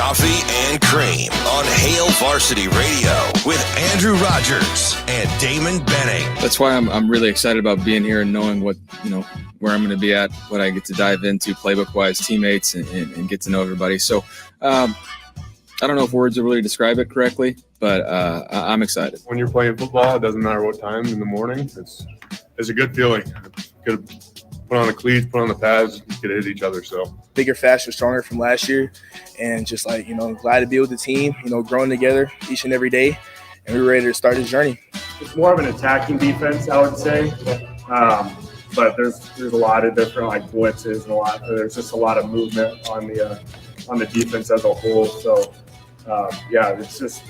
Coffee and Cream on Hail Varsity Radio with Andrew Rogers and Damon Benning. That's why I'm really excited about being here and knowing what, where I'm going to be at, what I get to dive into playbook-wise, teammates, and get to know everybody. So I don't know if words will really describe it correctly, but I'm excited. When you're playing football, it doesn't matter what time in the morning. It's a good feeling. Good. Put on the cleats, put on the pads, get to hit each other. So bigger, faster, stronger from last year, and just glad to be with the team. Growing together each and every day, and we're ready to start this journey. It's more of an attacking defense, I would say, but there's a lot of different blitzes and there's just a lot of movement on the defense as a whole. So it's just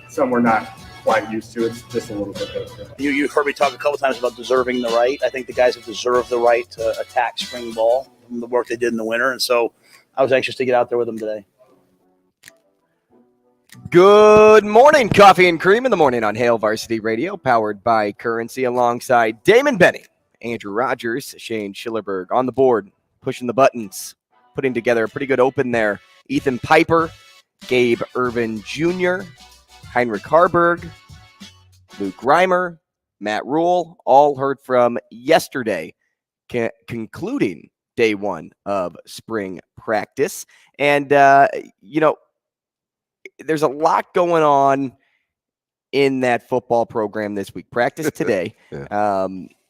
something we're not quite used to. It's just a little bit different. You heard me talk a couple times about deserving the right. I think the guys have deserved the right to attack spring ball from the work they did in the winter, and so I was anxious to get out there with them today. Good morning, Coffee and Cream in the morning on Hail Varsity Radio, powered by Currency, alongside Damon Benning, Andrew Rogers, Shane Schillerberg on the board, pushing the buttons, putting together a pretty good open there. Ethan Piper, Gabe Irvin Jr., Heinrich Harburg, Luke Reimer, Matt Rule, all heard from yesterday, concluding day one of spring practice. And, there's a lot going on in that football program this week. Practice today,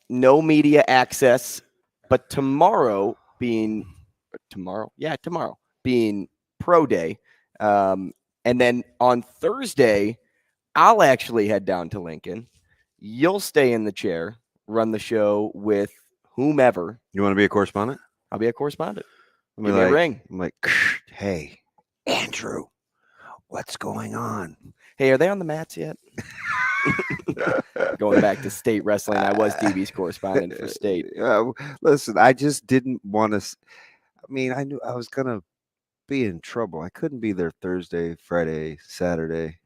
no media access, but tomorrow being pro day. And then on Thursday, I'll actually head down to Lincoln. You'll stay in the chair, run the show with whomever. You want to be a correspondent? I'll be a correspondent. Give me a ring. I'm like, hey, Andrew, what's going on? Hey, are they on the mats yet? Going back to state wrestling, I was DB's correspondent for state. Listen, I just didn't want to. I knew I was going to be in trouble. I couldn't be there Thursday, Friday, Saturday.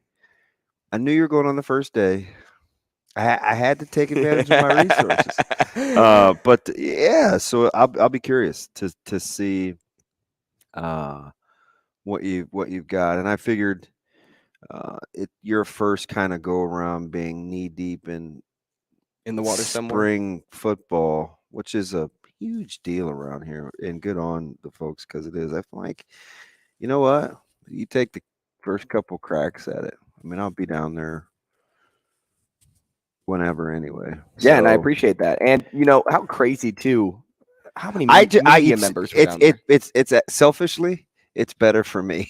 I knew you were going on the first day. I had to take advantage of my resources. But yeah, so I'll be curious to see what you've got. And I figured your first kind of go around being knee deep in the water somewhere. Spring football, which is a huge deal around here, and good on the folks because it is. I feel like, you know what? You take the first couple cracks at it. I'll be down there whenever anyway. Yeah, and I appreciate that. And how crazy too. How many media members were down there? It's selfishly, it's better for me,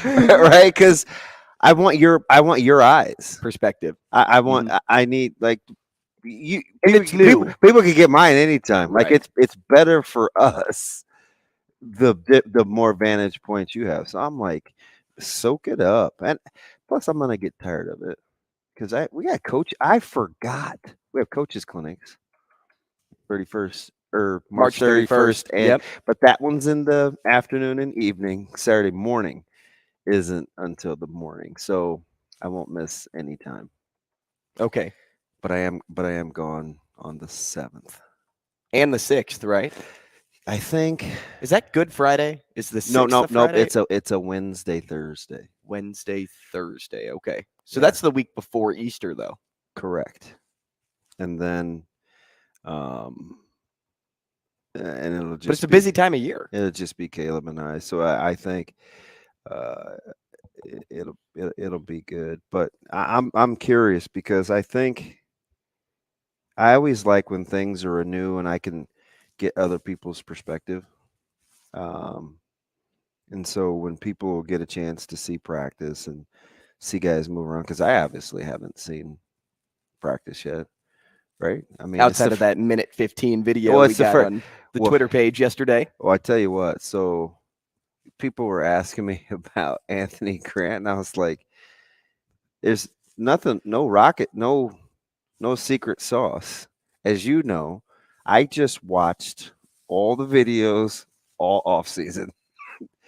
right? Because I want your eyes perspective. I need you. It's new. People can get mine anytime. Right. It's better for us. The more vantage points you have. So I'm like, soak it up, and plus I'm gonna get tired of it because we got coach. I forgot we have coaches clinics 31st or March 31st, and but that one's in the afternoon and evening. Saturday morning isn't until the morning, so I won't miss any time. Okay, but I am gone on the 7th and the 6th, right? I think. Is that Good Friday? Is the 6th no. It's a Wednesday, Thursday. Okay. So that's the week before Easter, though. Correct. And then, and it'll just. But it's a busy time of year. It'll just be Caleb and I. So I think, it'll be good. But I'm curious because I think I always like when things are new and I can get other people's perspective. And so when people get a chance to see practice and see guys move around, because I obviously haven't seen practice yet, right? Outside of that minute 15 video we got on the Twitter page yesterday. Well, I tell you what, so people were asking me about Anthony Grant, and I was like, there's nothing, no rocket, no secret sauce. As you know, I just watched all the videos all off season.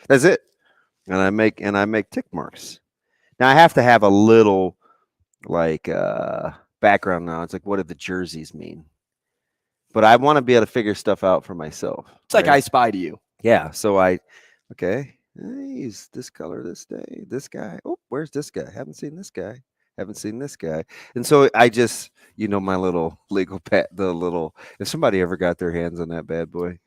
That's it. And I make tick marks. Now I have to have a little background knowledge, like what do the jerseys mean? But I want to be able to figure stuff out for myself. It's like I Spy to you. Yeah. So okay. Hey, he's this color this day. This guy. Oh, where's this guy? Haven't seen this guy. Haven't seen this guy. And so I just, my little legal pad, if somebody ever got their hands on that bad boy,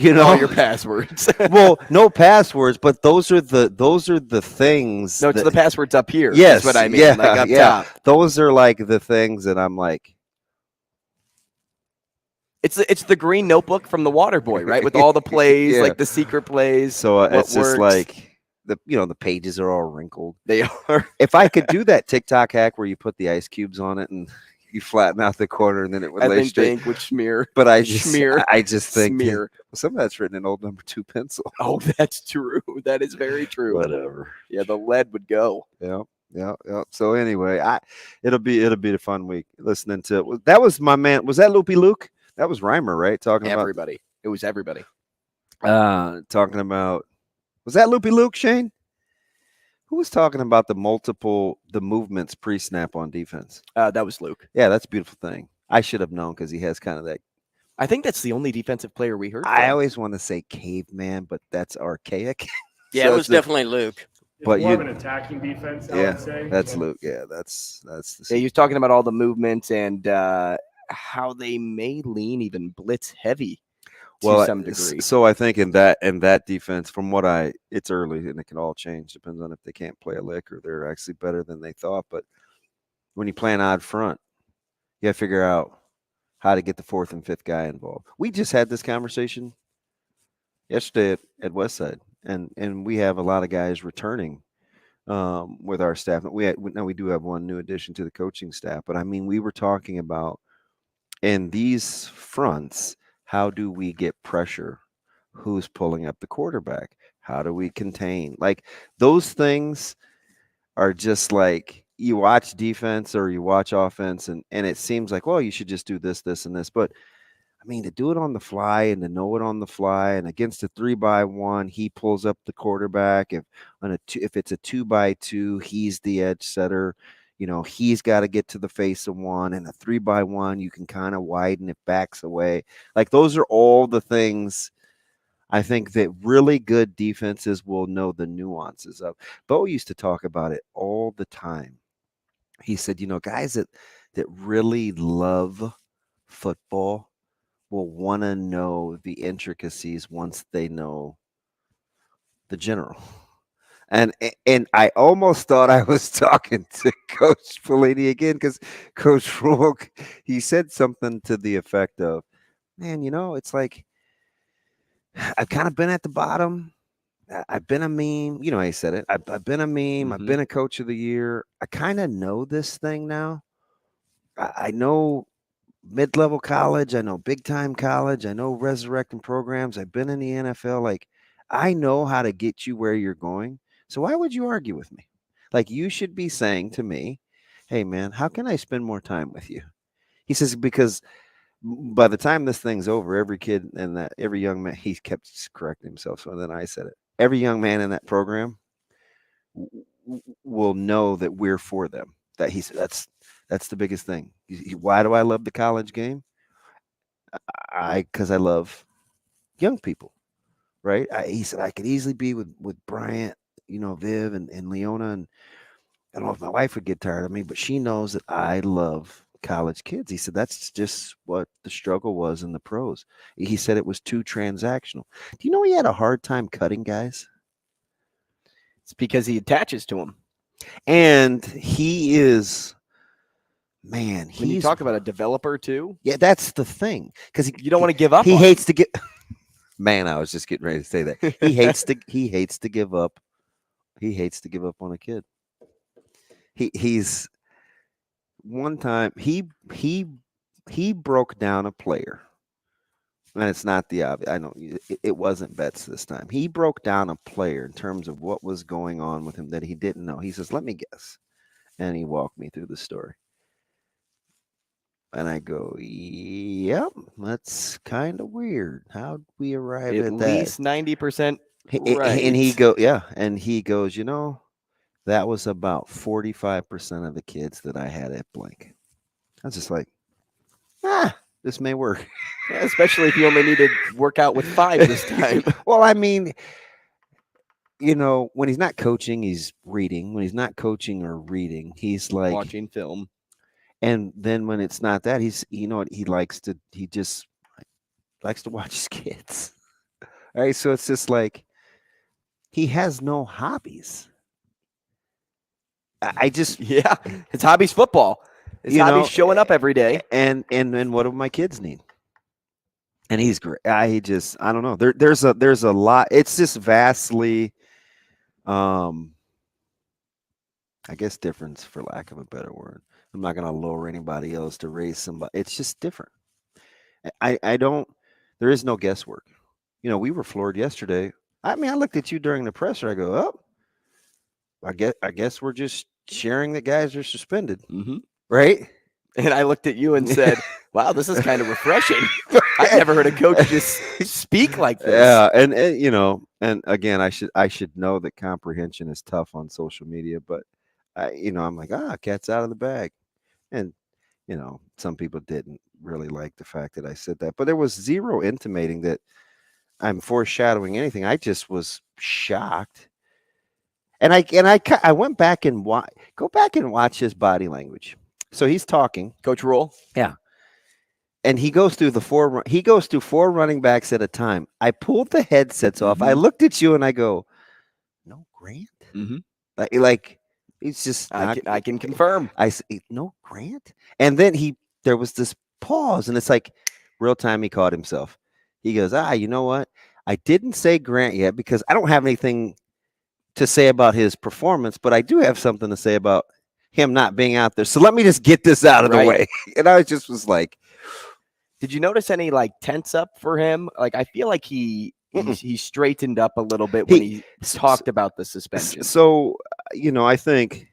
all your passwords. Well, no passwords, but those are the things. No, it's the passwords up here. Yes, is what I mean. yeah, like up yeah. top. Those are like the things that I'm like. It's the green notebook from the Water Boy, right? With all the plays, Yeah. like the secret plays. So it's just works. like the pages are all wrinkled. They are. If I could do that TikTok hack where you put the ice cubes on it and you flatten out the corner and then it would lay straight. Ink would smear. But I just think smear. Some of that's written in old number 2 pencil. Oh, that's true. That is very true. Whatever. Yeah, the lead would go. Yeah. So anyway, it'll be a fun week listening to that was my man. Was that Loopy Luke? That was Reimer, right? Talking Everybody. It was everybody. talking about was that Loopy Luke, Shane? Who was talking about the movements pre-snap on defense? That was Luke. Yeah, that's a beautiful thing. I should have known because he has kind of that. I think that's the only defensive player we heard. I always want to say caveman, but that's archaic. Yeah, So it was definitely Luke. It's But more of you- an attacking defense, I Yeah, would say. that's Luke. Yeah, that's the Yeah, he was talking about all the movements and how they may lean even blitz heavy to some degree. So I think in that defense, from what it's early and it can all change. Depends on if they can't play a lick or they're actually better than they thought. But when you play an odd front, you got to figure out how to get the fourth and fifth guy involved. We just had this conversation yesterday at Westside, and we have a lot of guys returning with our staff. Now we do have one new addition to the coaching staff, but I mean, we were talking about in these fronts, how do we get pressure? Who's pulling up the quarterback? How do we contain? Like those things are just like you watch defense or you watch offense and it seems like, well, you should just do this, this, and this. But I mean, to do it on the fly and to know it on the fly and against a 3-by-1, he pulls up the quarterback. If it's a 2-by-2, he's the edge setter. He's got to get to the face of one, and a 3-by-1, you can kind of widen it, backs away. Like those are all the things I think that really good defenses will know the nuances of. Bo used to talk about it all the time. He said, guys that really love football will want to know the intricacies once they know the general. And I almost thought I was talking to Coach Pelini again because Coach Rourke, he said something to the effect of, man, it's like I've kind of been at the bottom. I've been a meme. He said it. I've been a meme. Mm-hmm. I've been a coach of the year. I kind of know this thing now. I know mid-level college. I know big-time college. I know resurrecting programs. I've been in the NFL. Like, I know how to get you where you're going. So why would you argue with me? Like, you should be saying to me, hey, man, how can I spend more time with you? He says, because by the time this thing's over, every kid and every young man, he kept correcting himself. So then I said it. Every young man in that program will know that we're for them. That he said, that's the biggest thing. Why do I love the college game? Because I love young people, right? He said I could easily be with Bryant, Viv and Leona, and I don't know if my wife would get tired of me, but she knows that I love college kids. He said that's just what the struggle was in the pros. He said it was too transactional. Do you know he had a hard time cutting guys? It's because he attaches to them. And he is, man. When you talk about a developer too, yeah, that's the thing. Because you don't want to give up. He hates to get. Man, I was just getting ready to say that. He hates to give up. He hates to give up on a kid. He's one time he broke down a player, and it's not the obvious. I know it wasn't Betts this time. He broke down a player in terms of what was going on with him that he didn't know. He says, "Let me guess," and he walked me through the story. And I go, "Yep, that's kind of weird. How'd we arrive at that?" At least 90%. Right. And he goes, that was about 45% of the kids that I had at blank. I was just like, this may work. Yeah, especially if you only need to work out with 5 this time. Well, I mean, when he's not coaching, he's reading. When he's not coaching or reading, he's like Watching film. And then when it's not that, he's what he just likes to watch his kids. All right, so it's just like he has no hobbies. I just Yeah, his hobby's football. His hobby's showing up every day. And what do my kids need? And he's great. I don't know. There's a lot. It's just vastly, I guess, difference for lack of a better word. I'm not going to lower anybody else to raise somebody. It's just different. I don't. There is no guesswork. We were floored yesterday. I mean, I looked at you during the presser. I go, oh, I guess we're just sharing that guys are suspended, right? And I looked at you and said, wow, this is kind of refreshing. I've never heard a coach just speak like this. Yeah, and and again, I should know that comprehension is tough on social media, but I'm like, cat's out of the bag. And some people didn't really like the fact that I said that, but there was zero intimating that I'm foreshadowing anything. I just was shocked. And I went back and go back and watch his body language. So he's talking, Coach Rule. Yeah. And he goes through 4 running backs at a time. I pulled the headsets off. I looked at you and I go, no, Grant? Like he's just I can confirm. I say, no, Grant? And then there was this pause, and it's like real time he caught himself. He goes, you know what? I didn't say Grant yet because I don't have anything to say about his performance, but I do have something to say about him not being out there. So let me just get this out of the way. And I was like, did you notice any tense up for him? Like, I feel like he straightened up a little bit when he talked about the suspension. So, I think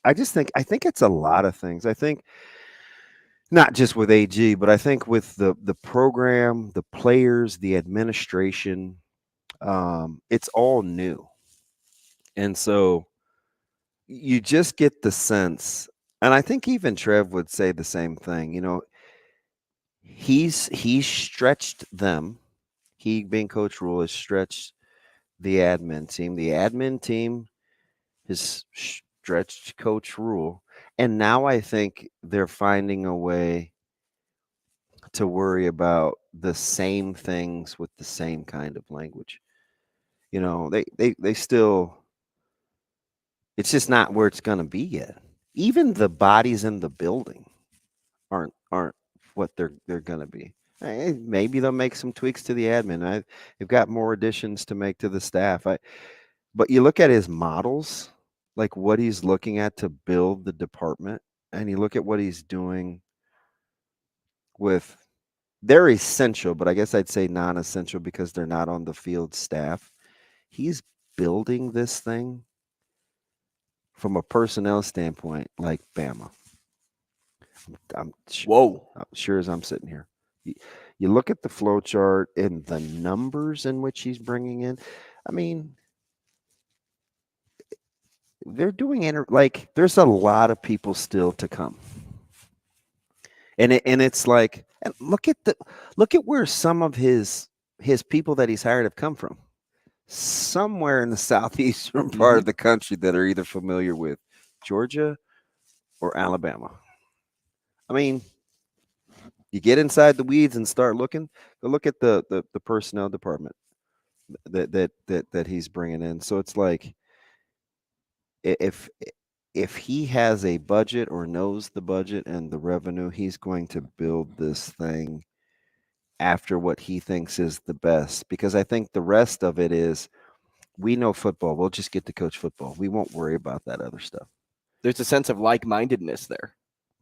it's a lot of things. I think not just with AG, but I think with the program, the players, the administration, it's all new. And so you just get the sense, and I think even Trev would say the same thing, he's stretched them. He, being Coach Rule, has stretched the admin team. The admin team has stretched Coach Rule. And now I think they're finding a way to worry about the same things with the same kind of language. They still, it's just not where it's going to be yet. Even the bodies in the building aren't what they're going to be. Maybe they'll make some tweaks to the admin. They've got more additions to make to the staff. But you look at his models, like what he's looking at to build the department, and you look at what he's doing with, they're essential, but I guess I'd say non-essential because they're not on the field staff. He's building this thing from a personnel standpoint like Bama. I'm sure as I'm sitting here. You look at the flow chart and the numbers in which he's bringing in. I mean, they're doing there's a lot of people still to come. And it's like, and look at where some of his people that he's hired have come from. Somewhere in the southeastern part of the country that are either familiar with Georgia or Alabama. I mean, you get inside the weeds and start looking. Go look at the personnel department that he's bringing in. So it's like, if he has a budget or knows the budget and the revenue, he's going to build this thing after what he thinks is the best. Because I think the rest of it is, we know football. We'll just get to coach football. We won't worry about that other stuff. There's a sense of like-mindedness there.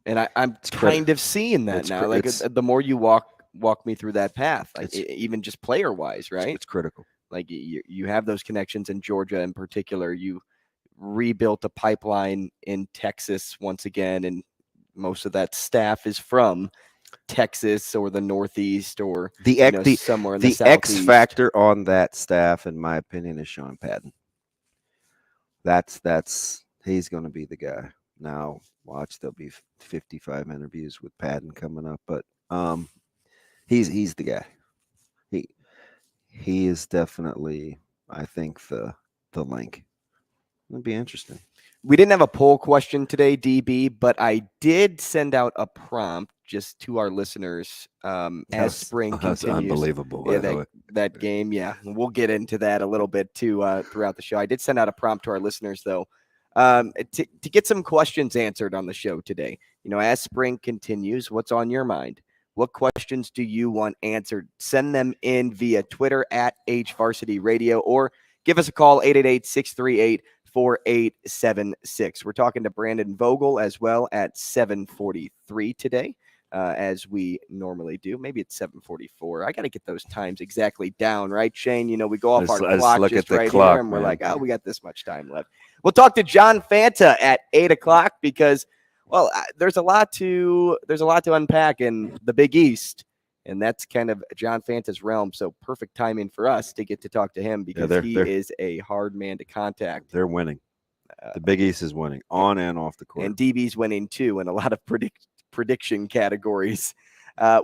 And I'm kind of seeing that now. The more you walk me through that path, even just player-wise, right? It's critical. Like you have those connections in Georgia in particular. You rebuilt a pipeline in Texas once again, and most of that staff is from Texas or the Northeast or somewhere in the Southeast. The X factor on that staff, in my opinion, is Sean Patton. He's going to be the guy. Now, watch, there'll be 55 interviews with Patton coming up, but He's the guy. He is definitely, I think, the link. It'd be interesting. We didn't have a poll question today, DB, but I did send out a prompt just to our listeners as spring continues. That's unbelievable. Yeah, that game, yeah. We'll get into that a little bit too throughout the show. I did send out a prompt to our listeners, though, to get some questions answered on the show today. As spring continues, what's on your mind? What questions do you want answered? Send them in via Twitter at H Varsity Radio or give us a call, 888-638-4876. We're talking to Brandon Vogel as well at 7:43 today, as we normally do. Maybe it's 7:44. I got to get those times exactly down, right, Shane? We go off our clock just right here, and we're like, oh, we got this much time left. We'll talk to John Fanta at 8 o'clock because, well, there's a lot to unpack in the Big East. And that's kind of John Fanta's realm. So perfect timing for us to get to talk to him because he is a hard man to contact. They're winning. The Big East is winning on and off the court. And DB's winning too in a lot of prediction categories.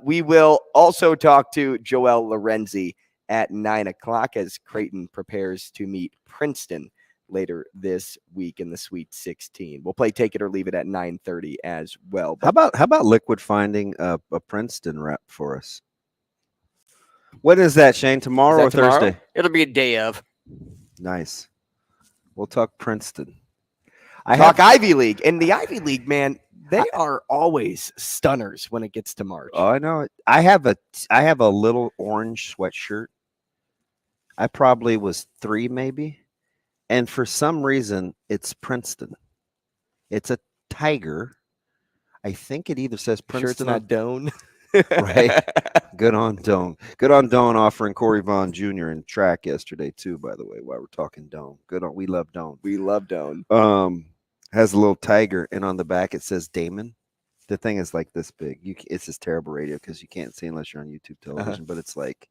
We will also talk to Joel Lorenzi at 9 o'clock as Creighton prepares to meet Princeton later this week in the Sweet 16. We'll play Take It or Leave It at 9:30 as well. How about Liquid finding a Princeton rep for us? What is that, Shane? Tomorrow or Thursday? It'll be a day of. Nice. We'll talk Princeton. Talk Ivy League. And the Ivy League, man, they are always stunners when it gets to March. Oh, I know it. I have a little orange sweatshirt. I probably was 3 maybe. And for some reason, it's Princeton. It's a tiger. I think it either says Princeton. Sure it's not Doan. Right. Good on Doan. Good on Doan offering Corey Vaughn Jr. in track yesterday, too, by the way, while we're talking Doan. Good on. We love Doan. We love Doan. Has a little tiger, and on the back it says Damon. The thing is like this big. It's just terrible radio because you can't see unless you're on YouTube television, but it's like,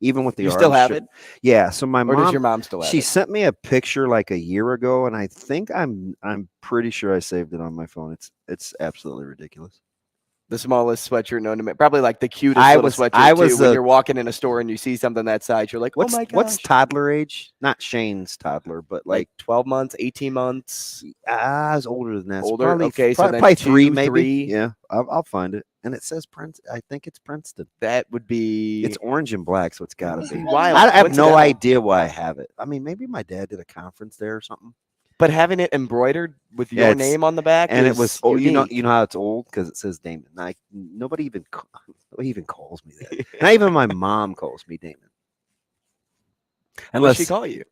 even with the you still have shirt, it? Yeah. So my mom, does your mom still have she it? sent me a picture like a year ago, and I think I'm pretty sure I saved it on my phone. It's absolutely ridiculous. The smallest sweatshirt known to me. Probably like the cutest little sweatshirt too. When you're walking in a store and you see something that size, you're like, oh my gosh. What's toddler age? Not Shane's toddler, but like 12 months, 18 months. I was older than that. Older? Probably, okay, so then probably 2, 3 maybe. 3. Yeah, I'll find it. And it says Prince. I think it's Princeton. That would be. It's orange and black, so it's got to be. Wild. I have no idea why I have it. I mean, maybe my dad did a conference there or something. But having it embroidered with your name on the back, and it was unique. you know how it's old because it says Damon. Like nobody even calls me that. Not even my mom calls me Damon. Unless she call you,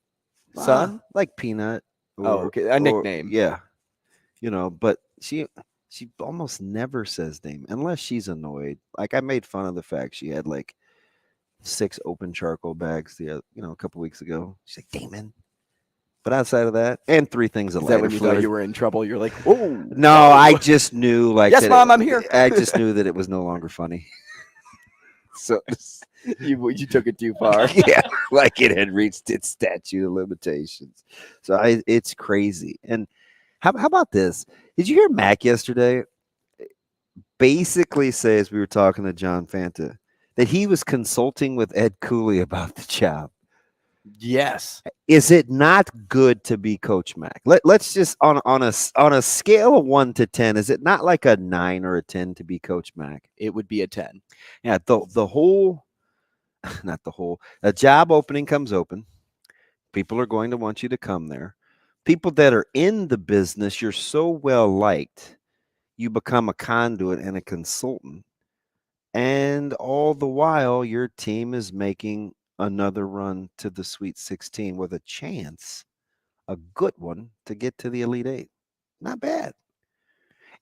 son, like Peanut. Okay, a nickname. Yeah, but she almost never says Damon unless she's annoyed. Like I made fun of the fact she had like 6 open charcoal bags a couple weeks ago. She's like Damon. But outside of that, and 3 things of lighter when you fluid. thought you were in trouble, you're like, oh. No, I just knew yes, Mom, I'm here. I just knew that it was no longer funny. So you took it too far. Yeah, like it had reached its statute of limitations. So it's crazy. And how about this? Did you hear Mac yesterday? Basically says, we were talking to John Fanta, that he was consulting with Ed Cooley about the job. Yes. Is it not good to be Coach Mac? Let's just on a scale of 1 to 10, is it not like a 9 or a 10 to be Coach Mac? It would be a 10. Yeah, the job opening comes open. People are going to want you to come there. People that are in the business, you're so well liked, you become a conduit and a consultant. And all the while, your team is making another run to the Sweet 16 with a chance, a good one, to get to the Elite 8. Not bad.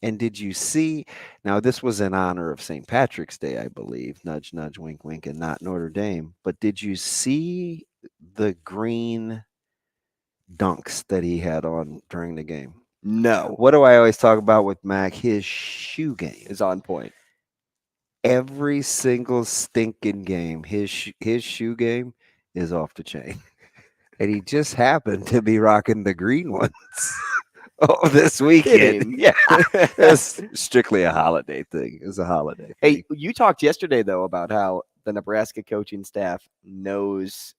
And did you see, now this was in honor of St. Patrick's Day, I believe, nudge, nudge, wink, wink, and not Notre Dame, but did you see the green dunks that he had on during the game? No. What do I always talk about with Mac? His shoe game is on point. Every single stinking game, his shoe game is off the chain. And he just happened to be rocking the green ones Oh, this weekend. Kidding. Yeah. That's strictly a holiday thing. It's a holiday Hey, thing. you talked yesterday, though, about how the Nebraska coaching staff knows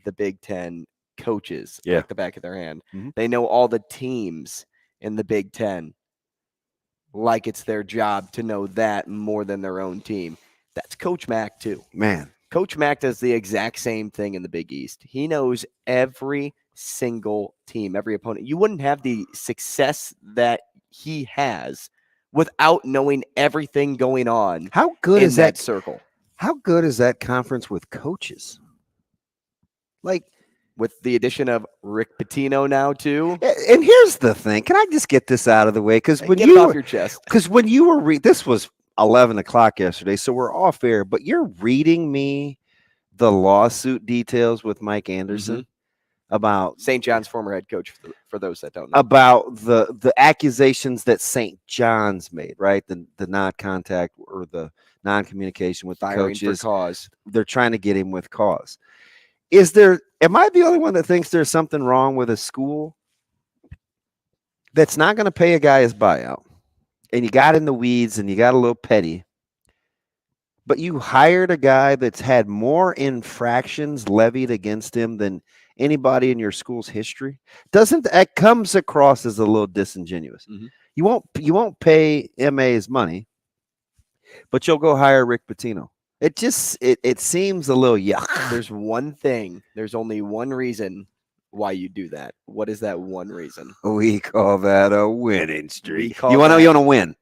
the Big Ten coaches Yeah. like the back of their hand. Mhm. They know all the teams in the Big Ten like it's their job to know that more than their own team. That's Coach Mack, too. Man. Coach Mack does the exact same thing in the Big East. He knows every single team, every opponent. You wouldn't have the success that he has without knowing everything going on How good in is that that circle. How good is that conference with coaches? Like, With the addition of Rick Pitino now, too. and here's the thing. Can I just get this out of the way? Because when Get it you off your chest. were this was 11 o'clock yesterday, so we're off air, but you're reading me the lawsuit details with Mike Anderson about St. John's former head coach, for those that don't know. about the accusations that St. John's made, right? The non-contact or the non-communication with the Firing coaches. for cause. They're trying to get him with cause. Am I the only one that thinks there's something wrong with a school that's not going to pay a guy his buyout? And you got in the weeds and you got a little petty, but you hired a guy that's had more infractions levied against him than anybody in your school's history. Doesn't that comes across as a little disingenuous? Mhm. You won't pay MA his money, but you'll go hire Rick Pitino. It just it seems a little yuck. There's one thing. There's only one reason why you do that. What is that one reason? We call that a winning streak. call You want that- to win.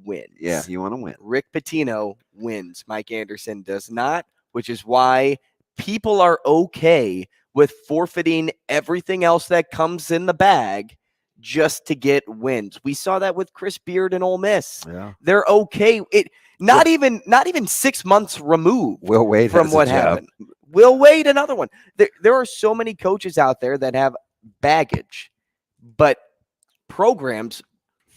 Wins. Yeah, you want to win. Rick Pitino wins. Mike Anderson does not, which is why people are okay with forfeiting everything else that comes in the bag just to get wins. We saw that with Chris Beard and Ole Miss. Yeah. They're okay. Not even 6 months removed Will Wade from has a what job. happened. Will Wade, another one. There are so many coaches out there that have baggage, but programs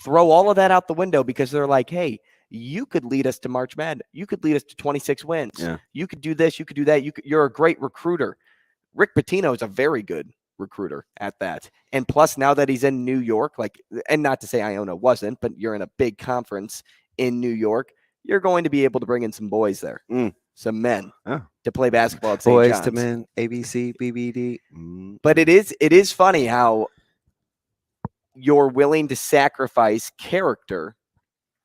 throw all of that out the window because they're like, hey, you could lead us to March Madness. You could lead us to 26 wins. Yeah. You could do this. You could do that. You're a great recruiter. Rick Pitino is a very good recruiter at that. And plus, now that he's in New York, and not to say Iona wasn't, but you're in a big conference in New York, you're going to be able to bring in some boys there, some men to play basketball at St. Boys John's. to men, ABC, BBD. But it is funny how you're willing to sacrifice character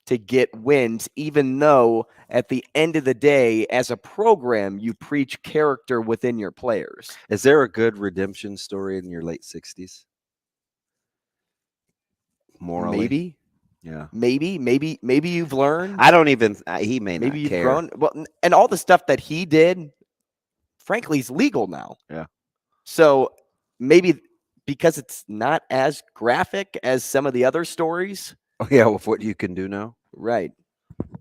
to get wins, even though at the end of the day, as a program, you preach character within your players. Is there a good redemption story in your late 60s? Morally? Maybe. Yeah. Maybe you've learned. I don't even, he may Maybe not you've care. grown. Well, and all the stuff that he did, frankly, is legal now. Yeah. So maybe because it's not as graphic as some of the other stories. Oh, yeah, with what you can do now. Right.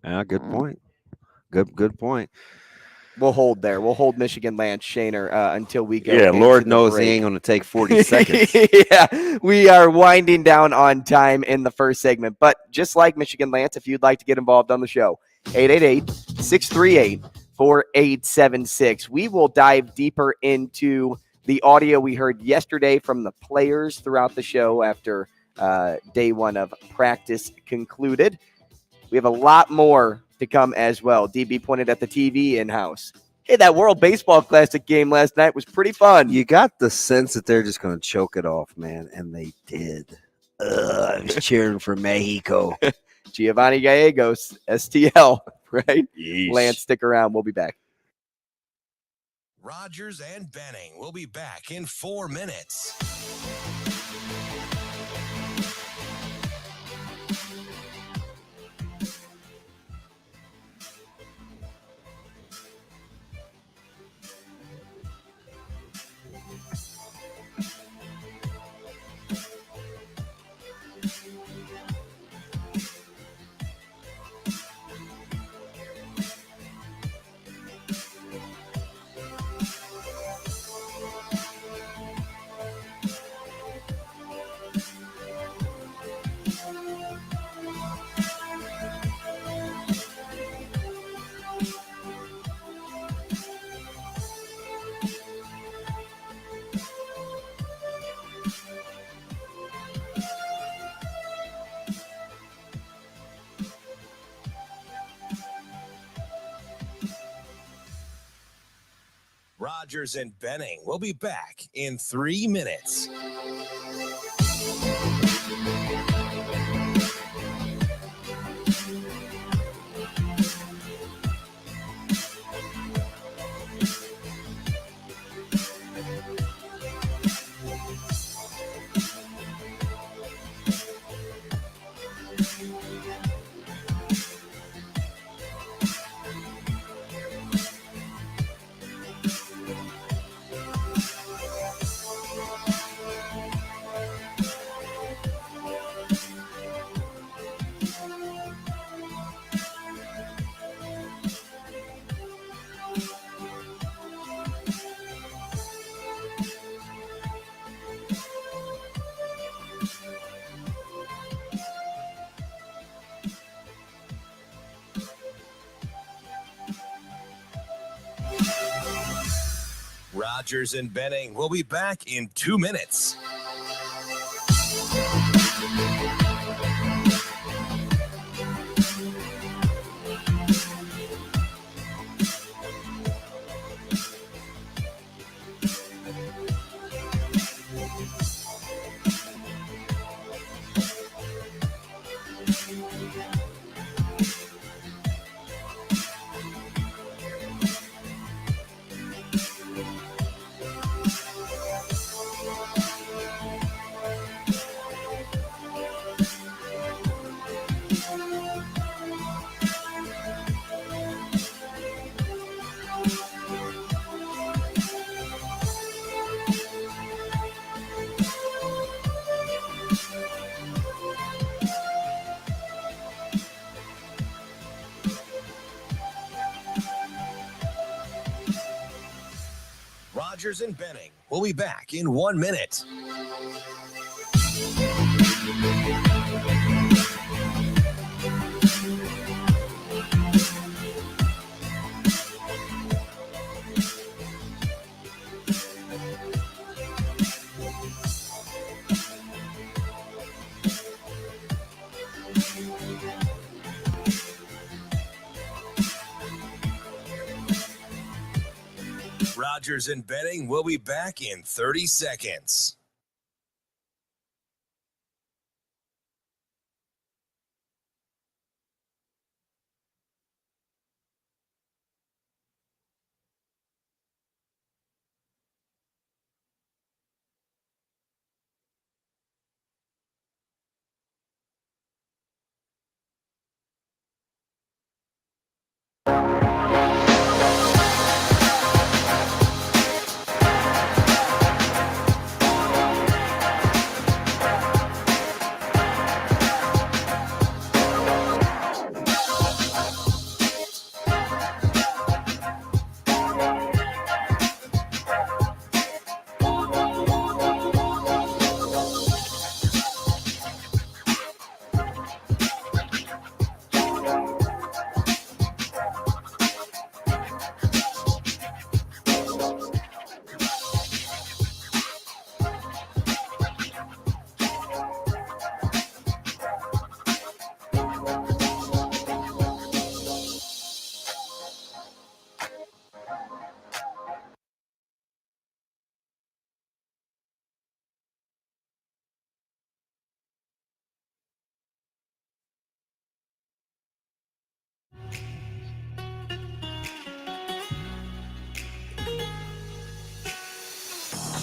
Yeah, good point. Good point. We'll hold there. We'll hold Michigan Lance Shaner until we go. Yeah, into Lord the knows break. he ain't going to take 40 seconds. Yeah, we are winding down on time in the first segment. But just like Michigan Lance, if you'd like to get involved on the show, 888-638-4876. We will dive deeper into the audio we heard yesterday from the players throughout the show after day one of practice concluded. We have a lot more to come as well. DB pointed at the TV in-house. Hey, that World Baseball Classic game last night was pretty fun. You got the sense that they're just going to choke it off, man, and they did. I was cheering for Mexico. Giovanni Gallegos, STL, right? Yeesh. Lance, stick around. We'll be back. Rogers and Benning will be back in 4 minutes. Rogers and Benning will be back in 3 minutes. Rogers and Benning will be back in 2 minutes. Rogers and Benning will be back in 1 minute. Rogers and Benning will be back in 30 seconds.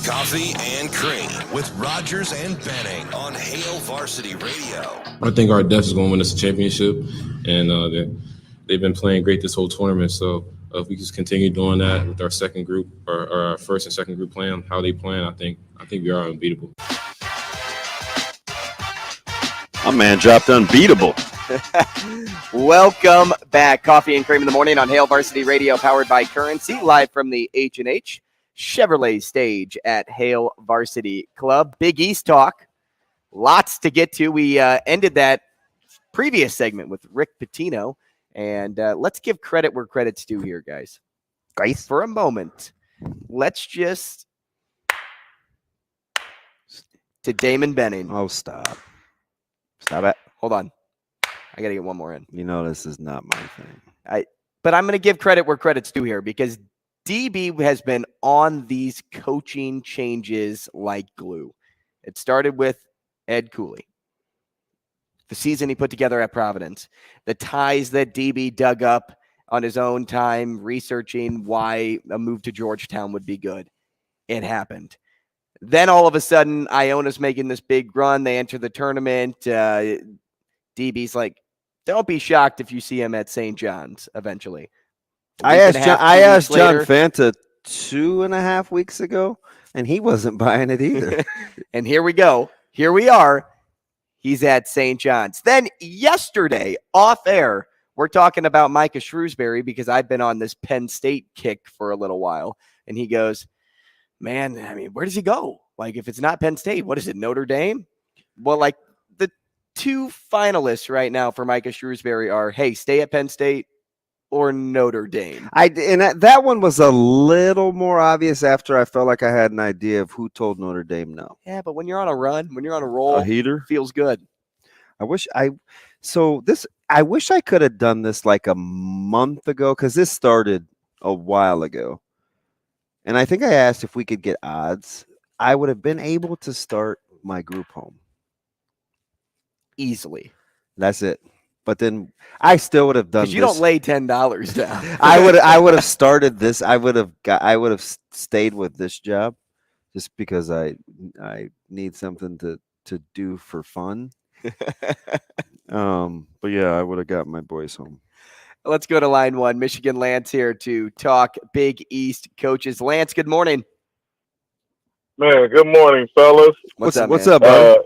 Coffee and Cream with Rogers and Benning on Hail Varsity Radio. I think our depth is going to win us a championship, and they've been playing great this whole tournament. So if we just continue doing that with our second group, or our first and second group playing how they playing, I think we are unbeatable. My man dropped unbeatable. Welcome back. Coffee and Cream in the morning on Hail Varsity Radio, powered by Currency, live from the H&H Chevrolet stage at Hail Varsity Club. Big East talk. Lots to get to. We ended that previous segment with Rick Pitino, and let's give credit where credit's due here, guys. For a moment, let's just to Damon Benning. Oh, stop it. Hold on. I got to get one more in. You know this is not my thing. But I'm going to give credit where credit's due here, because DB has been on these coaching changes like glue. It started with Ed Cooley, the season he put together at Providence, the ties that DB dug up on his own time, researching why a move to Georgetown would be good. It happened. Then all of a sudden, Iona's making this big run. They enter the tournament. DB's like, don't be shocked if you see him at St. John's eventually. I asked John Fanta 2.5 weeks ago, and he wasn't buying it either. And here we go. Here we are. He's at St. John's. Then yesterday, off air, we're talking about Micah Shrewsbury because I've been on this Penn State kick for a little while. And he goes, man, I mean, where does he go? Like, if it's not Penn State, what is it, Notre Dame? Well, like, the two finalists right now for Micah Shrewsbury are, hey, stay at Penn State or Notre Dame. That one was a little more obvious after I felt like I had an idea of who told Notre Dame no. Yeah, but when you're on a run, when you're on a roll, a heater feels good. I wish I could have done this like a month ago because this started a while ago. And I think I asked if we could get odds. I would have been able to start my group home easily. That's it. But then I still would have done. Because you don't lay $10 down. I would have started this. I would have stayed with this job, just because I need something to do for fun. But yeah, I would have got my boys home. Let's go to line one. Michigan Lance here to talk Big East coaches. Lance, good morning. Man, good morning, fellas. What's up, buddy?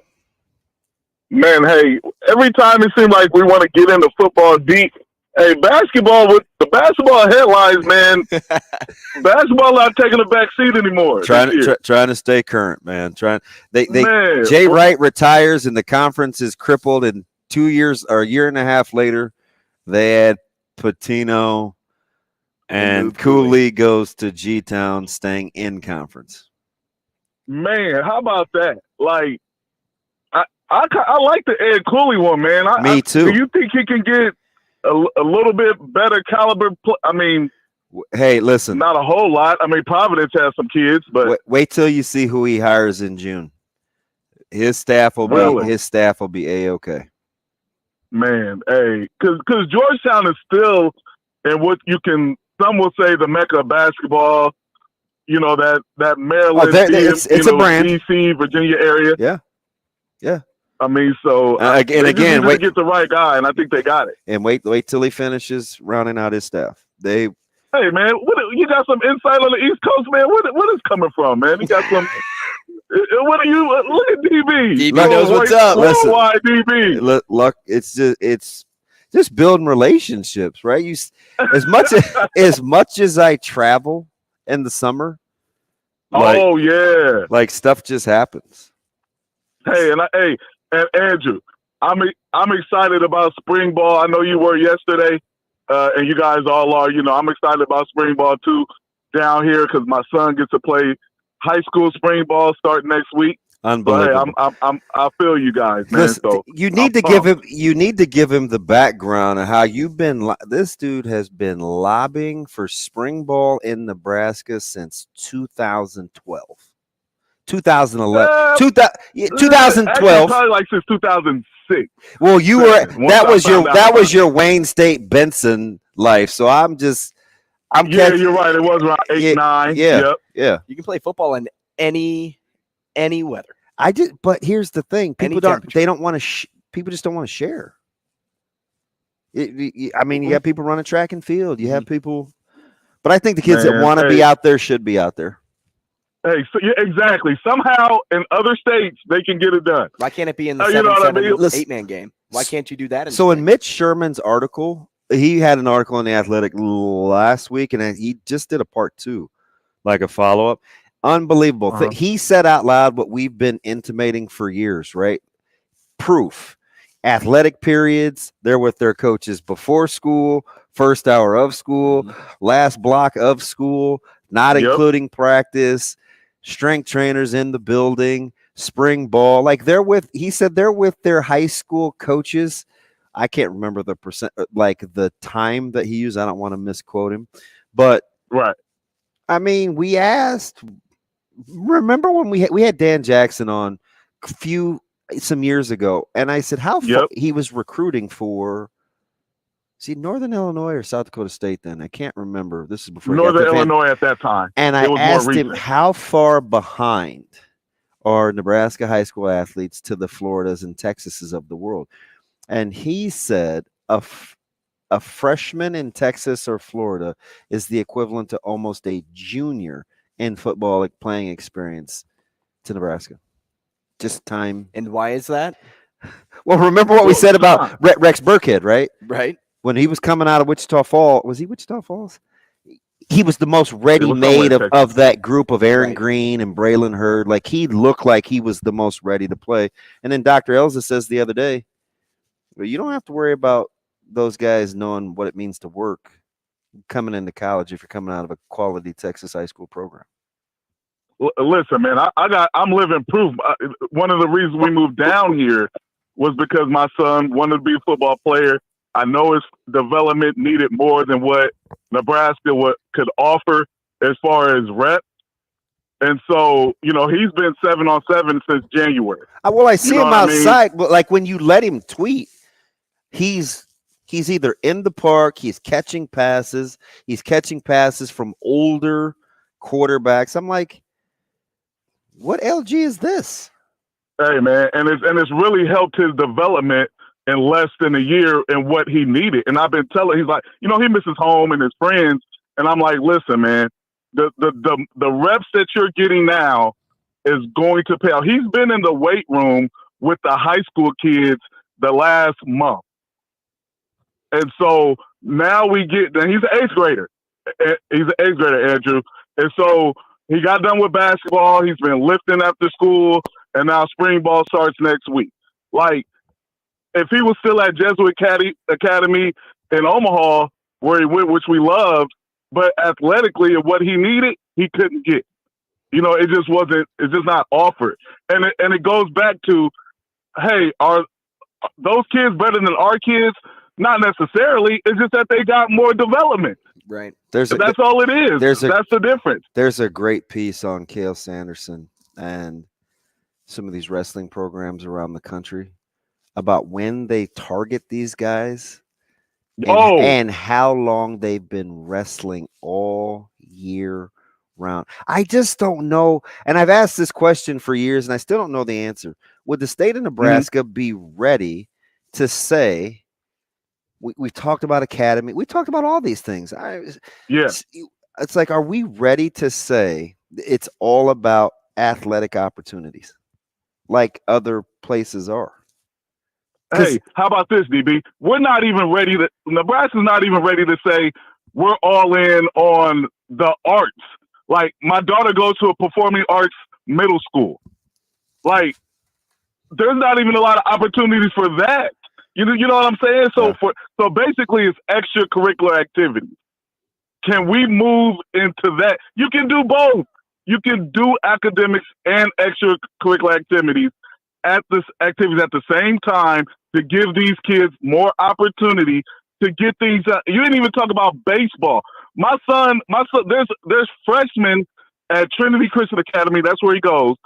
Man, hey, every time it seems like we want to get into football deep, hey, basketball with the basketball headlines, man. Basketball not taking a back seat anymore. Trying to stay current, man. Jay Wright retires and the conference is crippled, and 2 years or a year and a half later, they had Patino and Cooley goes to G-Town, staying in conference. Man, how about that? Like, I like the Ed Cooley one, man. Me too. Do you think he can get a little bit better caliber? I mean, hey, listen, not a whole lot. I mean, Providence has some kids, but wait till you see who he hires in June. His staff will be A-okay. Man, hey, because Georgetown is still in what some will say the mecca of basketball. You know, that Maryland, it's a brand. DC, Virginia area. Yeah. I mean, so again, wait to get the right guy, and I think they got it. And wait till he finishes rounding out his staff. Hey, man, you got some insight on the East Coast, man? What is coming from, man? You got some. What are you? Look at DB. DB knows what's up. Listen, why DB? Look, it's just building relationships, right? As much as I travel in the summer. Like stuff just happens. Hey, and Andrew, I'm excited about spring ball. I know you were yesterday, and you guys all are. You know, I'm excited about spring ball too down here because my son gets to play high school spring ball starting next week. Unbelievable. So, hey, I feel you guys, man. Listen, so you need to give him the background of how you've been. This dude has been lobbying for spring ball in Nebraska since 2012. 2011, 2012. Probably like since 2006. Well, that was your Wayne State Benson life. So you're right. It was around 8, 9. Yeah. You can play football in any weather. But here's the thing: people don't want to. People just don't want to share. I mean, you have people running track and field. You have people, but I think the kids that want to be out there should be out there. Hey, so, yeah, exactly. Somehow in other states they can get it done. Why can't it be in the 7-8-man game? Why can't you do that? So in Mitch Sherman's article, he had an article in The Athletic last week, and he just did a part 2, like a follow-up. Unbelievable. He said out loud what we've been intimating for years, right? Proof. Athletic periods, they're with their coaches before school, first hour of school, last block of school, not including practice. Strength trainers in the building, spring ball. Like he said they're with their high school coaches. I can't remember the time that he used. I don't want to misquote him, but right. I mean, we asked. Remember when we had Dan Jackson on some years ago, and I said how far he was recruiting for. See, Northern Illinois or South Dakota State then? I can't remember. This is before Northern Illinois at that time. And I asked him how far behind are Nebraska high school athletes to the Floridas and Texases of the world. And he said a freshman in Texas or Florida is the equivalent to almost a junior in football playing experience to Nebraska. Just time. And why is that? Well, remember what we said about Rex Burkhead, right? Right. When he was coming out of Wichita Falls, was he Wichita Falls? He was the most ready-made of that group of Aaron Green and Braylon Hurd. Like, he looked like he was the most ready to play. And then Dr. Elza says the other day, well, you don't have to worry about those guys knowing what it means to work coming into college if you're coming out of a quality Texas high school program. Listen, man, I'm living proof. One of the reasons we moved down here was because my son wanted to be a football player. I know his development needed more than what Nebraska could offer as far as reps. And so, he's been 7-on-7 since January. Well, I see him outside, but like when you let him tweet, he's either in the park, he's catching passes from older quarterbacks. I'm like, what LG is this? Hey, man, and it's really helped his development in less than a year and what he needed. And I've been telling, he's like, he misses home and his friends. And I'm like, listen, man, the reps that you're getting now is going to pay out. He's been in the weight room with the high school kids the last month. And so now he's an eighth grader. He's an eighth grader, Andrew. And so he got done with basketball. He's been lifting after school, and now spring ball starts next week. Like, if he was still at Jesuit Academy in Omaha, where he went, which we loved, but athletically and what he needed, he couldn't get. It just wasn't. It's just not offered. And it goes back to, hey, are those kids better than our kids? Not necessarily. It's just that they got more development. Right. That's all it is. That's the difference. There's a great piece on Cale Sanderson and some of these wrestling programs around the country about when they target these guys and how long they've been wrestling all year round. I just don't know. And I've asked this question for years, and I still don't know the answer. Would the state of Nebraska be ready to say, we talked about academy, we talked about all these things. It's like, are we ready to say it's all about athletic opportunities like other places are? Hey, how about this, DB? We're not even ready Nebraska's not even ready to say we're all in on the arts. Like, my daughter goes to a performing arts middle school. Like, there's not even a lot of opportunities for that. You know what I'm saying? So basically it's extracurricular activities. Can we move into that? You can do both. You can do academics and extracurricular activities at the same time to give these kids more opportunity to get things out. You didn't even talk about baseball. My son, there's freshmen at Trinity Christian Academy. That's where he goes.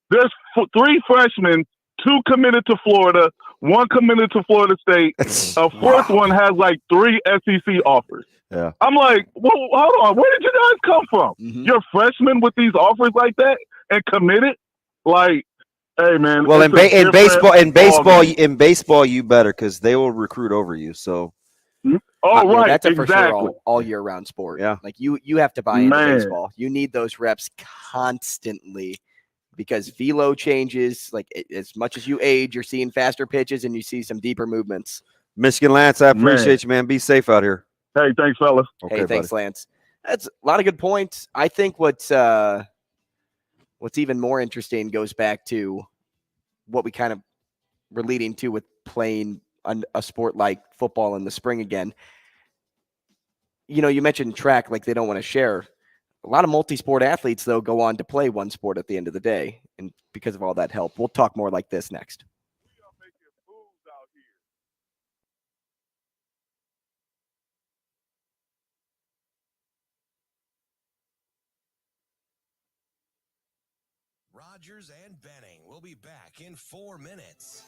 There's 3 freshmen, 2 committed to Florida, 1 committed to Florida State. A 4th one has like 3 SEC offers. Yeah. I'm like, well, hold on. Where did you guys come from? You're freshmen with these offers like that and committed? Like, hey, man. Well, in baseball, you better, because they will recruit over you. So, right, that's a exactly. for sure all year-round sport. Yeah, like you have to buy into baseball. You need those reps constantly because velo changes. Like, as much as you age, you're seeing faster pitches and you see some deeper movements. Michigan Lance, I appreciate you, man. Be safe out here. Hey, thanks, fellas. Okay, hey, thanks, buddy. Lance. That's a lot of good points. I think what's even more interesting goes back to what we kind of were leading to with playing a sport like football in the spring again. You mentioned track, like they don't want to share. A lot of multi-sport athletes, though, go on to play one sport at the end of the day, and because of all that help. We'll talk more like this next. Rogers and Benning will be back in 4 minutes.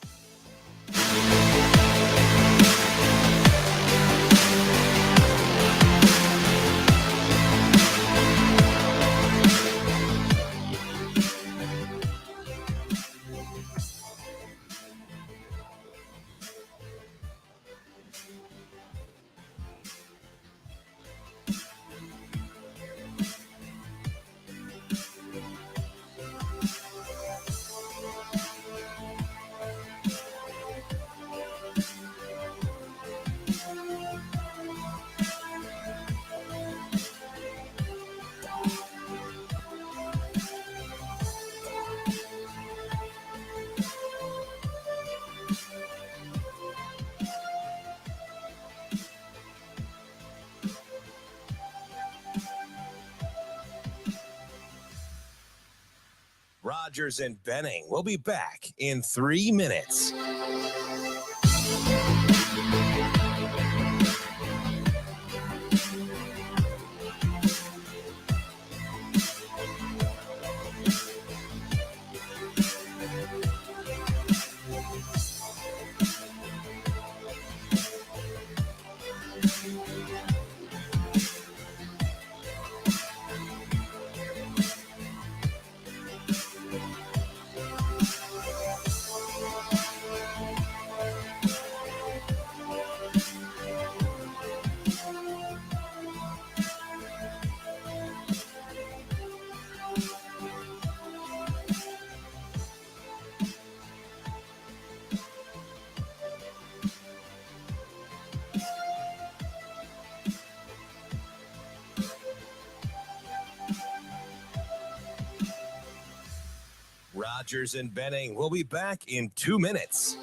Rogers and Benning will be back in 3 minutes. Rogers and Benning will be back in 2 minutes.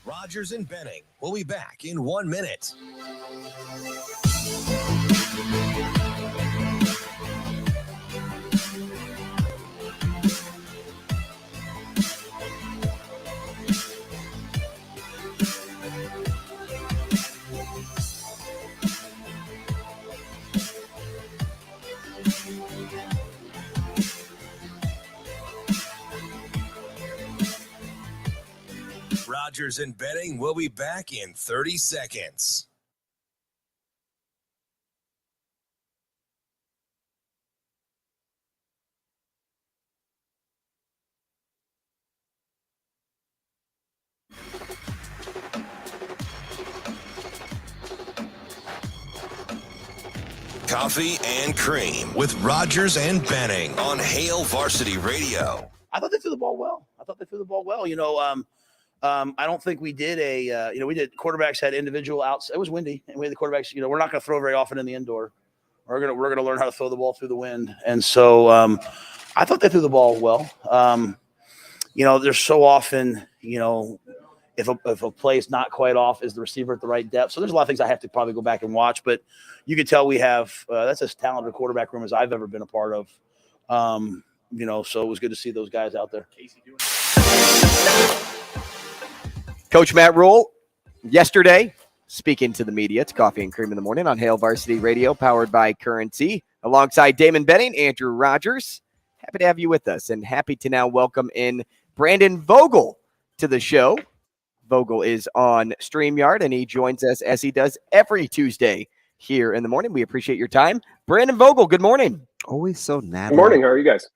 Rogers and Benning will be back in 1 minute. Rogers and Benning will be back in 30 seconds. Coffee and Cream with Rogers and Benning on Hail Varsity Radio. I thought they threw the ball well. I don't think we did we did quarterbacks had individual outs. It was windy, and we had the quarterbacks. We're not going to throw very often in the indoor. We're going to learn how to throw the ball through the wind. And so I thought they threw the ball well. There's so often, if a play is not quite off, is the receiver at the right depth? So there's a lot of things I have to probably go back and watch. But you could tell we have that's as talented a quarterback room as I've ever been a part of. So it was good to see those guys out there. Coach Matt Rule, yesterday, speaking to the media. It's Coffee and Cream in the Morning on Hail Varsity Radio, powered by Currency. Alongside Damon Benning, Andrew Rogers. Happy to have you with us, and happy to now welcome in Brandon Vogel to the show. Vogel is on StreamYard, and he joins us as he does every Tuesday here in the morning. We appreciate your time. Brandon Vogel, good morning. Always so natural. Good morning. How are you guys?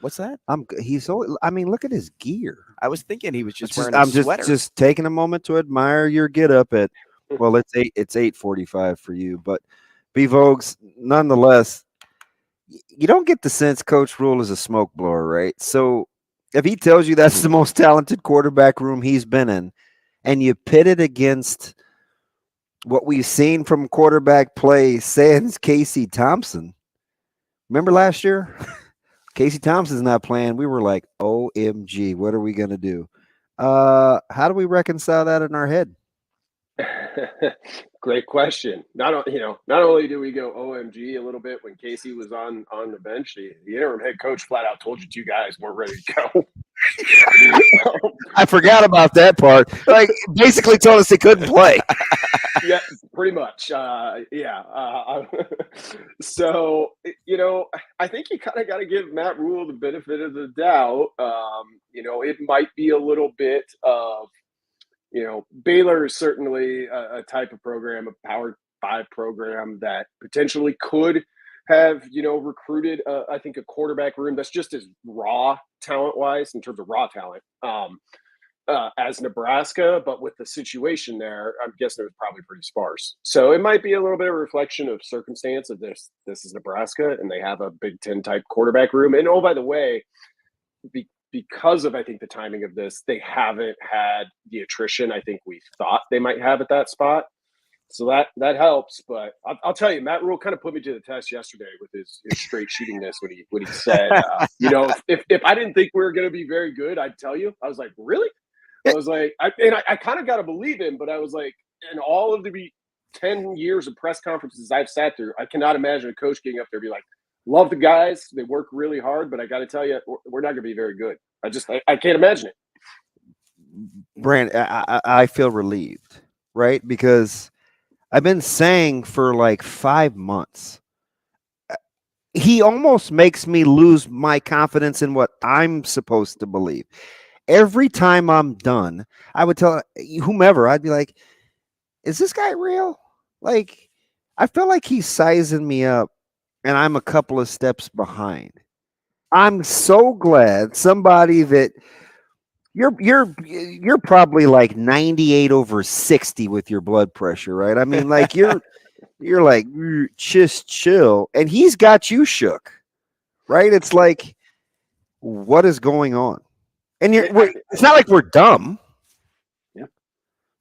What's that? He's so. I mean, look at his gear. I was thinking he was just wearing I'm a sweater. just taking a moment to admire your get up at. Well, it's 8:45 for you, but B Vogues, nonetheless, you don't get the sense Coach Rule is a smoke blower, right? So if he tells you that's the most talented quarterback room he's been in, and you pit it against what we've seen from quarterback play, sans Casey Thompson. Remember last year? Casey Thompson's not playing. We were like, OMG, what are we going to do? How do we reconcile that in our head? Great question. Not only do we go OMG a little bit when Casey was on the bench, the interim head coach flat out told you two guys weren't ready to go. I forgot about that part. Like, basically told us they couldn't play. Yeah, pretty much. So, I think you kind of got to give Matt Rule the benefit of the doubt. It might be a little bit of, Baylor is certainly a type of program, a Power 5 program that potentially could have, recruited, I think, a quarterback room that's just as raw talent-wise in terms of raw talent as Nebraska. But with the situation there, I'm guessing it was probably pretty sparse. So it might be a little bit of a reflection of circumstance of this. This is Nebraska, and they have a Big Ten type quarterback room. And, oh, by the way, because of, I think, the timing of this, they haven't had the attrition I think we thought they might have at that spot. So that helps. But I'll tell you, Matt Rule kind of put me to the test yesterday with his straight shootingness when he said, if I didn't think we were going to be very good, I'd tell you. I was like, really? I was like, I kind of got to believe him, but I was like, in all of the 10 years of press conferences I've sat through, I cannot imagine a coach getting up there and be like, love the guys. They work really hard, but I got to tell you, we're not going to be very good. I can't imagine it. Brand, I feel relieved, right? Because I've been saying for like 5 months, he almost makes me lose my confidence in what I'm supposed to believe. Every time I'm done, I would tell whomever, I'd be like, is this guy real? Like, I feel like he's sizing me up and I'm a couple of steps behind. I'm so glad somebody that you're probably like 98/60 with your blood pressure, right? I mean, like you're like just chill, and he's got you shook, right? It's like, what is going on? And it's not like we're dumb. Yeah.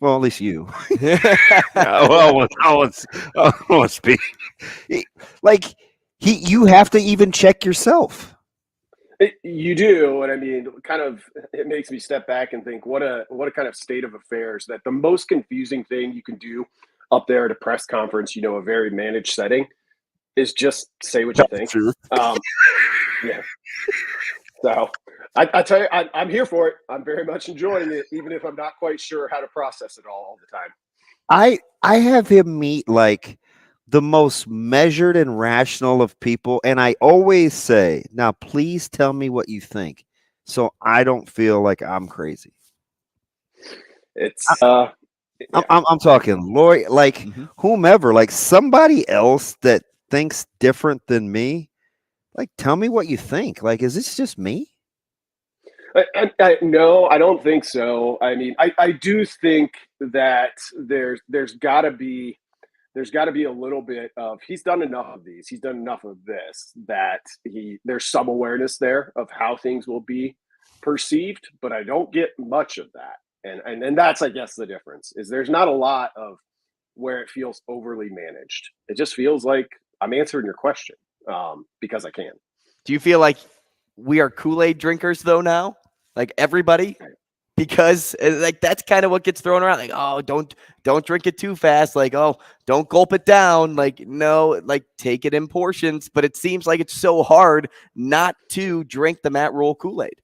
Well, at least you. I won't speak. Like you have to even check yourself. You do, and I mean, kind of, it makes me step back and think, what a kind of state of affairs that the most confusing thing you can do up there at a press conference, a very managed setting, is just say what you think. Yeah. So I tell you, I'm here for it. I'm very much enjoying it, even if I'm not quite sure how to process it all the time. I have him meet like the most measured and rational of people. And I always say, now, please tell me what you think, so I don't feel like I'm crazy. It's, I'm talking lawyer, like whomever, like somebody else that thinks different than me. Like, tell me what you think. Like, is this just me? No, I don't think so. I mean, I do think that there's got to be a little bit of, he's done enough of these, he's done enough of this, that there's some awareness there of how things will be perceived, but I don't get much of that. And that's, I guess, the difference is there's not a lot of where it feels overly managed. It just feels like I'm answering your question because I can. Do you feel like we are Kool-Aid drinkers though now? Like everybody? Because like that's kind of what gets thrown around. Like, oh, don't drink it too fast. Like, oh, don't gulp it down. Like, no, like take it in portions. But it seems like it's so hard not to drink the Matt Rule Kool-Aid.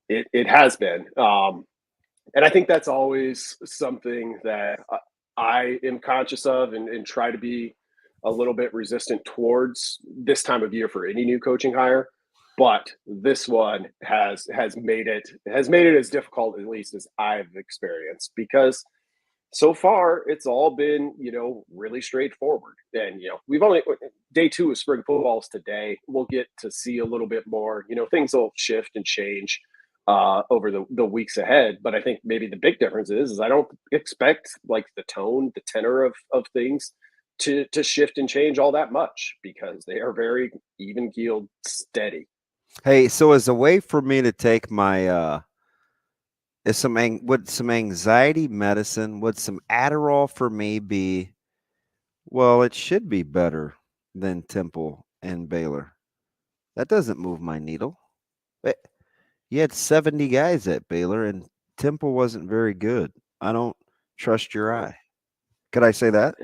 It has been. And I think that's always something that I am conscious of and try to be a little bit resistant towards this time of year for any new coaching hire. But this one has made it as difficult, at least as I've experienced, because so far it's all been, really straightforward. And, we've only day 2 of spring football is today. We'll get to see a little bit more, things will shift and change over the weeks ahead. But I think maybe the big difference is I don't expect like the tone, the tenor of things to shift and change all that much, because they are very even keeled, steady. Hey, so as a way for me to take my would some anxiety medicine, would some Adderall for me be, well, it should be better than Temple and Baylor. That doesn't move my needle. You had 70 guys at Baylor, and Temple wasn't very good. I don't trust your eye. Could I say that?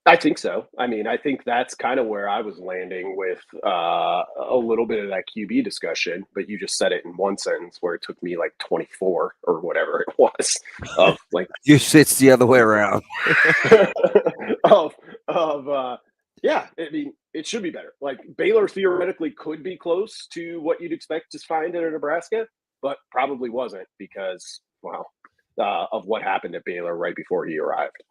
I think so. I mean, I think that's kind of where I was landing with a little bit of that QB discussion, but you just said it in one sentence where it took me like 24 or whatever it was of like It's the other way around. Yeah, I mean, it should be better. Like Baylor theoretically could be close to what you'd expect to find in a Nebraska, but probably wasn't because, of what happened at Baylor right before he arrived.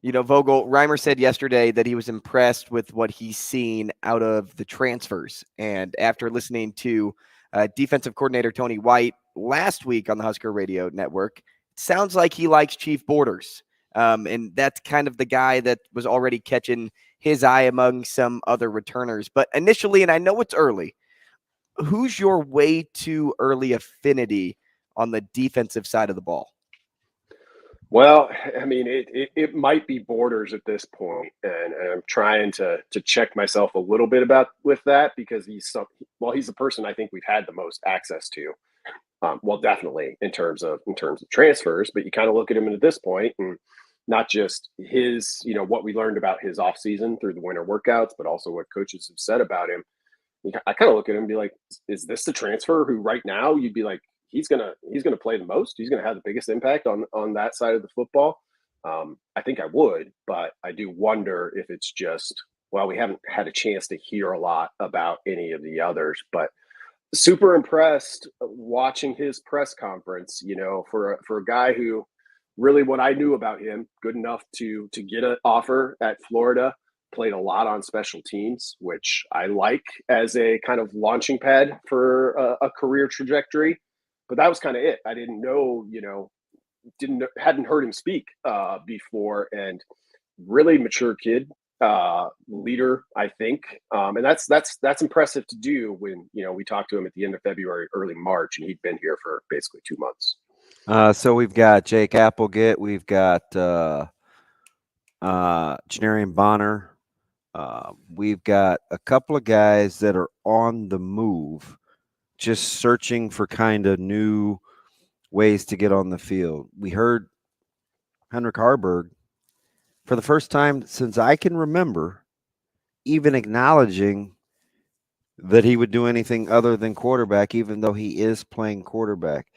Vogel, Reimer said yesterday that he was impressed with what he's seen out of the transfers. And after listening to defensive coordinator Tony White last week on the Husker Radio Network, it sounds like he likes Chief Borders. And that's kind of the guy that was already catching his eye among some other returners. But initially, and I know it's early, who's your way too early affinity on the defensive side of the ball? Well, I mean, it might be Borders at this point, and I'm trying to check myself a little bit with that, because he's the person I think we've had the most access to. Definitely in terms of transfers, but you kind of look at him at this point, and not just his, what we learned about his offseason through the winter workouts, but also what coaches have said about him. I kind of look at him and be like, is this the transfer who right now you'd be like, he's gonna play the most, he's gonna have the biggest impact on that side of the football? I think I would, but I do wonder if it's just, we haven't had a chance to hear a lot about any of the others. But super impressed watching his press conference, for a guy who really, what I knew about him, good enough to get an offer at Florida, played a lot on special teams, which I like as a kind of launching pad for a career trajectory. But that was kind of it. I didn't know, hadn't heard him speak before, and really mature kid, leader, I think. And that's impressive to do when, we talked to him at the end of February, early March, and he'd been here for basically 2 months. So we've got Jake Applegate, we've got Janarian Bonner. We've got a couple of guys that are on the move, just searching for kind of new ways to get on the field. We heard Henrik Harburg, for the first time since I can remember, even acknowledging that he would do anything other than quarterback, even though he is playing quarterback.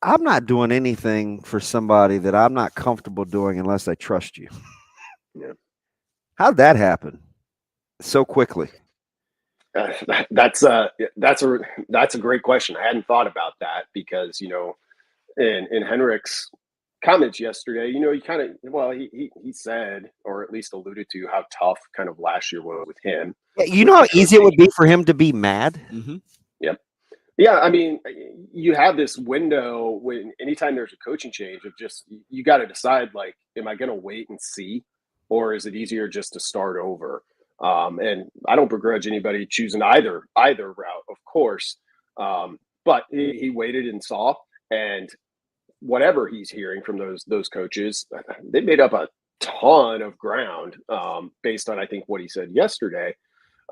I'm not doing anything for somebody that I'm not comfortable doing unless I trust you. Yeah. How'd that happen so quickly? That's a great question. I hadn't thought about that, because, in Henrik's comments yesterday, he kind of, he said, or at least alluded to, how tough kind of last year was with him. Yeah, you know how easy it would be for him to be mad? Mm-hmm. Yep. Yeah, I mean, you have this window when anytime there's a coaching change of just, you got to decide, like, am I going to wait and see, or is it easier just to start over? And I don't begrudge anybody choosing either route, of course. But he waited and saw, and whatever he's hearing from those coaches, they made up a ton of ground based on, I think, what he said yesterday,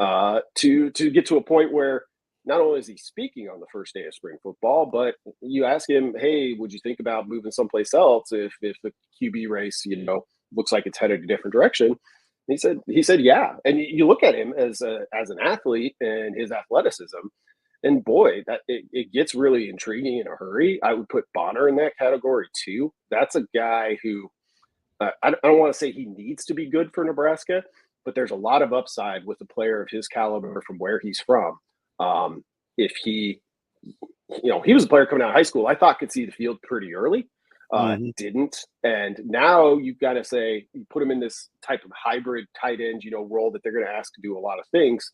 to get to a point where not only is he speaking on the first day of spring football, but you ask him, hey, would you think about moving someplace else if the QB race, looks like it's headed a different direction? He said, yeah. And you look at him as an athlete and his athleticism, and boy, that it gets really intriguing in a hurry. I would put Bonner in that category too. That's a guy who I don't want to say he needs to be good for Nebraska, but there's a lot of upside with a player of his caliber from where he's from. If he was a player coming out of high school, I thought could see the field pretty early. didn't. And now you've got to say, you put them in this type of hybrid tight end, role that they're going to ask to do a lot of things.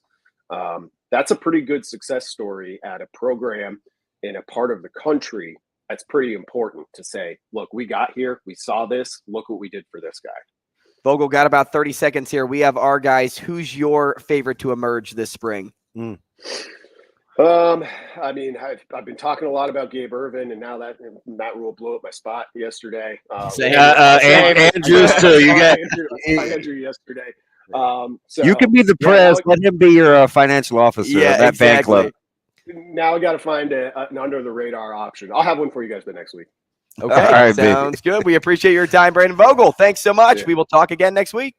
That's a pretty good success story at a program in a part of the country. That's pretty important to say, look, we got here, we saw this, look what we did for this guy. Vogel, got about 30 seconds here. We have our guys. Who's your favorite to emerge this spring? I mean, I've been talking a lot about Gabe Irvin, and now that Matt Rule blew up my spot yesterday. Andrew's too. You got Andrew yesterday. So you can be the press. Let him be your financial officer of that fan club. Now I got to find an under the radar option. I'll have one for you guys by next week. Okay, right, sounds good. We appreciate your time, Brandon Vogel. Thanks so much. We will talk again next week.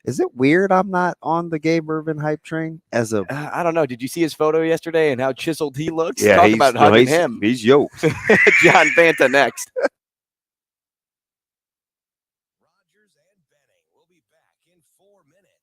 Is it weird I'm not on the Gabe Irvin hype train as a? I don't know. Did you see his photo yesterday and how chiseled he looks? Yeah, talk about hugging him. He's yoked. John Fanta next. Rogers and Benning will be back in 4 minutes.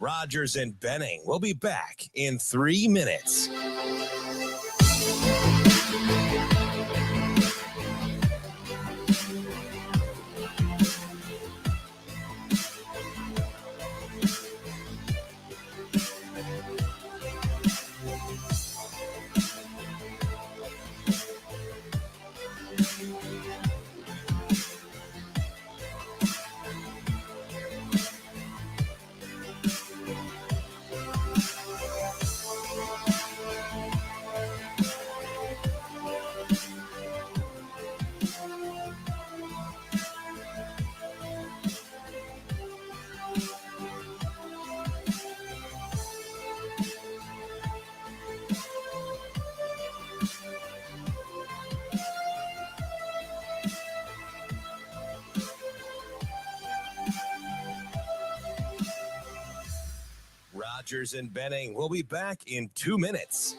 Rogers and Benning will be back in 3 minutes. Rogers and Benning will be back in 2 minutes.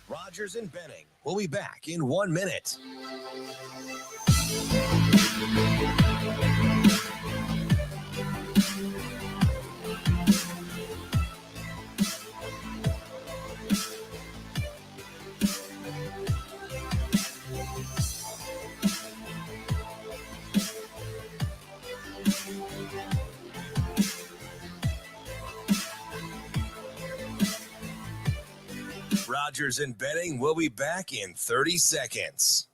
Rogers and Benning will be back in 1 minute. Rogers and Benning will be back in 30 seconds.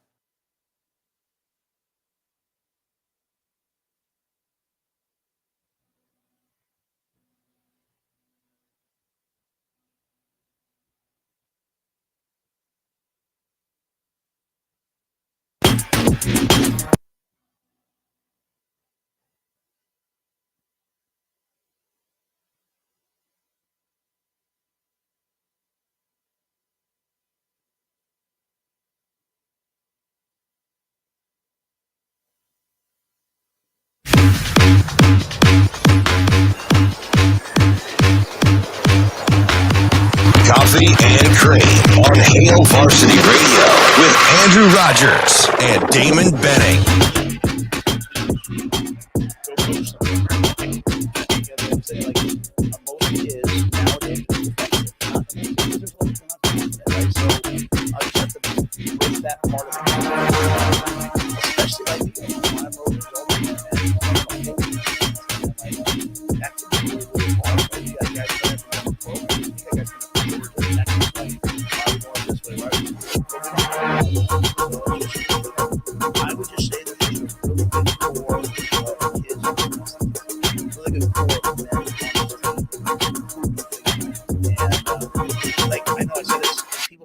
Varsity Radio with Andrew Rogers and Damon Benning.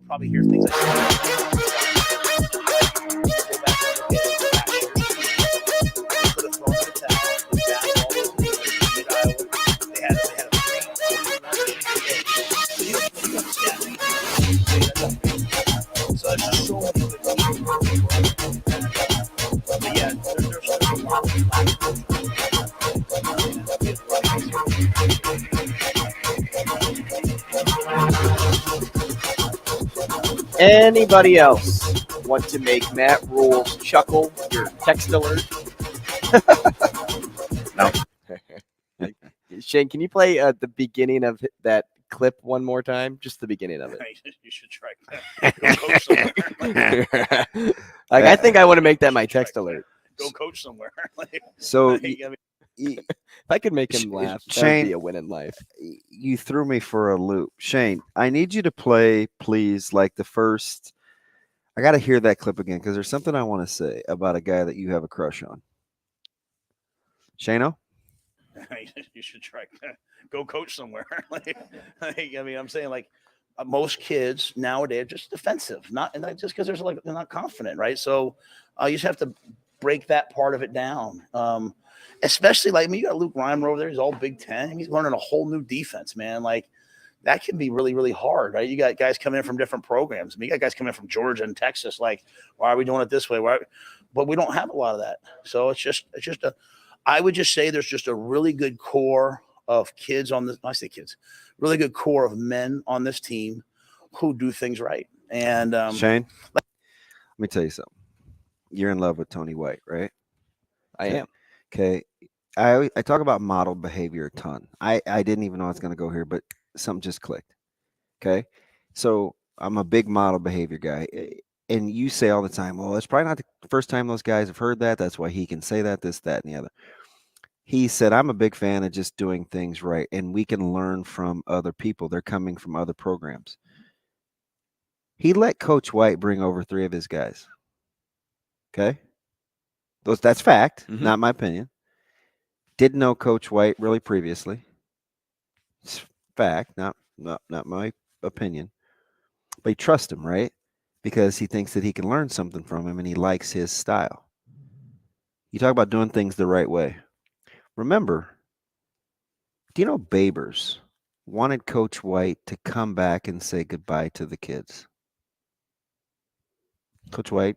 Probably hear things like Anybody else want to make Matt Rule's chuckle your text alert? No. Shane, can you play the beginning of that clip one more time? Just the beginning of it. You should try that. Go coach somewhere. I think I want to make that my text alert. Go coach somewhere. So if I could make him laugh, that Shane, would be a win in life. You threw me for a loop. Shane, I need you to play, please, like the first. I got to hear that clip again because there's something I want to say about a guy that you have a crush on. Shano? You should try that. Go coach somewhere. I'm saying most kids nowadays are just defensive, not just because they're not confident, right? So you just have to break that part of it down. Especially you got Luke Reimer over there. He's all Big Ten. He's learning a whole new defense, man. That can be really, really hard, right? You got guys coming in from different programs. You got guys coming in from Georgia and Texas. Why are we doing it this way? But we don't have a lot of that. So I would just say there's just a really good core of kids on this. I say kids, really good core of men on this team who do things right. And Shane, let me tell you something. You're in love with Tony White, right? I am. Okay. I talk about model behavior a ton. I didn't even know I was going to go here, but something just clicked. Okay. So I'm a big model behavior guy. And you say all the time, well, it's probably not the first time those guys have heard that. That's why he can say that, this, that, and the other. He said, I'm a big fan of just doing things right. And we can learn from other people. They're coming from other programs. He let Coach White bring over 3 of his guys. Okay. That's fact, not my opinion. Didn't know Coach White really previously. It's fact, not my opinion. But he trusts him, right? Because he thinks that he can learn something from him and he likes his style. You talk about doing things the right way. Remember, do you know Babers wanted Coach White to come back and say goodbye to the kids? Coach White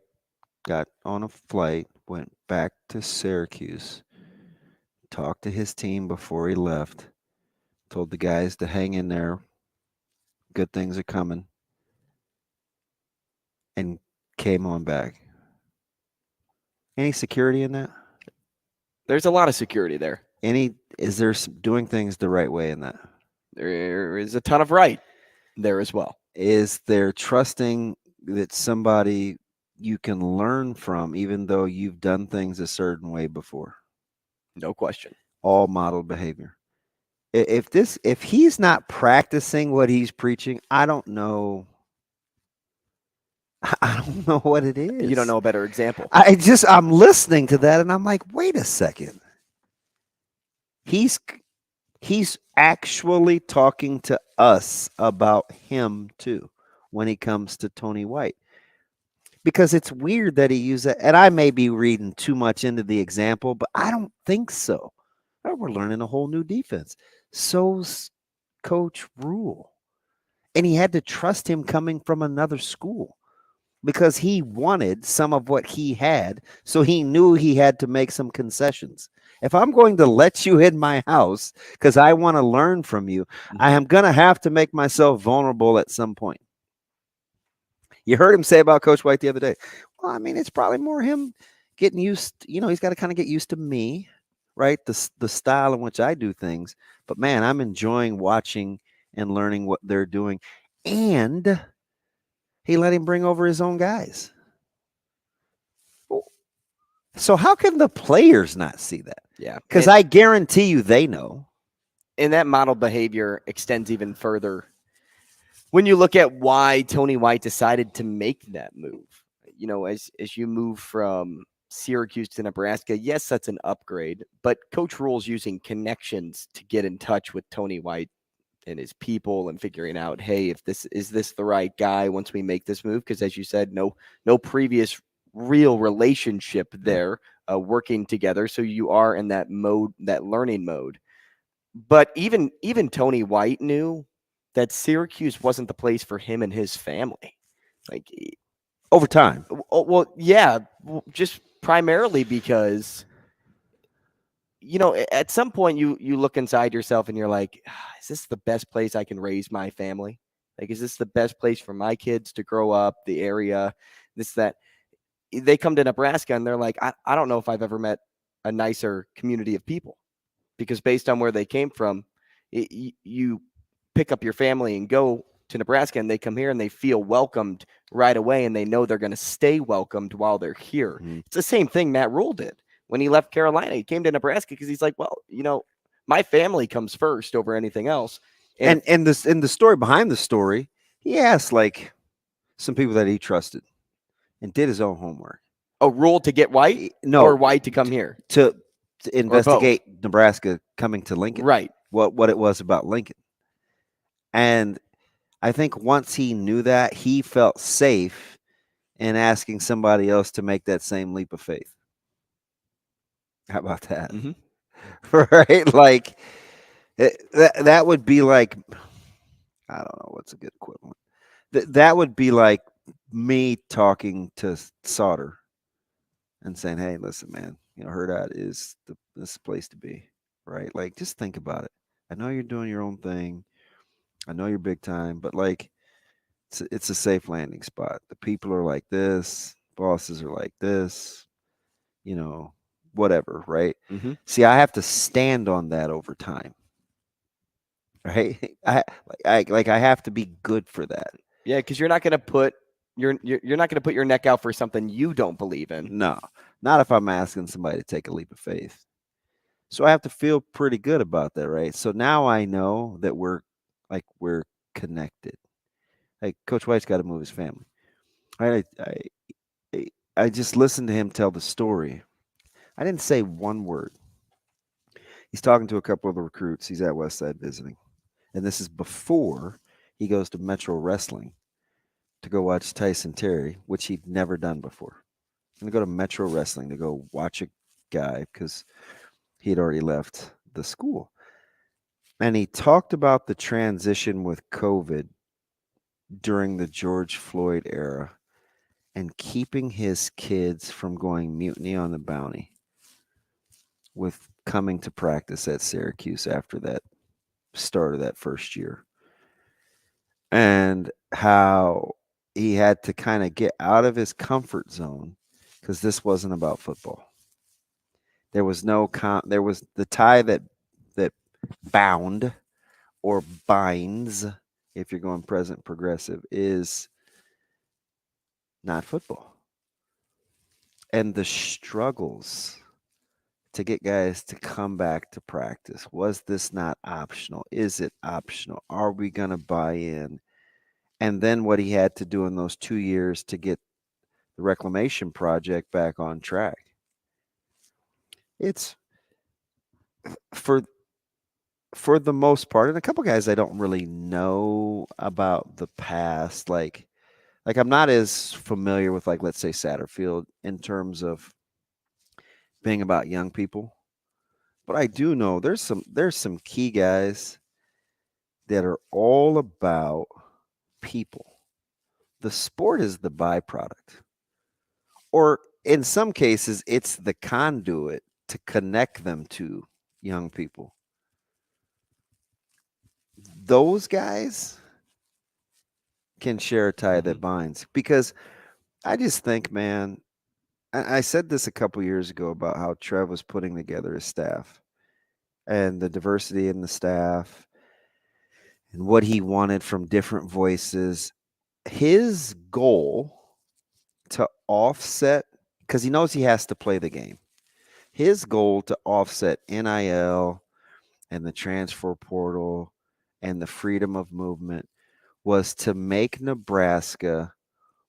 got on a flight, went back to Syracuse, talked to his team before he left, told the guys to hang in there, good things are coming, and came on back. Any security in that? There's a lot of security there. Is there doing things the right way in that? There is a ton of right there as well. Is there trusting that somebody you can learn from, even though you've done things a certain way before? No question. All model behavior. If he's not practicing what he's preaching, I don't know what it is. You don't know a better example. I'm listening to that and I'm like, wait a second. He's actually talking to us about him too when he comes to Tony White. Because it's weird that he used that. And I may be reading too much into the example, but I don't think so. We're learning a whole new defense. So's Coach Rule. And he had to trust him coming from another school because he wanted some of what he had. So he knew he had to make some concessions. If I'm going to let you in my house because I want to learn from you, I am going to have to make myself vulnerable at some point. You heard him say about Coach White the other day. Well, I mean, it's probably more him getting used. He's got to kind of get used to me, right? The style in which I do things. But man, I'm enjoying watching and learning what they're doing. And he let him bring over his own guys. So how can the players not see that? Yeah. Because I guarantee you they know. And that model behavior extends even further when you look at why Tony White decided to make that move. As you move from Syracuse to Nebraska, yes, that's an upgrade, but Coach Rule's using connections to get in touch with Tony White and his people and figuring out, hey, is this the right guy once we make this move? Because as you said, no previous real relationship there working together. So you are in that mode, that learning mode. But even Tony White knew that Syracuse wasn't the place for him and his family. Like over time. Well, yeah, just primarily because, at some point you look inside yourself and you're like, is this the best place I can raise my family? Like, is this the best place for my kids to grow up, the area, that? They come to Nebraska and they're like, I don't know if I've ever met a nicer community of people, because based on where they came from, you pick up your family and go to Nebraska and they come here and they feel welcomed right away and they know they're going to stay welcomed while they're here. Mm-hmm. It's the same thing Matt Rule did when he left Carolina. He came to Nebraska because he's like, well, my family comes first over anything else. And the story behind the story, he asked like some people that he trusted and did his own homework. A Rule to get White? No. Or White to come here? To investigate Nebraska coming to Lincoln. Right. What it was about Lincoln. And I think once he knew that, he felt safe in asking somebody else to make that same leap of faith. How about that? Mm-hmm. Right? Like, that would be like, I don't know what's a good equivalent. That would be like me talking to Sauter and saying, hey, listen, man, Hurrdat is this place to be, right? Like, just think about it. I know you're doing your own thing. I know you're big time, but like, it's a safe landing spot. The people are like this. Bosses are like this, whatever, right? Mm-hmm. See, I have to stand on that over time, right? I have to be good for that. Yeah, because you're not going to put you're not going to put your neck out for something you don't believe in. No, not if I'm asking somebody to take a leap of faith. So I have to feel pretty good about that, right? So now I know that we're connected. Like, Coach White's got to move his family. I just listened to him tell the story. I didn't say one word. He's talking to a couple of the recruits. He's at Westside visiting. And this is before he goes to Metro Wrestling to go watch Tyson Terry, which he'd never done before. I'm going to go to Metro Wrestling to go watch a guy because he had already left the school. And he talked about the transition with COVID during the George Floyd era and keeping his kids from going mutiny on the bounty with coming to practice at Syracuse after that start of that first year. And how he had to kind of get out of his comfort zone because this wasn't about football. There was there was the tie that bound or binds, if you're going present progressive, is not football. And the struggles to get guys to come back to practice. Was this not optional? Is it optional? Are we going to buy in? And then what he had to do in those 2 years to get the reclamation project back on track. It's for the most part, and a couple guys I don't really know about the past, like I'm not as familiar with, like, let's say Satterfield in terms of being about young people, but I do know there's some key guys that are all about people. The sport is the byproduct, or in some cases, it's the conduit to connect them to young people. Those guys can share a tie that binds. Because I just think, man, I said this a couple years ago about how Trev was putting together his staff and the diversity in the staff and what he wanted from different voices. His goal to offset, because he knows he has to play the game, his goal to offset NIL and the transfer portal and the freedom of movement was to make Nebraska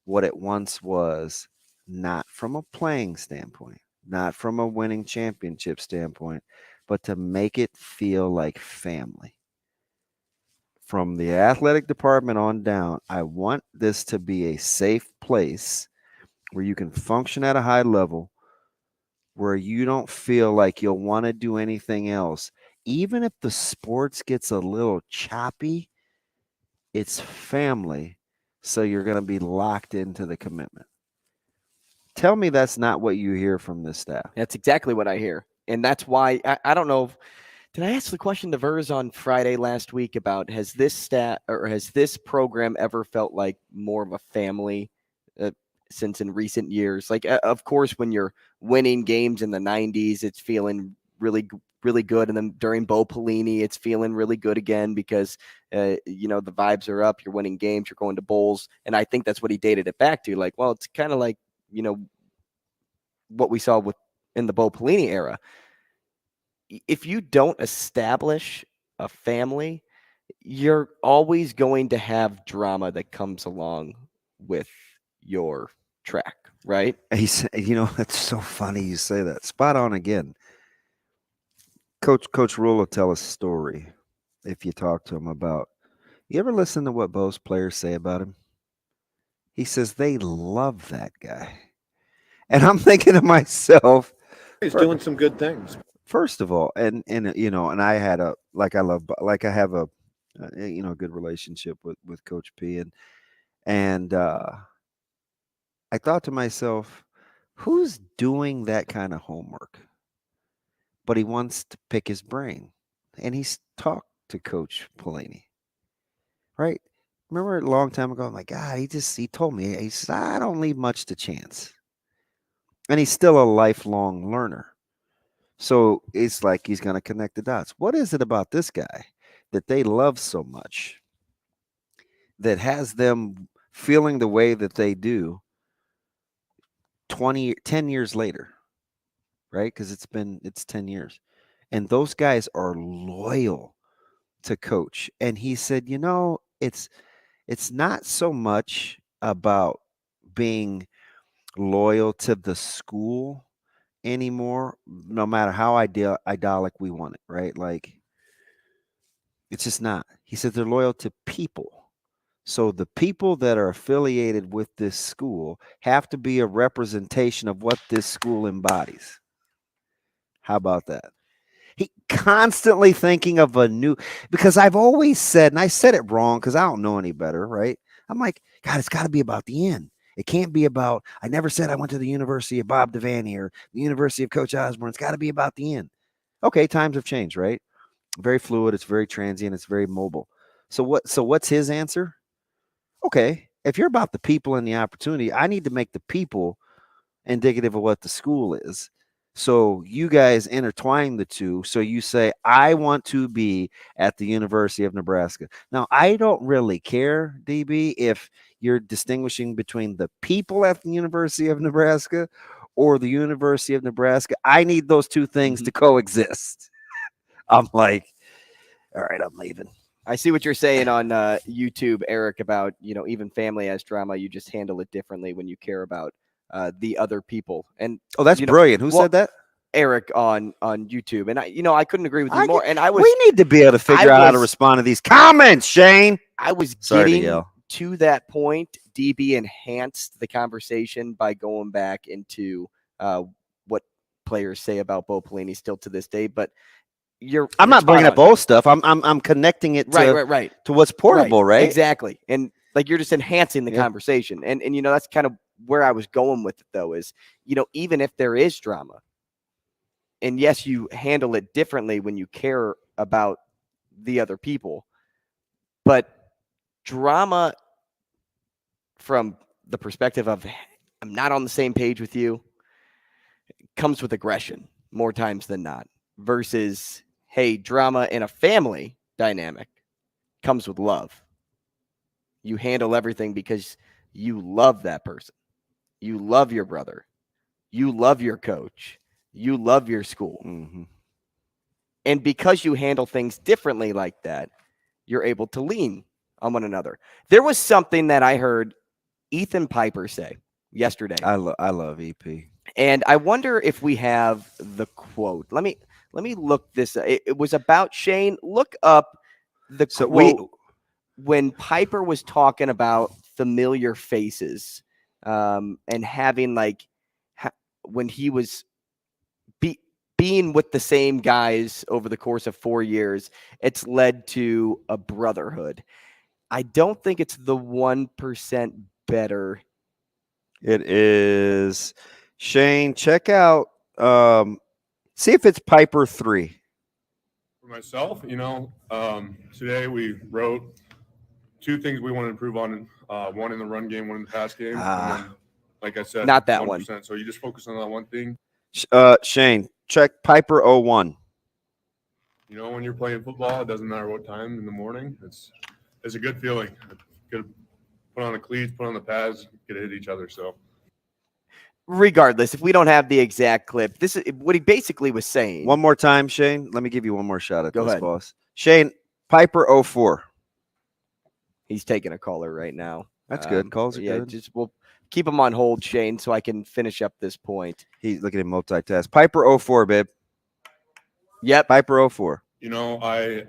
what it once was, not from a playing standpoint, not from a winning championship standpoint, but to make it feel like family. From the athletic department on down, I want this to be a safe place where you can function at a high level, where you don't feel like you'll want to do anything else. Even if the sports gets a little choppy, it's family, so you're going to be locked into the commitment. Tell me that's not what you hear from this staff. That's exactly what I hear. And that's why I don't know. Did I ask the question to Vers on Friday last week about has this program ever felt like more of a family since in recent years? Like, of course, when you're winning games in the 90s, it's feeling really good. And then during Bo Pelini, it's feeling really good again because, the vibes are up. You're winning games. You're going to bowls. And I think that's what he dated it back to. Like, well, it's kind of like, what we saw in the Bo Pelini era. If you don't establish a family, you're always going to have drama that comes along with your track, right? It's so funny you say that. Spot on again. Coach Rule will tell a story if you talk to him about, you ever listen to what Bo's players say about him? He says they love that guy. And I'm thinking to myself, he's doing some good things. First of all, and I had a good relationship with Coach P, and I thought to myself, who's doing that kind of homework? But he wants to pick his brain, and he's talked to Coach Pelini, right? Remember a long time ago, I'm like, God, he told me, he said, I don't leave much to chance. And he's still a lifelong learner. So it's like he's going to connect the dots. What is it about this guy that they love so much that has them feeling the way that they do 10 years later, right? Because it's 10 years. And those guys are loyal to Coach. And he said, it's not so much about being loyal to the school anymore, no matter how idyllic we want it, right? Like, it's just not. He said they're loyal to people. So the people that are affiliated with this school have to be a representation of what this school embodies. How about that? He constantly thinking of because I've always said, and I said it wrong because I don't know any better, right? I'm like, God, it's got to be about the end. It can't be about, I never said I went to the University of Bob Devaney or the University of Coach Osborne. It's got to be about the end. Okay, times have changed, right? Very fluid. It's very transient. It's very mobile. So what's his answer? Okay, if you're about the people and the opportunity, I need to make the people indicative of what the school is. So you guys intertwine the two. So you say, I want to be at the University of Nebraska. Now, I don't really care, DB, if you're distinguishing between the people at the University of Nebraska or the University of Nebraska. I need those two things to coexist. I'm like, all right, I'm leaving. I see what you're saying on YouTube, Eric, about, even family has drama. You just handle it differently when you care about the other people. And that's brilliant. Who said that? Eric on YouTube. And I couldn't agree with you more. And we need to be able to figure out how to respond to these comments, Shane. I was getting to that point. DB enhanced the conversation by going back into what players say about Bo Pelini still to this day. But I'm not bringing up old stuff. I'm connecting it to to what's portable, right? Exactly. And like, you're just enhancing the conversation. And that's kind of where I was going with it, though, is, even if there is drama, and yes, you handle it differently when you care about the other people, but drama from the perspective of I'm not on the same page with you comes with aggression more times than not, versus, hey, drama in a family dynamic comes with love. You handle everything because you love that person. You love your brother. You love your coach. You love your school. Mm-hmm. And because you handle things differently like that, you're able to lean on one another. There was something that I heard Ethan Piper say yesterday. I love EP. And I wonder if we have the quote. Let me look this. It was about Shane. Look up the quote when Piper was talking about familiar faces, and having when he was being with the same guys over the course of 4 years, it's led to a brotherhood. I don't think it's the 1% better. It is. Shane, check out, see if it's Piper 3. For myself, today we wrote 2 things we want to improve on. One in the run game, one in the pass game. And then, like I said, not that 1%. one. So you just focus on that one thing. Shane, check Piper 01. When you're playing football, it doesn't matter what time in the morning. It's a good feeling. Good, put on the cleats, put on the pads, get to hit each other. So. Regardless, if we don't have the exact clip, this is what he basically was saying. One more time, Shane. Let me give you one more shot at Go this, ahead. boss. Shane, Piper 04. He's taking a caller right now. That's good. Calls are good. We'll keep him on hold, Shane, so I can finish up this point. He's looking at multitask. Piper 04, babe. Yep. Piper 04. I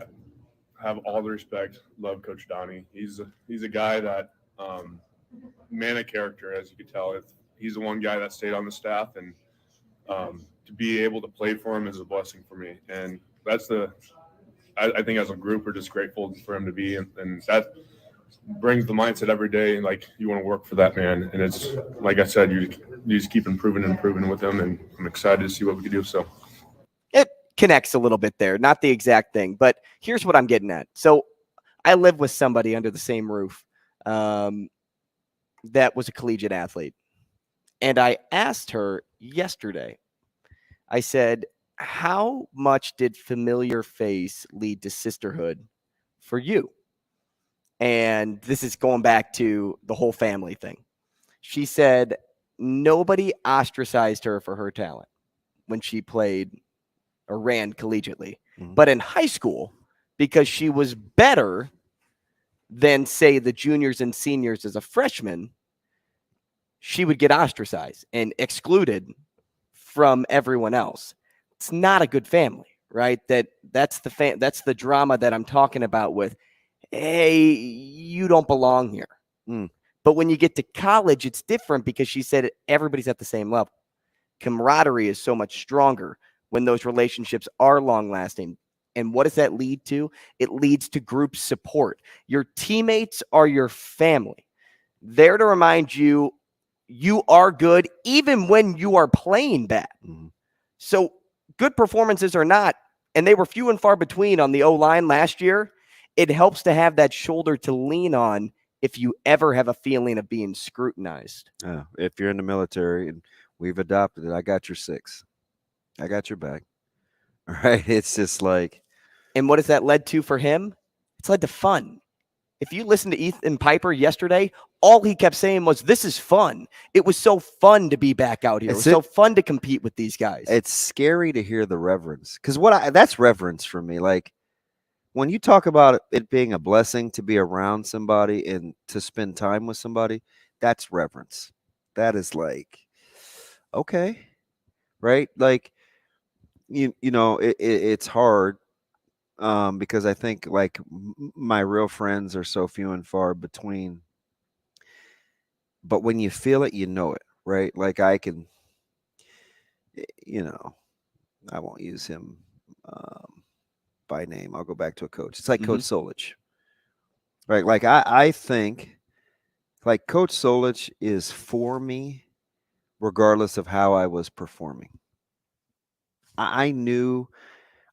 have all the respect. Love Coach Donnie. He's a guy that man of character, as you can tell. He's the one guy that stayed on the staff, and to be able to play for him is a blessing for me. And that's I think as a group, we're just grateful for him to be, and that brings the mindset every day. And you want to work for that man. And it's like I said, you just keep improving with him, and I'm excited to see what we can do. So it connects a little bit there, not the exact thing, but here's what I'm getting at. So I live with somebody under the same roof that was a collegiate athlete. And I asked her yesterday, I said, how much did familiar face lead to sisterhood for you? And this is going back to the whole family thing. She said nobody ostracized her for her talent when she played or ran collegiately. Mm-hmm. But in high school, because she was better than, say, the juniors and seniors as a freshman, she would get ostracized and excluded from everyone else. It's not a good family, right? That's the drama that I'm talking about with, hey, you don't belong here. But when you get to college, it's different because she said everybody's at the same level. Camaraderie is so much stronger when those relationships are long lasting. And what does that lead to? It leads to group support. Your teammates are your family. There to remind you are good even when you are playing bad. Mm-hmm. So good performances or not, and they were few and far between on the O-line last year, it helps to have that shoulder to lean on if you ever have a feeling of being scrutinized. If you're in the military, and we've adopted it, I got your 6. I got your back. All right? It's just like. And what has that led to for him? It's led to fun. If you listen to Ethan Piper yesterday, all he kept saying was, this is fun. It was so fun to be back out here. It was so fun to compete with these guys. It's scary to hear the reverence, because that's reverence for me. Like, when you talk about it being a blessing to be around somebody and to spend time with somebody, that's reverence. That is like, okay, right? Like, it's hard. Because I think my real friends are so few and far between. But when you feel it, you know it, right? Like I can, I won't use him by name. I'll go back to a coach. It's like Coach Solich, right? Like I think like Coach Solich is for me regardless of how I was performing. I knew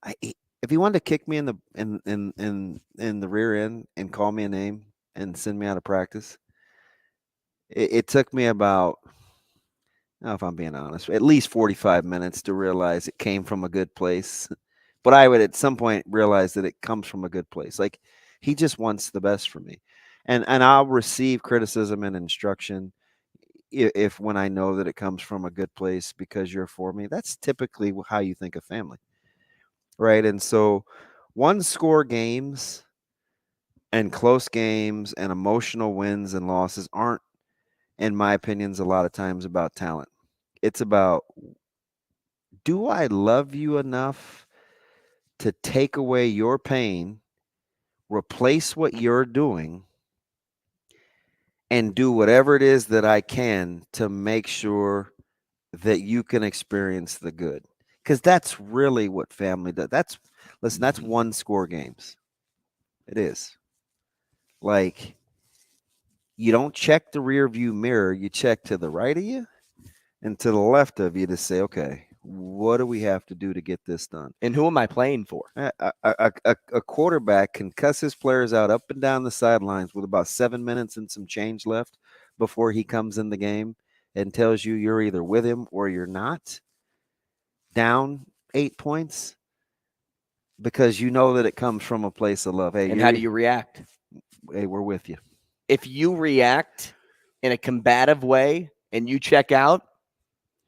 if he wanted to kick me in the rear end and call me a name and send me out of practice, it took me about, now if I'm being honest, at least 45 minutes to realize it came from a good place. But I would at some point realize that it comes from a good place. Like, he just wants the best for me. And I'll receive criticism and instruction if when I know that it comes from a good place because you're for me. That's typically how you think of family. Right? And so one-score games and close games and emotional wins and losses aren't, in my opinions, a lot of times about talent. It's about, do I love you enough to take away your pain, replace what you're doing, and do whatever it is that I can to make sure that you can experience the good? Because that's really what family does. That's one-score games. It is. Like, you don't check the rear view mirror. You check to the right of you and to the left of you to say, okay, what do we have to do to get this done? And who am I playing for? A quarterback can cuss his players out up and down the sidelines with about 7 minutes and some change left before he comes in the game and tells you you're either with him or you're not, down 8 points, because you know that it comes from a place of love. Hey, and how do you react? Hey, we're with you. If you react in a combative way and you check out,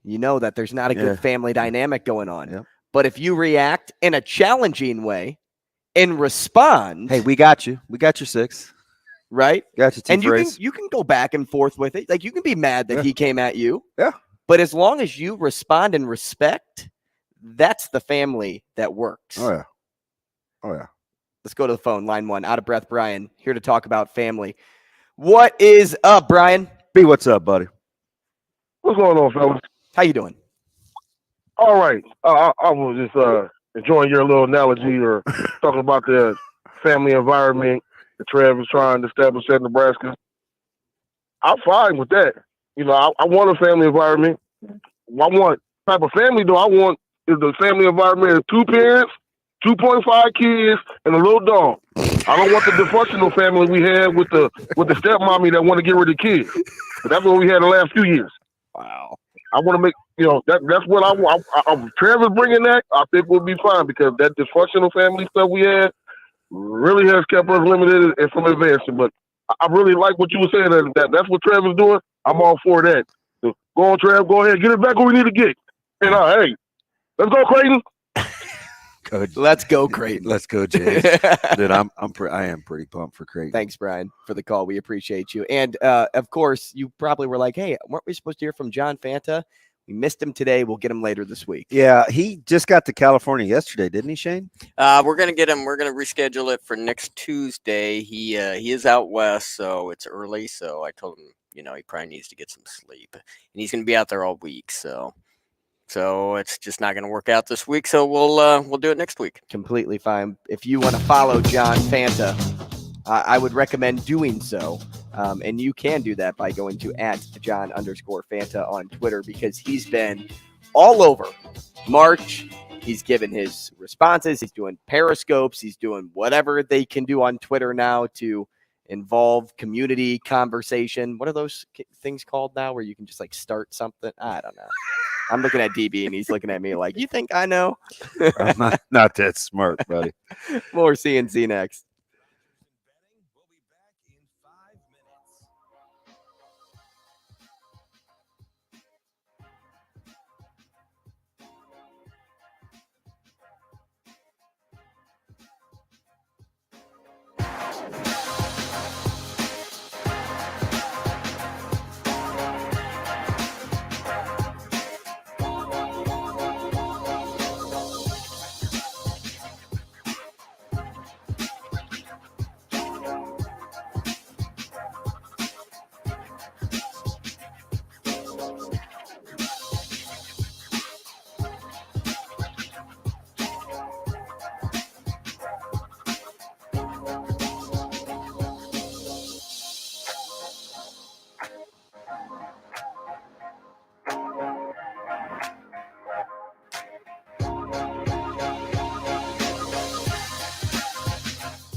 you know that there's not a good family dynamic going on. Yep. But if you react in a challenging way and respond, hey, we got you. We got your 6. Right? Got you. And you can go back and forth with it. Like, you can be mad that he came at you. Yeah. But as long as you respond and respect, that's the family that works. Oh yeah. Oh yeah. Let's go to the phone. Line 1. Out of breath, Brian, here to talk about family. What is up, Brian? B, what's up, buddy? What's going on, fellas? How you doing? All right. I was just enjoying your little analogy or talking about the family environment that Trev is trying to establish at Nebraska. I'm fine with that. You know, I want a family environment. I want type of family though. I want is the family environment of 2 parents, 2.5 kids, and a little dog. I don't want the dysfunctional family we had with the stepmommy that want to get rid of kids. But that's what we had the last few years. Wow. I want to make, that's what I want. Trevor's bringing that, I think we'll be fine because that dysfunctional family stuff we had really has kept us limited and from advancing. But I really like what you were saying. That's what Trevor's doing. I'm all for that. So go on, Trev. Go ahead. Get it back where we need to get. And hey, let's go, Creighton. Let's go, Creighton. Let's go, James. Dude, I am pretty pumped for Creighton. Thanks, Brian, for the call. We appreciate you. And of course, you probably were like, "Hey, weren't we supposed to hear from John Fanta? We missed him today. We'll get him later this week." Yeah, he just got to California yesterday, didn't he, Shane? We're gonna get him. We're gonna reschedule it for next Tuesday. He is out west, so it's early. So I told him, he probably needs to get some sleep, and he's gonna be out there all week. So it's just not going to work out this week. So we'll do it next week. Completely fine. If you want to follow John Fanta, I would recommend doing so. And you can do that by going to @John_Fanta on Twitter because he's been all over March. He's given his responses. He's doing periscopes. He's doing whatever they can do on Twitter now to involve community conversation. What are those things called now where you can just start something? I don't know. I'm looking at DB and he's looking at me like, you think I know? I'm not that smart, buddy. More CNC next.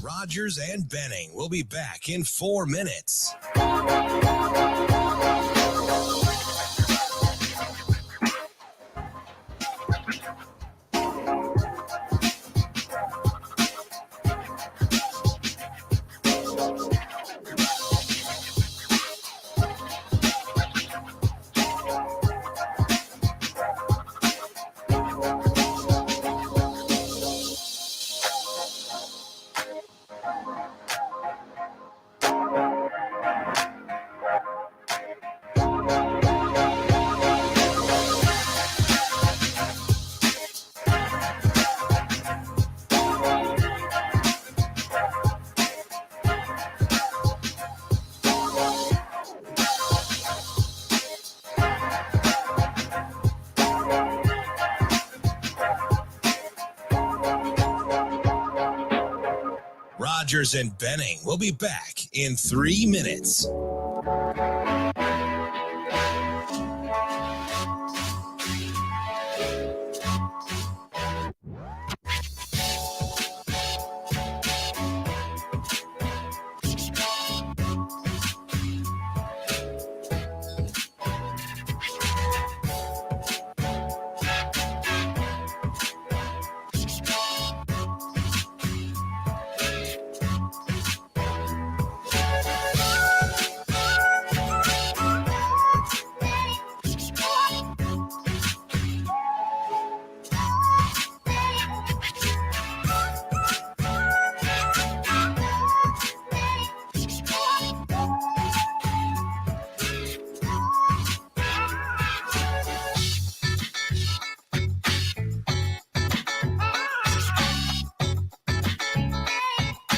Rogers and Benning will be back in 4 minutes. Rogers and Benning will be back in 3 minutes.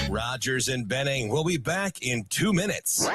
Rogers and Benning will be back in 2 minutes.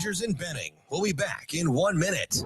Rogers and Benning will be back in 1 minute.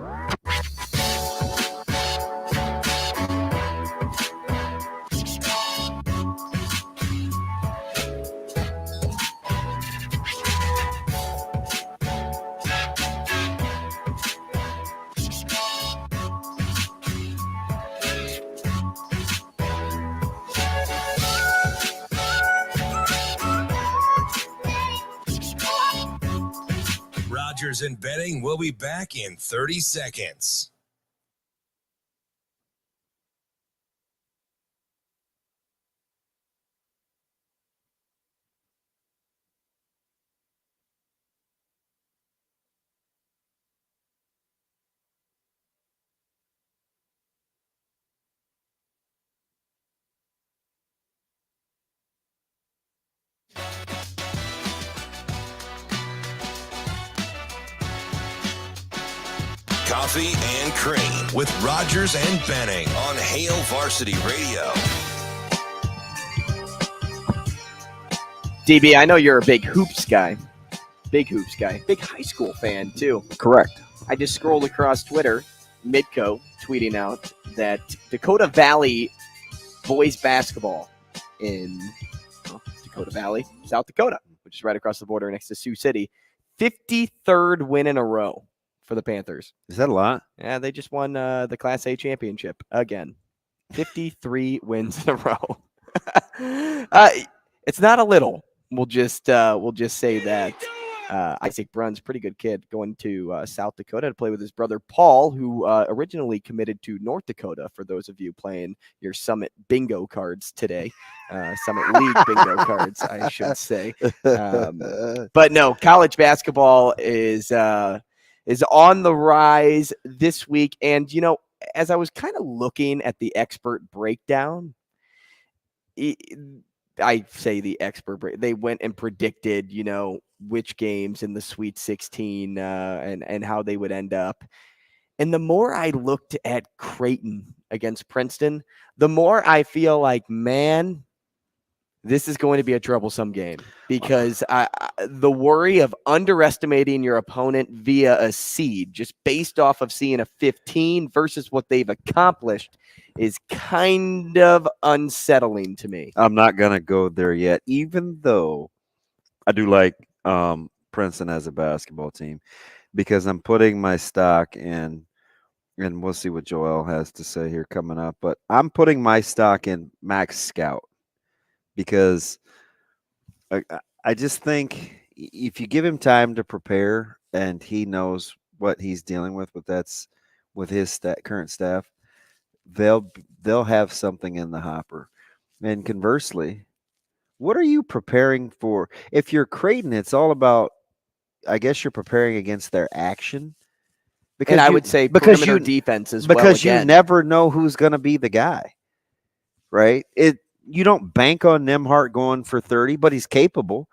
Rogers and Benning will be back in 30 seconds. Coffee and Cream with Rogers and Benning on Hail Varsity Radio. DB, I know you're a big hoops guy. Big high school fan, too. Correct. I just scrolled across Twitter, Midco tweeting out that Dakota Valley boys basketball in Dakota Valley, South Dakota, which is right across the border next to Sioux City, 53rd win in a row for the Panthers. Is that a lot? Yeah, they just won the Class A championship again. 53 wins in a row. It's not a little. We'll just say that Isaac Brunn's a pretty good kid going to South Dakota to play with his brother Paul, who originally committed to North Dakota. For those of you playing your Summit bingo cards today, Summit League bingo cards, I should say. But no, college basketball is on the rise this week. And, you know, as I was kind of looking at the expert breakdown, I say the expert. They went and predicted, which games in the Sweet 16 and how they would end up. And the more I looked at Creighton against Princeton, the more I feel like, man, this is going to be a troublesome game because the worry of underestimating your opponent via a seed, just based off of seeing a 15 versus what they've accomplished, is kind of unsettling to me. I'm not going to go there yet, even though I do like Princeton as a basketball team, because I'm putting my stock in, and we'll see what Joel has to say here coming up, but I'm putting my stock in Max Scout, because I just think if you give him time to prepare and he knows what he's dealing with his current staff, they'll have something in the hopper. And conversely, what are you preparing for? If you're Creighton, it's all about, I guess you're preparing against their action. Because I would say perimeter defense as well. Because you never know who's going to be the guy, right? You don't bank on Nembhard going for 30, but he's capable.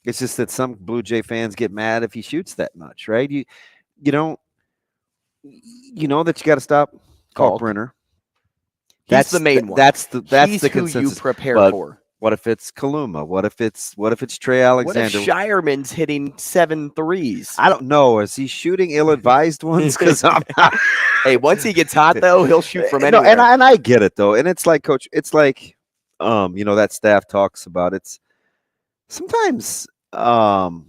It's just that some Blue Jay fans get mad if he shoots that much, right? You don't, that you got to stop Kalkbrenner. That's the main one. That's the who consensus. You prepare for. What if it's Kaluma? What if it's Trey Alexander? What if Shireman's hitting 7 threes? I don't know. Is he shooting ill-advised ones? Because I'm not. Hey, once he gets hot though, he'll shoot from anywhere. And I get it though. And it's like, Coach, it's like, that staff talks about. It's sometimes the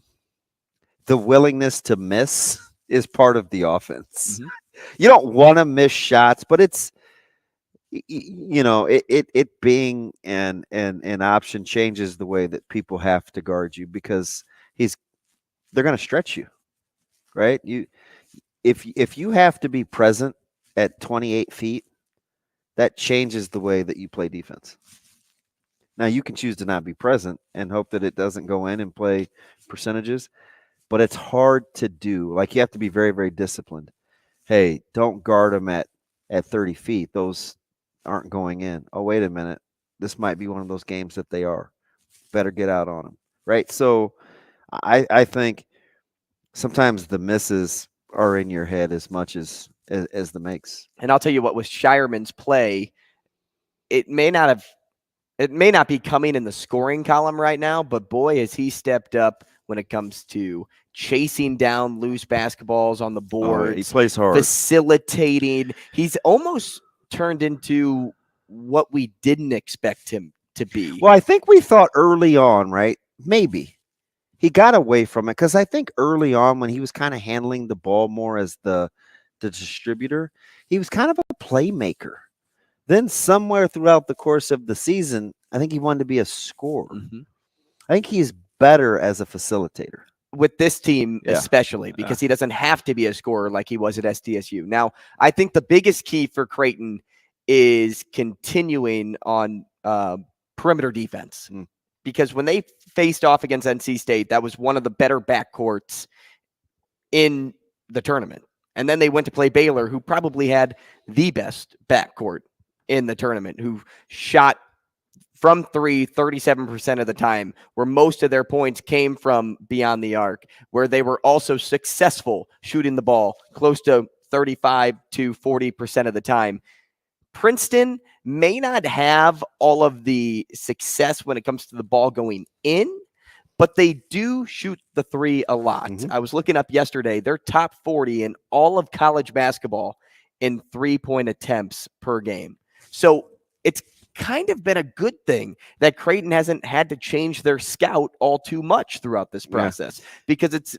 willingness to miss is part of the offense. Mm-hmm. You don't want to miss shots, but it's, it being an option changes the way that people have to guard you, because they're going to stretch you, right? If you have to be present at 28 feet, that changes the way that you play defense. Now you can choose to not be present and hope that it doesn't go in and play percentages, but it's hard to do. Like, you have to be very, very disciplined. Hey, don't guard them at 30 feet. Those aren't going in. Oh, wait a minute. This might be one of those games that they are. Better get out on them, right? So I think sometimes the misses are in your head as much as the makes. And I'll tell you what, with Shireman's play, it may not be coming in the scoring column right now, but boy, has he stepped up when it comes to chasing down loose basketballs on the board. He plays hard. Facilitating. He's almost turned into what we didn't expect him to be. Well, I think we thought early on, right? Maybe he got away from it, because I think early on when he was kind of handling the ball more as the distributor, he was kind of a playmaker. Then somewhere throughout the course of the season, I think he wanted to be a scorer. Mm-hmm. I think he's better as a facilitator. With this team, especially, because he doesn't have to be a scorer like he was at SDSU. Now, I think the biggest key for Creighton is continuing on perimeter defense. Because when they faced off against NC State, that was one of the better backcourts in the tournament. And then they went to play Baylor, who probably had the best backcourt in the tournament, who shot from 37% of the time, where most of their points came from beyond the arc, where they were also successful shooting the ball close to 35 to 40% of the time. Princeton may not have all of the success when it comes to the ball going in, but they do shoot the three a lot. Mm-hmm. I was looking up yesterday, they're top 40 in all of college basketball in 3-point attempts per game. So it's kind of been a good thing that Creighton hasn't had to change their scout all too much throughout this process, because it's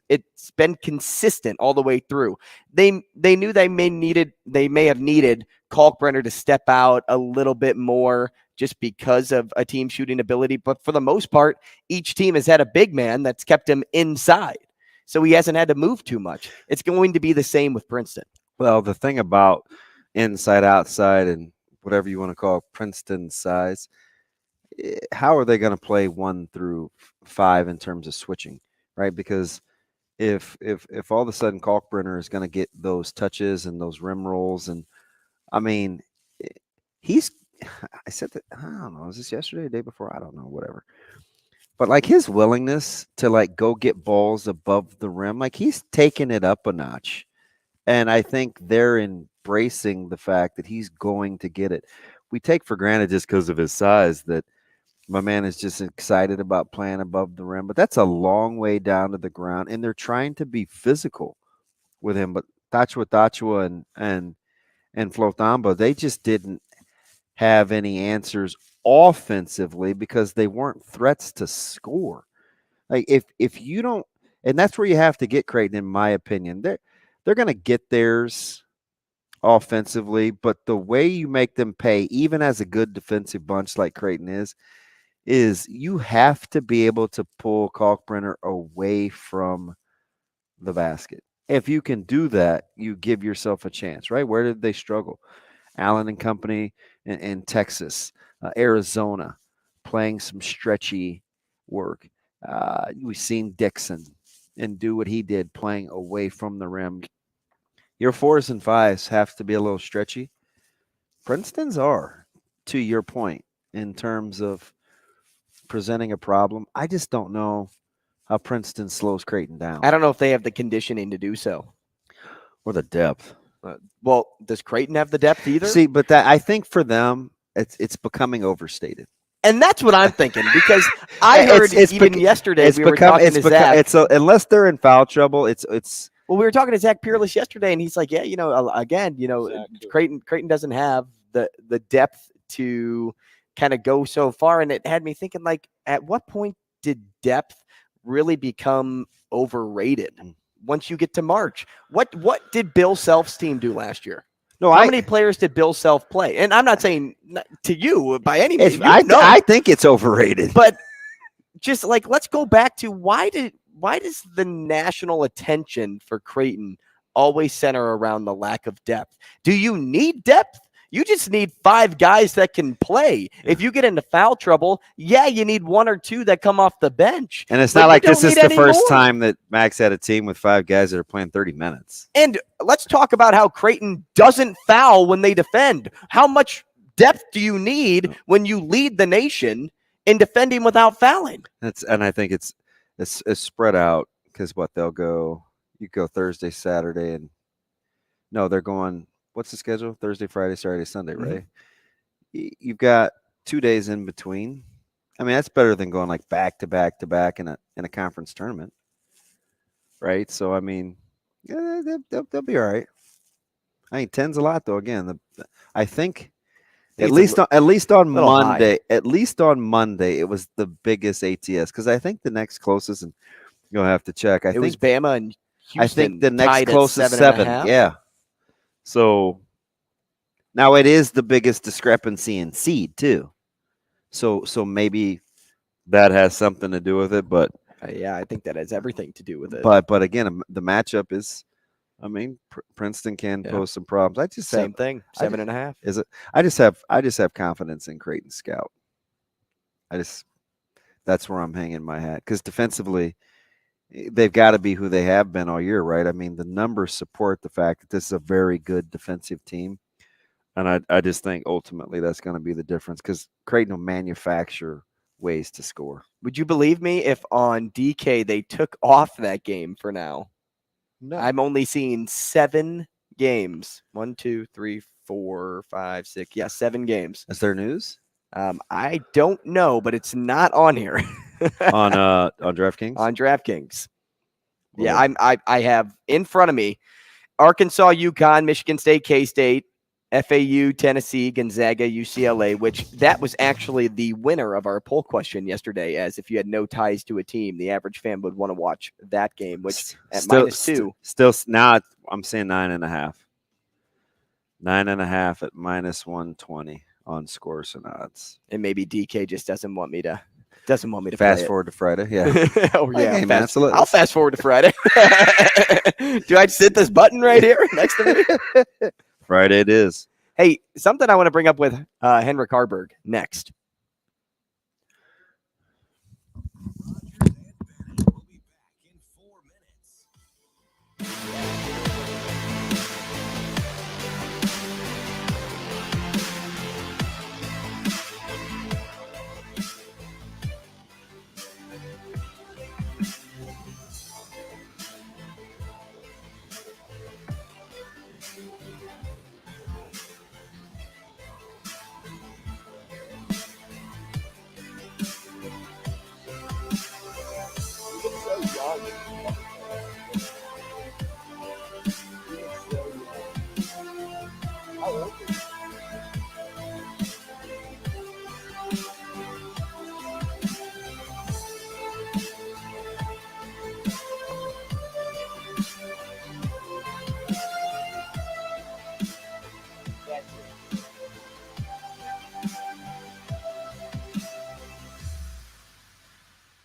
been consistent all the way through. They knew they may have needed Kalkbrenner to step out a little bit more just because of a team shooting ability, but for the most part, each team has had a big man that's kept him inside, so he hasn't had to move too much. It's going to be the same with Princeton. Well, the thing about inside, outside, and whatever you want to call Princeton's size, how are they going to play 1 through 5 in terms of switching, right? Because if all of a sudden Kalkbrenner is going to get those touches and those rim rolls, and I mean, he's I said that, I don't know, was this yesterday, the day before? I don't know, whatever. But like his willingness to like go get balls above the rim, like he's taking it up a notch. And I think they're embracing the fact that he's going to get it. We take for granted just because of his size that my man is just excited about playing above the rim, but that's a long way down to the ground. And they're trying to be physical with him. But Tachua and Flotamba, they just didn't have any answers offensively because they weren't threats to score. Like if you don't, and that's where you have to get Creighton, in my opinion. They're going to get theirs offensively, but the way you make them pay, even as a good defensive bunch like Creighton is you have to be able to pull Kalkbrenner away from the basket. If you can do that, you give yourself a chance, right? Where did they struggle? Allen and company in Texas, Arizona, playing some stretchy work. We've seen Dixon and do what he did, playing away from the rim. Your 4s and 5s have to be a little stretchy. Princeton's are, to your point, in terms of presenting a problem. I just don't know how Princeton slows Creighton down. I don't know if they have the conditioning to do so. Or the depth. Well, does Creighton have the depth either? See, but that I think for them, it's becoming overstated. And that's what I'm thinking, because I heard yesterday we were talking to Zach. Unless they're in foul trouble, it's. Well, we were talking to Zach Peerless yesterday, and he's like, yeah, again, Creighton doesn't have the depth to kind of go so far. And it had me thinking, like, at what point did depth really become overrated once you get to March? What did Bill Self's team do last year? No, How many players did Bill Self play? And I'm not saying to you by any means. I think it's overrated. But just like, let's go back to why does the national attention for Creighton always center around the lack of depth? Do you need depth? You just need 5 guys that can play. If you get into foul trouble, you need 1 or 2 that come off the bench. And it's not like this is the first time that Max had a team with 5 guys that are playing 30 minutes. And let's talk about how Creighton doesn't foul when they defend. How much depth do you need when you lead the nation in defending without fouling? And I think it's spread out because they'll go. You go Thursday, Saturday, and no, they're going. What's the schedule? Thursday, Friday, Saturday, Sunday, right? Mm-hmm. You've got 2 days in between. I mean, that's better than going like back to back to back in a conference tournament, right? So I mean, they'll be all right. I mean, 10's a lot though. Again, I think at least on Monday, it was the biggest ATS because I think the next closest, and you'll have to check. I think was Bama and Houston. I think the next closest 7. Yeah. So now it is the biggest discrepancy in seed too. So maybe that has something to do with it, but I think that has everything to do with it. But again, the matchup is, I mean, Princeton can pose some problems. I just same thing, 7.5. Is it? I just have confidence in Creighton scout. That's where I'm hanging my hat because defensively, they've got to be who they have been all year, right? I mean, the numbers support the fact that this is a very good defensive team. And I just think ultimately that's going to be the difference because Creighton will manufacture ways to score. Would you believe me if on DK they took off that game for now? No. I'm only seeing 7 games. 1, 2, 3, 4, 5, 6. Yeah, 7 games. Is there news? I don't know, but it's not on here. on DraftKings? On DraftKings. Yeah, I have in front of me Arkansas, UConn, Michigan State, K-State, FAU, Tennessee, Gonzaga, UCLA, which that was actually the winner of our poll question yesterday, as if you had no ties to a team, the average fan would want to watch that game, which at -2. Still, now I'm saying 9.5. 9.5 at -120 on scores and odds. And maybe DK just doesn't want me to fast forward to Friday. Yeah. Oh yeah. Hey, I'll fast forward to Friday. Do I just hit this button right here next to me? Friday it is. Hey, something I want to bring up with Henrik Harburg next.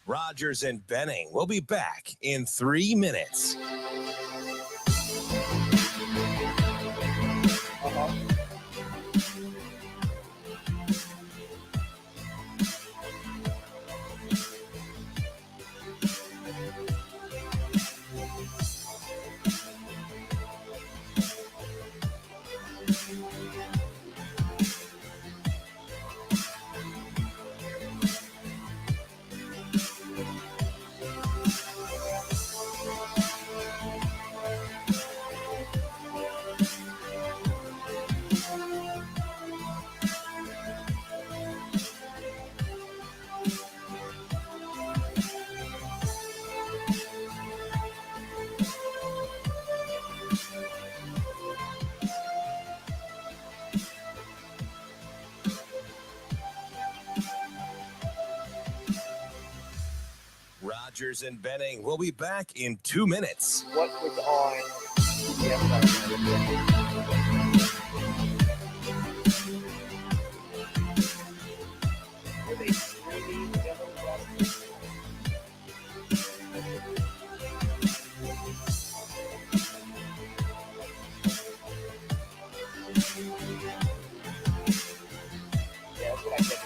Rogers and Benning will be back in 3 minutes. Rogers and Benning will be back in 2 minutes. What was on Were they screaming Yellow Vest? Yeah, that's what I said.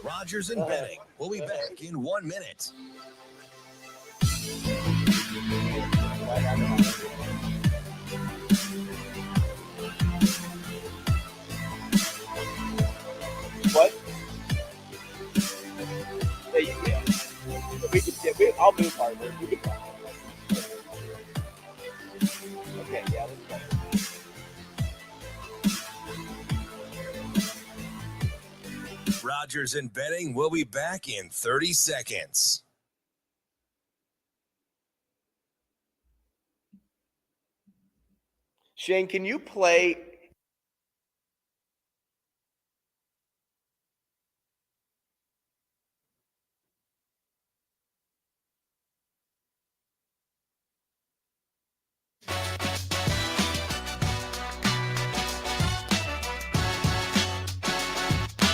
Rogers and Benning will be back in 1 minute. What? Yeah. I'll move harder. You can talk. Okay, yeah, let's go. Rogers and Benning will be back in 30 seconds. Shane, can you play?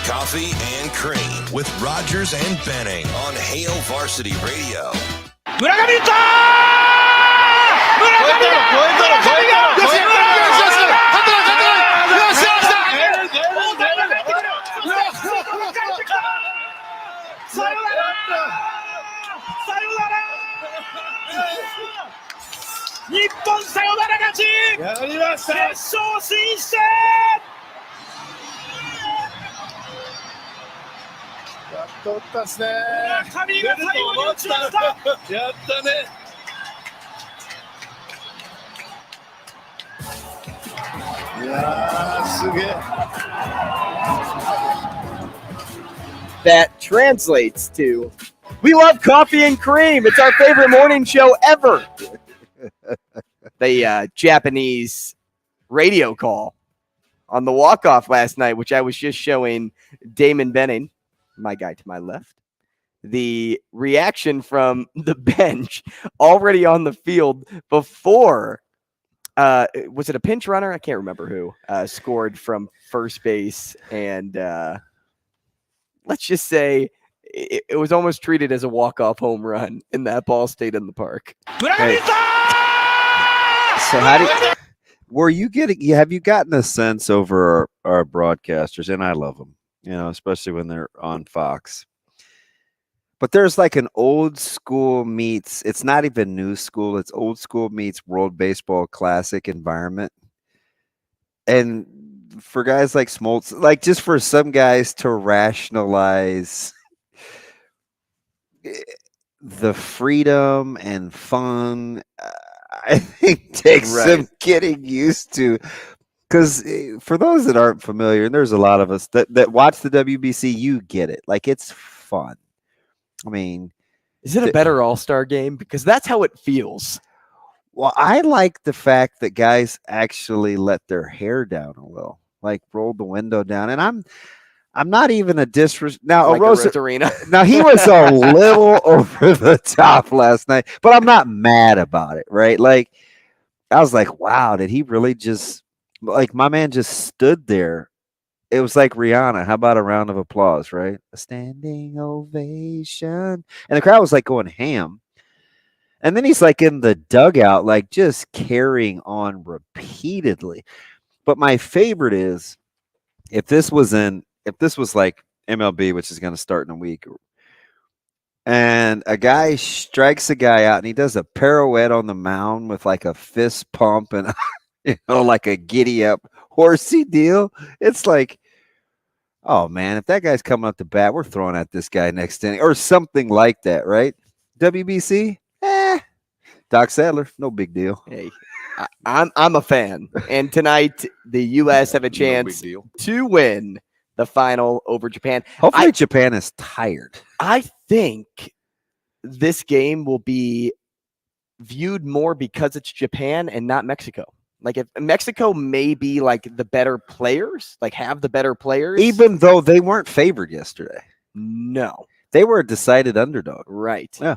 Coffee and Cream with Rogers and Benning on Hail Varsity Radio. Nippon サヨナラ勝ち。やりました。決勝進出。取ったっすね。村上が最後に打ちました。やったね。いやー、すげえ。That translates to, we love coffee and cream. It's our favorite morning show ever. The Japanese radio call on the walk-off last night, which I was just showing Damon Benning, my guy to my left, the reaction from the bench already on the field before, was it a pinch runner? I can't remember who scored from first base. And let's just say it was almost treated as a walk-off home run, and that ball stayed in the park. Hey. So how do have you gotten a sense over our broadcasters, and I love them, especially when they're on Fox. But there's like an old school meets, it's not even new school, it's old school meets World Baseball Classic environment. And for guys like Smoltz, like just for some guys to rationalize the freedom and fun, I think takes some getting used to. Because for those that aren't familiar, and there's a lot of us that watch the WBC, you get it. Like, it's fun. I mean, is it a better All-Star game? Because that's how it feels. Well, I like the fact that guys actually let their hair down a little, like rolled the window down. And I'm not even a disrespect. Now, like Rosarina. Now he was a little over the top last night, but I'm not mad about it, right? Like, I was like, wow, did he really just, like, my man just stood there. It was like Rihanna. How about a round of applause, right? A standing ovation. And the crowd was like going ham. And then he's like in the dugout, like just carrying on repeatedly. But my favorite is if this was like MLB, which is going to start in a week, and a guy strikes a guy out and he does a pirouette on the mound with like a fist pump and like a giddy up horsey deal. It's like, oh man, if that guy's coming up to bat, we're throwing at this guy next inning or something like that, right? WBC, Doc Sadler, no big deal. Hey, I'm a fan, and tonight the U.S. have a chance to win the final over Japan. Hopefully, Japan is tired. I think this game will be viewed more because it's Japan and not Mexico. Like, if Mexico may be like the better players, like have the better players. Even though they weren't favored yesterday. No. They were a decided underdog. Right. Yeah.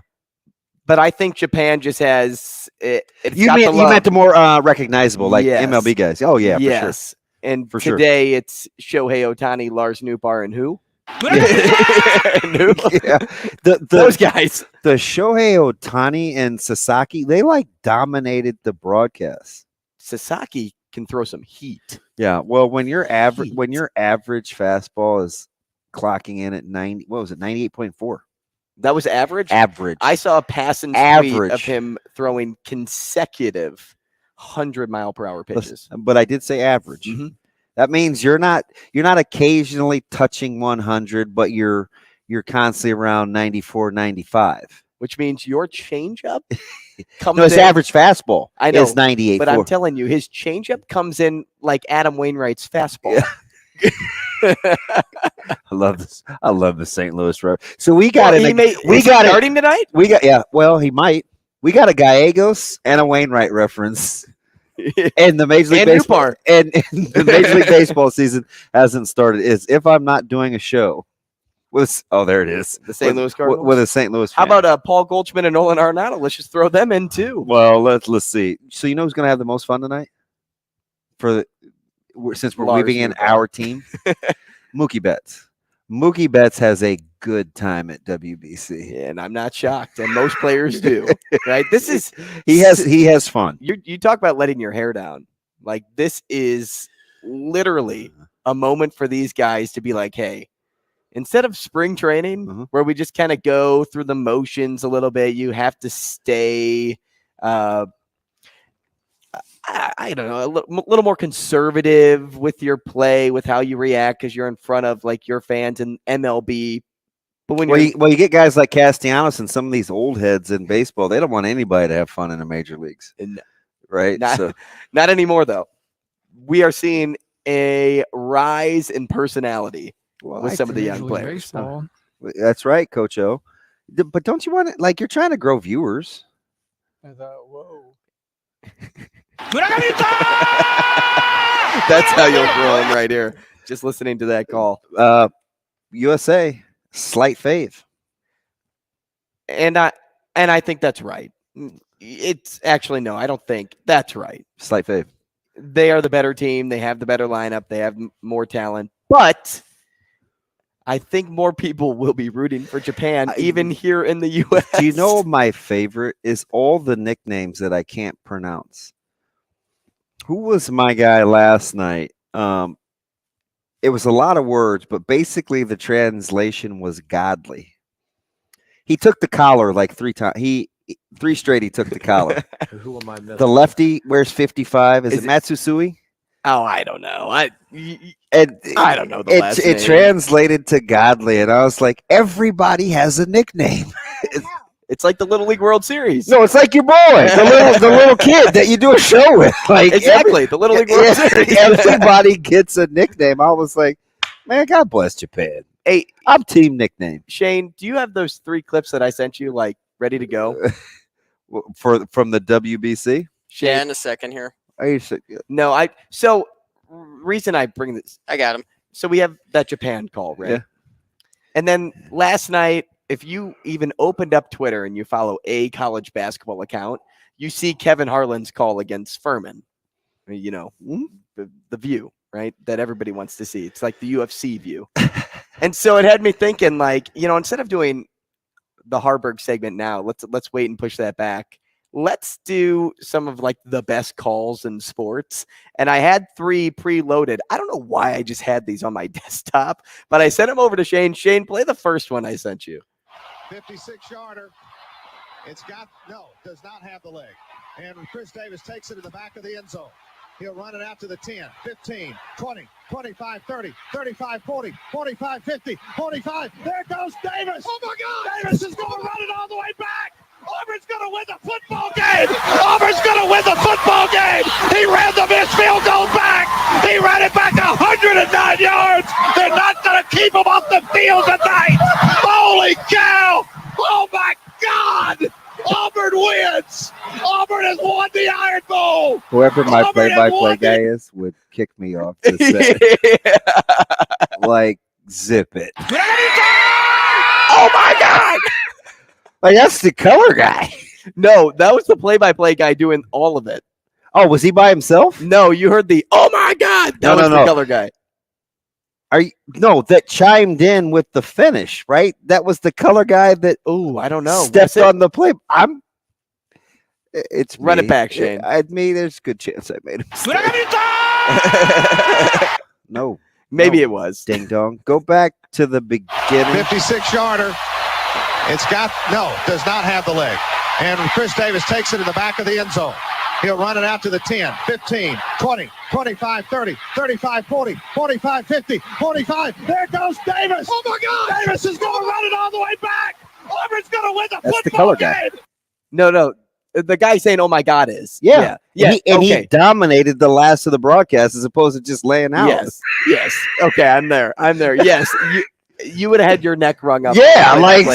But I think Japan just has it. You meant the more recognizable, like MLB guys. Oh, yeah, for sure. And for today it's Shohei Ohtani, Lars Nootbaar, and who? Those guys. The Shohei Ohtani and Sasaki, they like dominated the broadcast. Sasaki can throw some heat. Yeah, well, when your average fastball is clocking in at 98.4. That was average? Average. I saw a passing tweet of him throwing consecutive 100-mile-per-hour pitches. But I did say average. Mm-hmm. That means you're not occasionally touching 100, but you're constantly around 94, 95. Which means your changeup comes his in, average fastball I know, is 98. But I'm telling you, his changeup comes in like Adam Wainwright's fastball. Yeah. I love this. I love the St. Louis road. So we got starting tonight. Well, he might. We got a Gallegos and a Wainwright reference. And the Major League Baseball and the Major League Baseball season hasn't started. Is if I'm not doing a show with there it is, the St. Louis Cardinals with a St. Louis. How about Paul Goldschmidt and Nolan Arenado? Let's just throw them in too. Well, let's see. So you know who's going to have the most fun tonight? Since we're weaving in our team, Mookie Betts. Mookie Betts has a good time at WBC, and I'm not shocked. And most players do, right? This is he has fun. You talk about letting your hair down. Like, this is literally a moment for these guys to be like, hey, instead of spring training where we just kind of go through the motions a little bit, you have to stay. I don't know, a little more conservative with your play, with how you react, because you're in front of like your fans in MLB. But when you get guys like Castellanos and some of these old heads in baseball, they don't want anybody to have fun in the major leagues, right? Not anymore, though. We are seeing a rise in personality with some of the young players. That's right, Coach O. But don't you want to, like, you're trying to grow viewers? I thought, whoa. That's how you'll grow them right here. Just listening to that call. USA, slight fave. And I think that's right. It's actually, no, I don't think that's right. Slight fave. They are the better team. They have the better lineup. They have more talent. But I think more people will be rooting for Japan, even here in the U.S. Do you know my favorite is all the nicknames that I can't pronounce? Who was my guy last night? It was a lot of words, but basically the translation was godly. He took the collar like 3 times. Three straight he took the collar. Who am I missing? The lefty wears 55. Is it Matsusui? Oh, I don't know. I don't know the last It name. translated to Godly, and I was like, everybody has a nickname. It's like the Little League World Series. No, it's like your boy, the little kid that you do a show with. Like exactly, the Little League World Series. Everybody gets a nickname. I was like, man, God bless Japan. Hey, I'm team nickname. Shane, do you have those 3 clips that I sent you, like, ready to go? From the WBC? Shane? Yeah, in a second here. Are you No, reason I bring this. I got him. So we have that Japan call, right? Yeah. And then last night, if you even opened up Twitter and you follow a college basketball account, you see Kevin Harlan's call against Furman. You know, the view, right? That everybody wants to see. It's like the UFC view. And so it had me thinking, like, you know, instead of doing the Harburg segment now, let's wait and push that back. Let's do some of like the best calls in sports. And I had 3 preloaded. I don't know why I just had these on my desktop, but I sent them over to Shane. Shane, play the first one I sent you. 56-yarder. Does not have the leg. And Chris Davis takes it in the back of the end zone. He'll run it out to the 10, 15, 20, 25, 30, 35, 40, 45, 50, 45. There goes Davis. Oh, my God. Davis is going to run it all the way back. Auburn's going to win the football game. Auburn's going to win the football game. He ran the missed field goal back. He ran it back 109 yards. They're not going to keep him off the field tonight. Holy cow. Oh, my God. Auburn wins. Auburn has won the Iron Bowl. Whoever my Auburn has play-by-play won guy it. is would kick me off the set. Like, zip it. Oh, my God. Like, that's the color guy. No, that was the play-by-play guy doing all of it. Oh, was he by himself? No, you heard the, oh, my God. That was the color guy. That chimed in with the finish, right? That was the color guy that I don't know. Stepped on the play. It's Run me. it back, Shane. There's a good chance I made a mistake. No. Maybe it was. Ding dong. Go back to the beginning. 56-yarder. Does not have the leg. And Chris Davis takes it in the back of the end zone. He'll run it out to the 10, 15, 20, 25, 30, 35, 40, 45, 50, 45. There goes Davis. Oh, my God. Davis is going to run it all the way back. Auburn's going to win the That's the football color guy. game. No. The guy saying, oh, my God is. Yeah. Yeah. He dominated the last of the broadcast as opposed to just laying out. Yes. Okay, I'm there. Yes. You would have had your neck wrung up. Yeah, like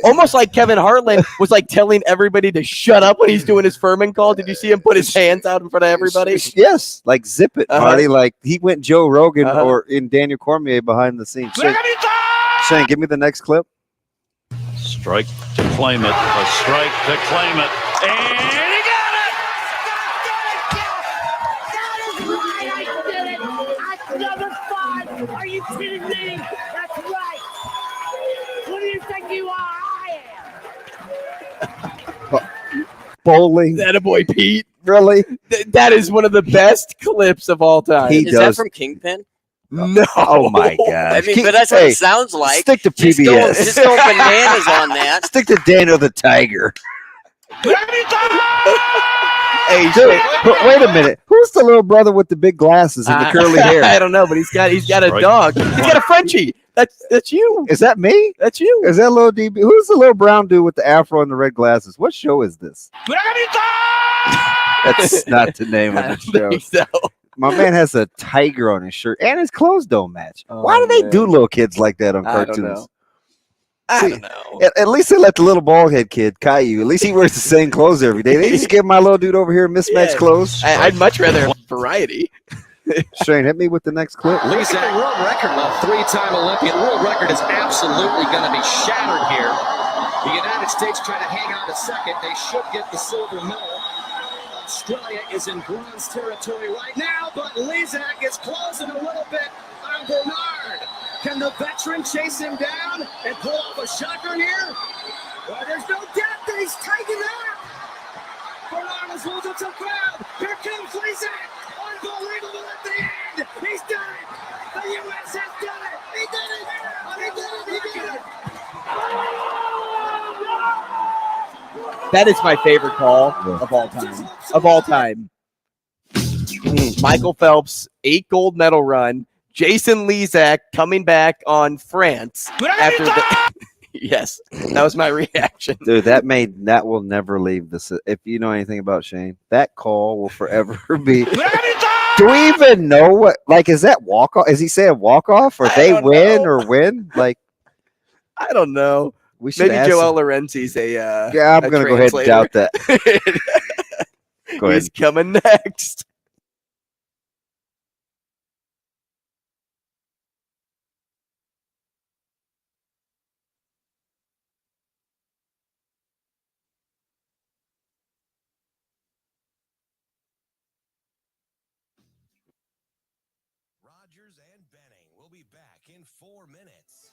almost like Kevin Harlan was like telling everybody to shut up when he's doing his Furman call. Did you see him put his hands out in front of everybody? Yes, like zip it, Marty. Like he went Joe Rogan or in Daniel Cormier behind the scenes. Shane, give me the next clip. Strike to claim it. A strike to claim it. And he got it! That is right. I did it. That's number 5. Are you kidding me? That's right. What do you think you are? I am. Bowling. That a boy, Pete. Really? That is one of the best clips of all time. Is that from Kingpin? No. Oh my God. I mean, but that's what it sounds like. Stick to PBS. Just going bananas on that. Stick to Dano the Tiger. Hey, dude, but wait a minute. Who's the little brother with the big glasses and the curly hair? I don't know, but he's got a dog. He's got a Frenchie. That's you. Is that me? That's you. Is that little DB? Who's the little brown dude with the afro and the red glasses? What show is this? That's not the name of the show. So. My man has a tiger on his shirt, and his clothes don't match. Why do they do little kids like that on cartoons? I don't know. At least they let the little bald head kid, Caillou. At least he wears the same clothes every day. They just give my little dude over here mismatched clothes. I'd much rather have variety. Shane, hit me with the next clip. Lisa, world record, a 3-time Olympian. World record is absolutely going to be shattered here. The United States trying to hang on to second. They should get the silver medal. Australia is in bronze territory right now, but Lizak is closing a little bit on Bernard. Can the veteran chase him down and pull off a shocker here? Well, there's no doubt that he's taking that. Bernard is losing some ground. Here comes Lizak. Unbelievable at the end. He's done it. The U.S. has done it. He did it. He did it. He did it. That is my favorite call of all time. Of all time. Michael Phelps, 8 gold medal run. Jason Lezak coming back on France after the. Yes, that was my reaction. Dude, that will never leave this. If you know anything about Shane, that call will forever be. Do we even know what? Like, is that walk off? Is he saying walk off, or they win or win? Like, I don't know. We should maybe ask Joel him. Lorenzi's a. Yeah, I'm gonna go ahead and doubt that. Go ahead. He's coming next. Rogers and Benning will be back in 4 minutes.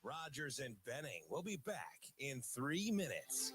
Rogers and Benning will be back in 3 minutes.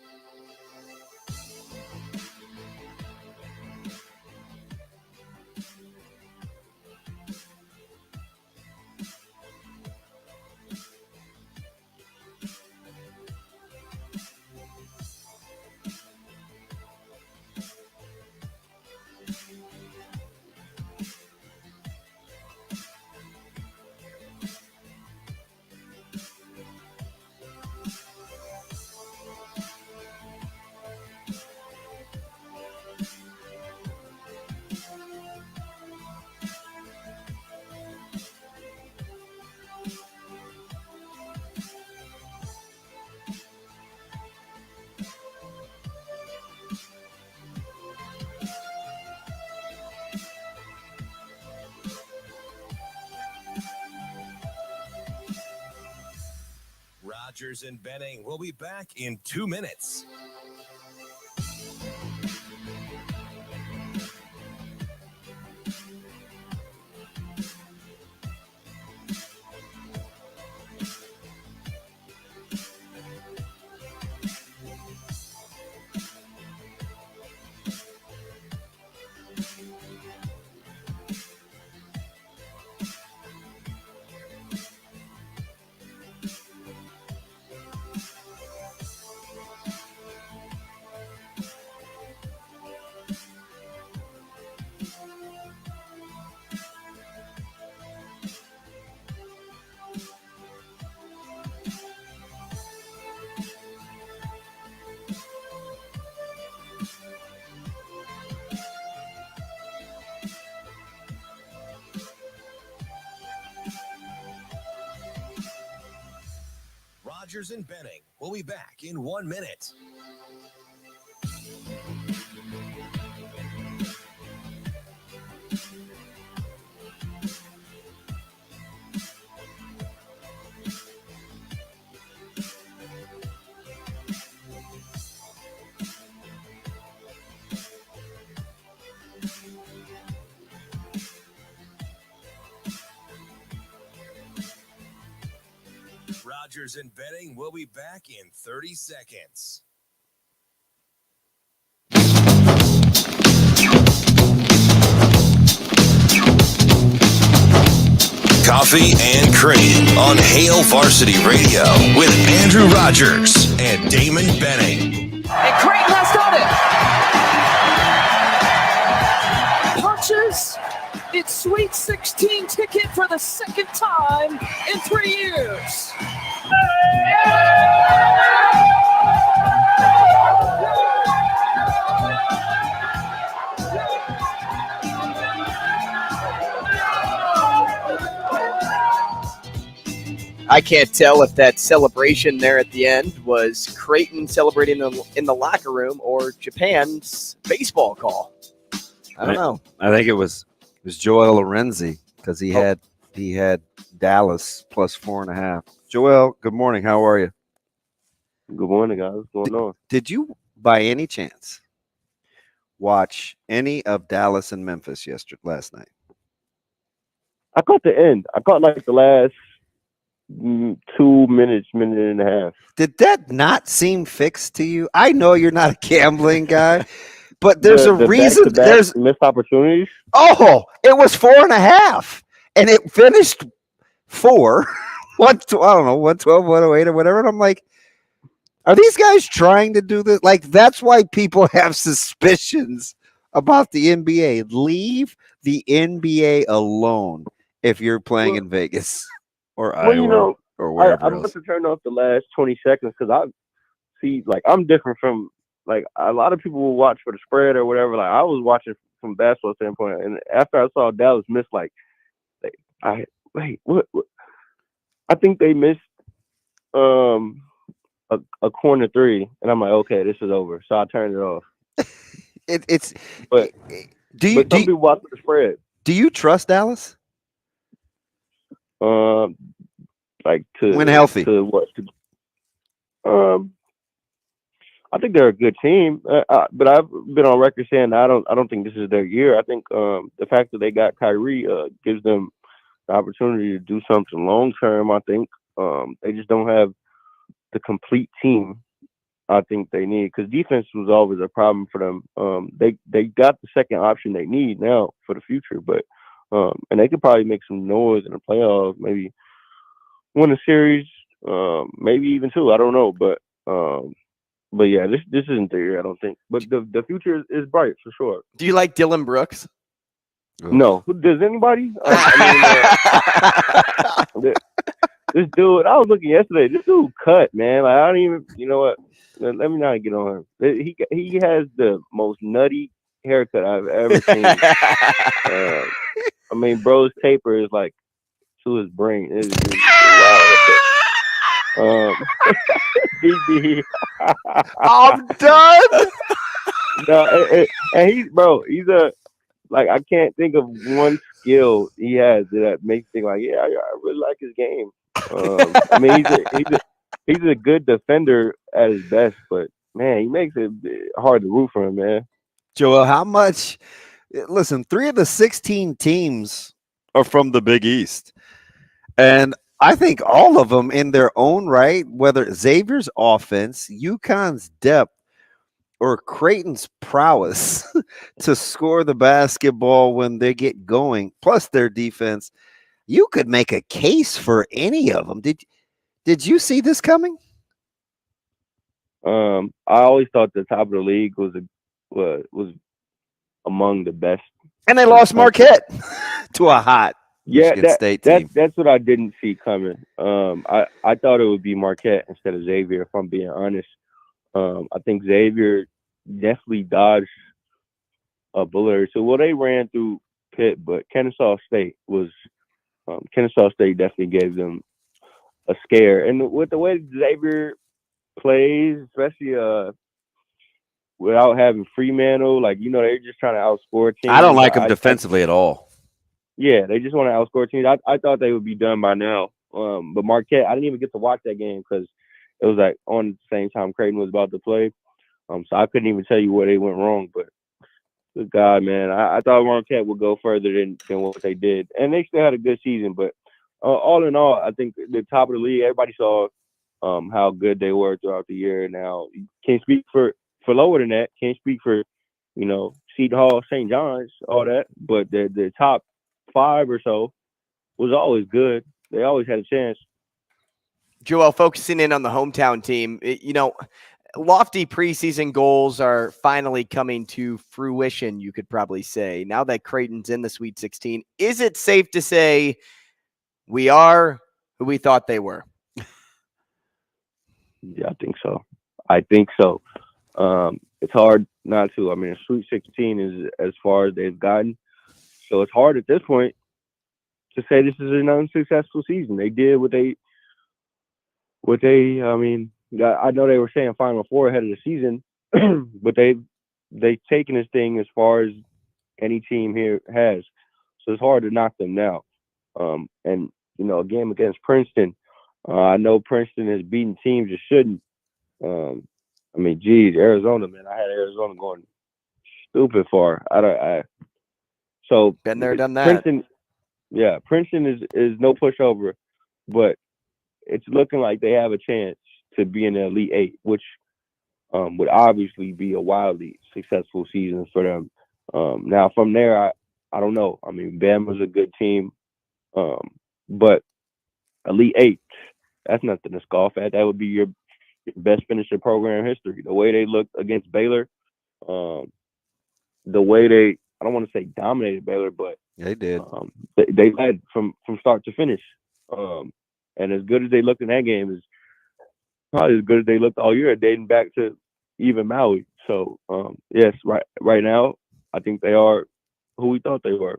Rogers and Benning will be back in 2 minutes. Rogers and Benning will be back in 1 minute. Rogers and Benning will be back in 30 seconds. Coffee and Cream on Hail Varsity Radio with Andrew Rogers and Damon Benning. And Creighton has done it. Punches its Sweet 16 ticket for the second time in 3 years. I can't tell if that celebration there at the end was Creighton celebrating in the locker room or Japan's baseball call. I don't know. I think it was Joel Lorenzi because he had Dallas plus 4.5. Joel, good morning. How are you? Good morning, guys. What's going on? Did you, by any chance, watch any of Dallas and Memphis last night? I caught the end. I caught like the last 2 minutes, minute and a half. Did that not seem fixed to you? I know you're not a gambling guy, but there's a reason. There's missed opportunities. Oh, it was 4.5, and it finished 4. I don't know, 112, 108, or whatever. And I'm like, are these guys trying to do this? Like, that's why people have suspicions about the NBA. Leave the NBA alone if you're playing in Vegas or Iowa or wherever I'm about to turn off the last 20 seconds because I see, like, I'm different from, like, a lot of people will watch for the spread or whatever. Like, I was watching from basketball standpoint, and after I saw Dallas miss, what? I think they missed a corner 3, and I'm like, okay, this is over. So I turned it off. But do you watch the spread? Do you trust Dallas? Like to when healthy. To what? I think they're a good team, but I've been on record saying I don't think this is their year. I think the fact that they got Kyrie gives them the opportunity to do something long term. I think they just don't have the complete team I think they need, because defense was always a problem for them. They got the second option they need now for the future, but and they could probably make some noise in the playoffs, maybe win a series, maybe even 2. I don't know, but yeah, this isn't the year, I don't think. But the future is bright for sure. Do you like Dylan Brooks? No. Does anybody? This dude, I was looking yesterday. This dude cut, man. Like, I don't even. You know what? Let me not get on him. He has the most nutty haircut I've ever seen. I mean, bro's taper is like to his brain. It's wow. DB. I'm done. No, and he's a. Like, I can't think of one skill he has that makes me think like, yeah, I really like his game. I mean, he's a good defender at his best, but man, he makes it hard to root for him, man. Joel, how much? Listen, 3 of the 16 teams are from the Big East, and I think all of them in their own right, whether Xavier's offense, UConn's depth, or Creighton's prowess to score the basketball when they get going, plus their defense, you could make a case for any of them. Did you see this coming? I always thought the top of the league was among the best. And they lost Marquette to a hot Michigan State team. That's what I didn't see coming. I thought it would be Marquette instead of Xavier, if I'm being honest. I think Xavier definitely dodged a bullet or two. Well, they ran through Pitt, but Kennesaw State definitely gave them a scare. And with the way Xavier plays, especially without having Fremantle, like, you know, they're just trying to outscore teams. I don't like them defensively at all. Yeah, they just want to outscore teams. I thought they would be done by now. But Marquette, I didn't even get to watch that game because it was like on the same time Creighton was about to play. So I couldn't even tell you where they went wrong. But good God, man, I thought Marquette would go further than what they did. And they still had a good season. But all in all, I think the top of the league, everybody saw how good they were throughout the year. Now, you can't speak for lower than that. Can't speak for, you know, Seton Hall, St. John's, all that. But the top 5 or so was always good. They always had a chance. Joel, focusing in on the hometown team, you know, lofty preseason goals are finally coming to fruition, you could probably say. Now that Creighton's in the Sweet 16, is it safe to say we are who we thought they were? Yeah, I think so. It's hard not to. I mean, Sweet 16 is as far as they've gotten. So it's hard at this point to say this is an unsuccessful season. They did what they What they, I mean, I know they were saying Final Four ahead of the season, but they've taken this thing as far as any team here has. So it's hard to knock them now. And, you know, a game against Princeton, I know Princeton has beaten teams it shouldn't. I mean, geez, Arizona, man, I had Arizona going stupid far. So been there, done that. Princeton, yeah, Princeton is no pushover, but it's looking like they have a chance to be in the Elite Eight, which would obviously be a wildly successful season for them. Now from there, I don't know. I mean, Bama's a good team, but Elite Eight, that's nothing to scoff at. That would be your best finish in program history. The way they looked against Baylor, the way they, I don't want to say dominated Baylor, but they did. They led from start to finish. And as good as they looked in that game is probably as good as they looked all year, dating back to even Maui. So yes, right now, I think they are who we thought they were.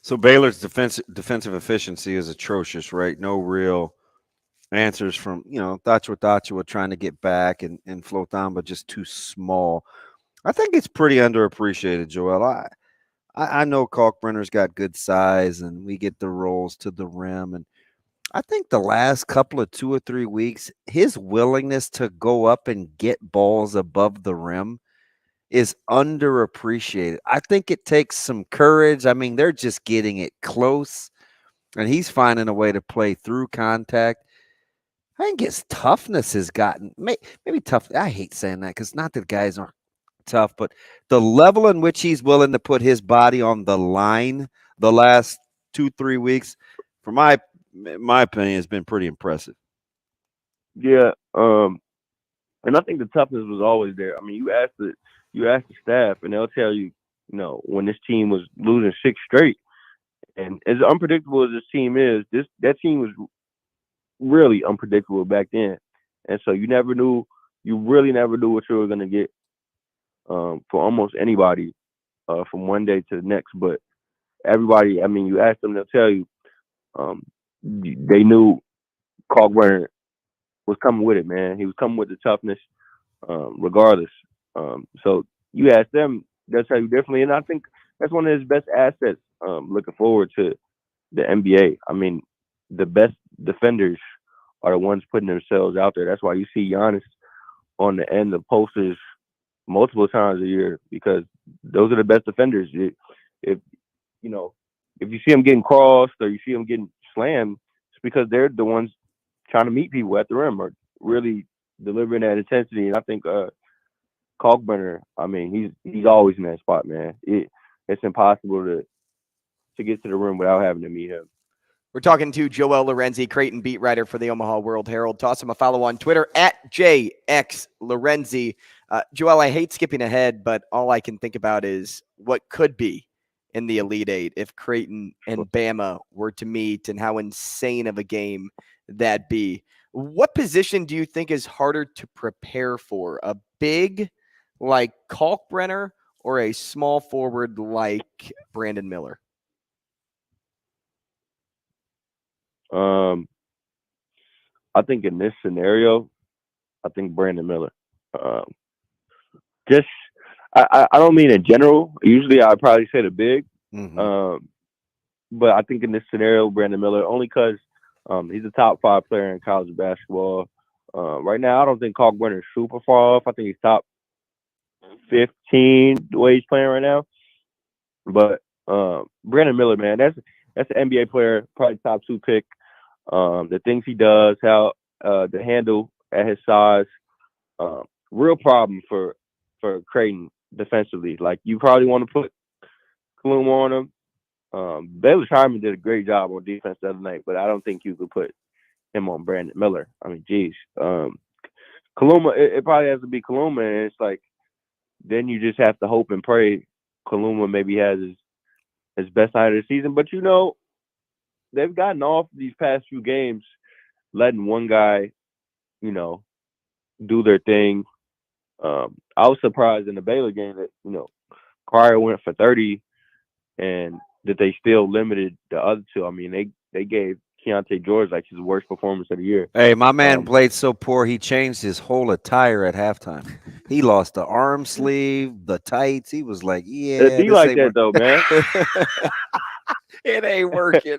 So Baylor's defensive efficiency is atrocious, right? No real answers from, you know, Thachua trying to get back and Flotan, but just too small. I think it's pretty underappreciated, Joel. I know Kalkbrenner's got good size and we get the rolls to the rim. And I think the last couple of 2 or 3 weeks, his willingness to go up and get balls above the rim is underappreciated. I think it takes some courage. I mean, they're just getting it close, and he's finding a way to play through contact. I think his toughness has gotten maybe tough. I hate saying that because not that guys aren't tough, but the level in which he's willing to put his body on the line the last 2-3 weeks, for my opinion, has been pretty impressive. Yeah, and I think the toughness was always there. I mean, you ask the staff, and they'll tell you, you know, when this team was losing 6 straight, and as unpredictable as this team is, that team was really unpredictable back then, and so you really never knew what you were going to get for almost anybody from one day to the next. But everybody, I mean, you ask them, they'll tell you they knew Kalkbrenner was coming with it, man. He was coming with the toughness, regardless. So you ask them, they'll tell you differently, and I think that's one of his best assets. Looking forward to the NBA. I mean, the best defenders are the ones putting themselves out there. That's why you see Giannis on the end of posters multiple times a year, because those are the best defenders. If you see them getting crossed or you see them getting slammed, it's because they're the ones trying to meet people at the rim or really delivering that intensity. And I think Kalkbrenner, I mean, he's always in that spot, man. It's impossible to get to the rim without having to meet him. We're talking to Joel Lorenzi, Creighton beat writer for the Omaha World-Herald. Toss him a follow on Twitter at JXLorenzi. Joel, I hate skipping ahead, but all I can think about is what could be in the Elite Eight if Creighton and Bama were to meet, and how insane of a game that'd be. What position do you think is harder to prepare for? A big like Kalkbrenner or a small forward like Brandon Miller? I think in this scenario, I think Brandon Miller. I don't mean in general. Usually I'd probably say the big. But I think in this scenario, Brandon Miller, only because he's a top 5 player in college basketball. Right now, I don't think Kalkbrenner is super far off. I think he's top 15 the way he's playing right now. But Brandon Miller, man, that's an NBA player, probably top 2 pick. The things he does, how the handle at his size, real problem for Creighton defensively. Like, you probably want to put Kaluma on him. Baylor Hyman did a great job on defense the other night, but I don't think you could put him on Brandon Miller. I mean, geez. Kaluma, it probably has to be Kaluma, and it's like, then you just have to hope and pray Kaluma maybe has his best night of the season. But, you know, they've gotten off these past few games letting one guy, you know, do their thing. I was surprised in the Baylor game that, you know, Cryer went for 30 and that they still limited the other two. I mean, they gave Keontae George like his worst performance of the year. Hey, my man played so poor he changed his whole attire at halftime. He lost the arm sleeve, the tights. He was like, "Yeah, It be like that though, man." It ain't working.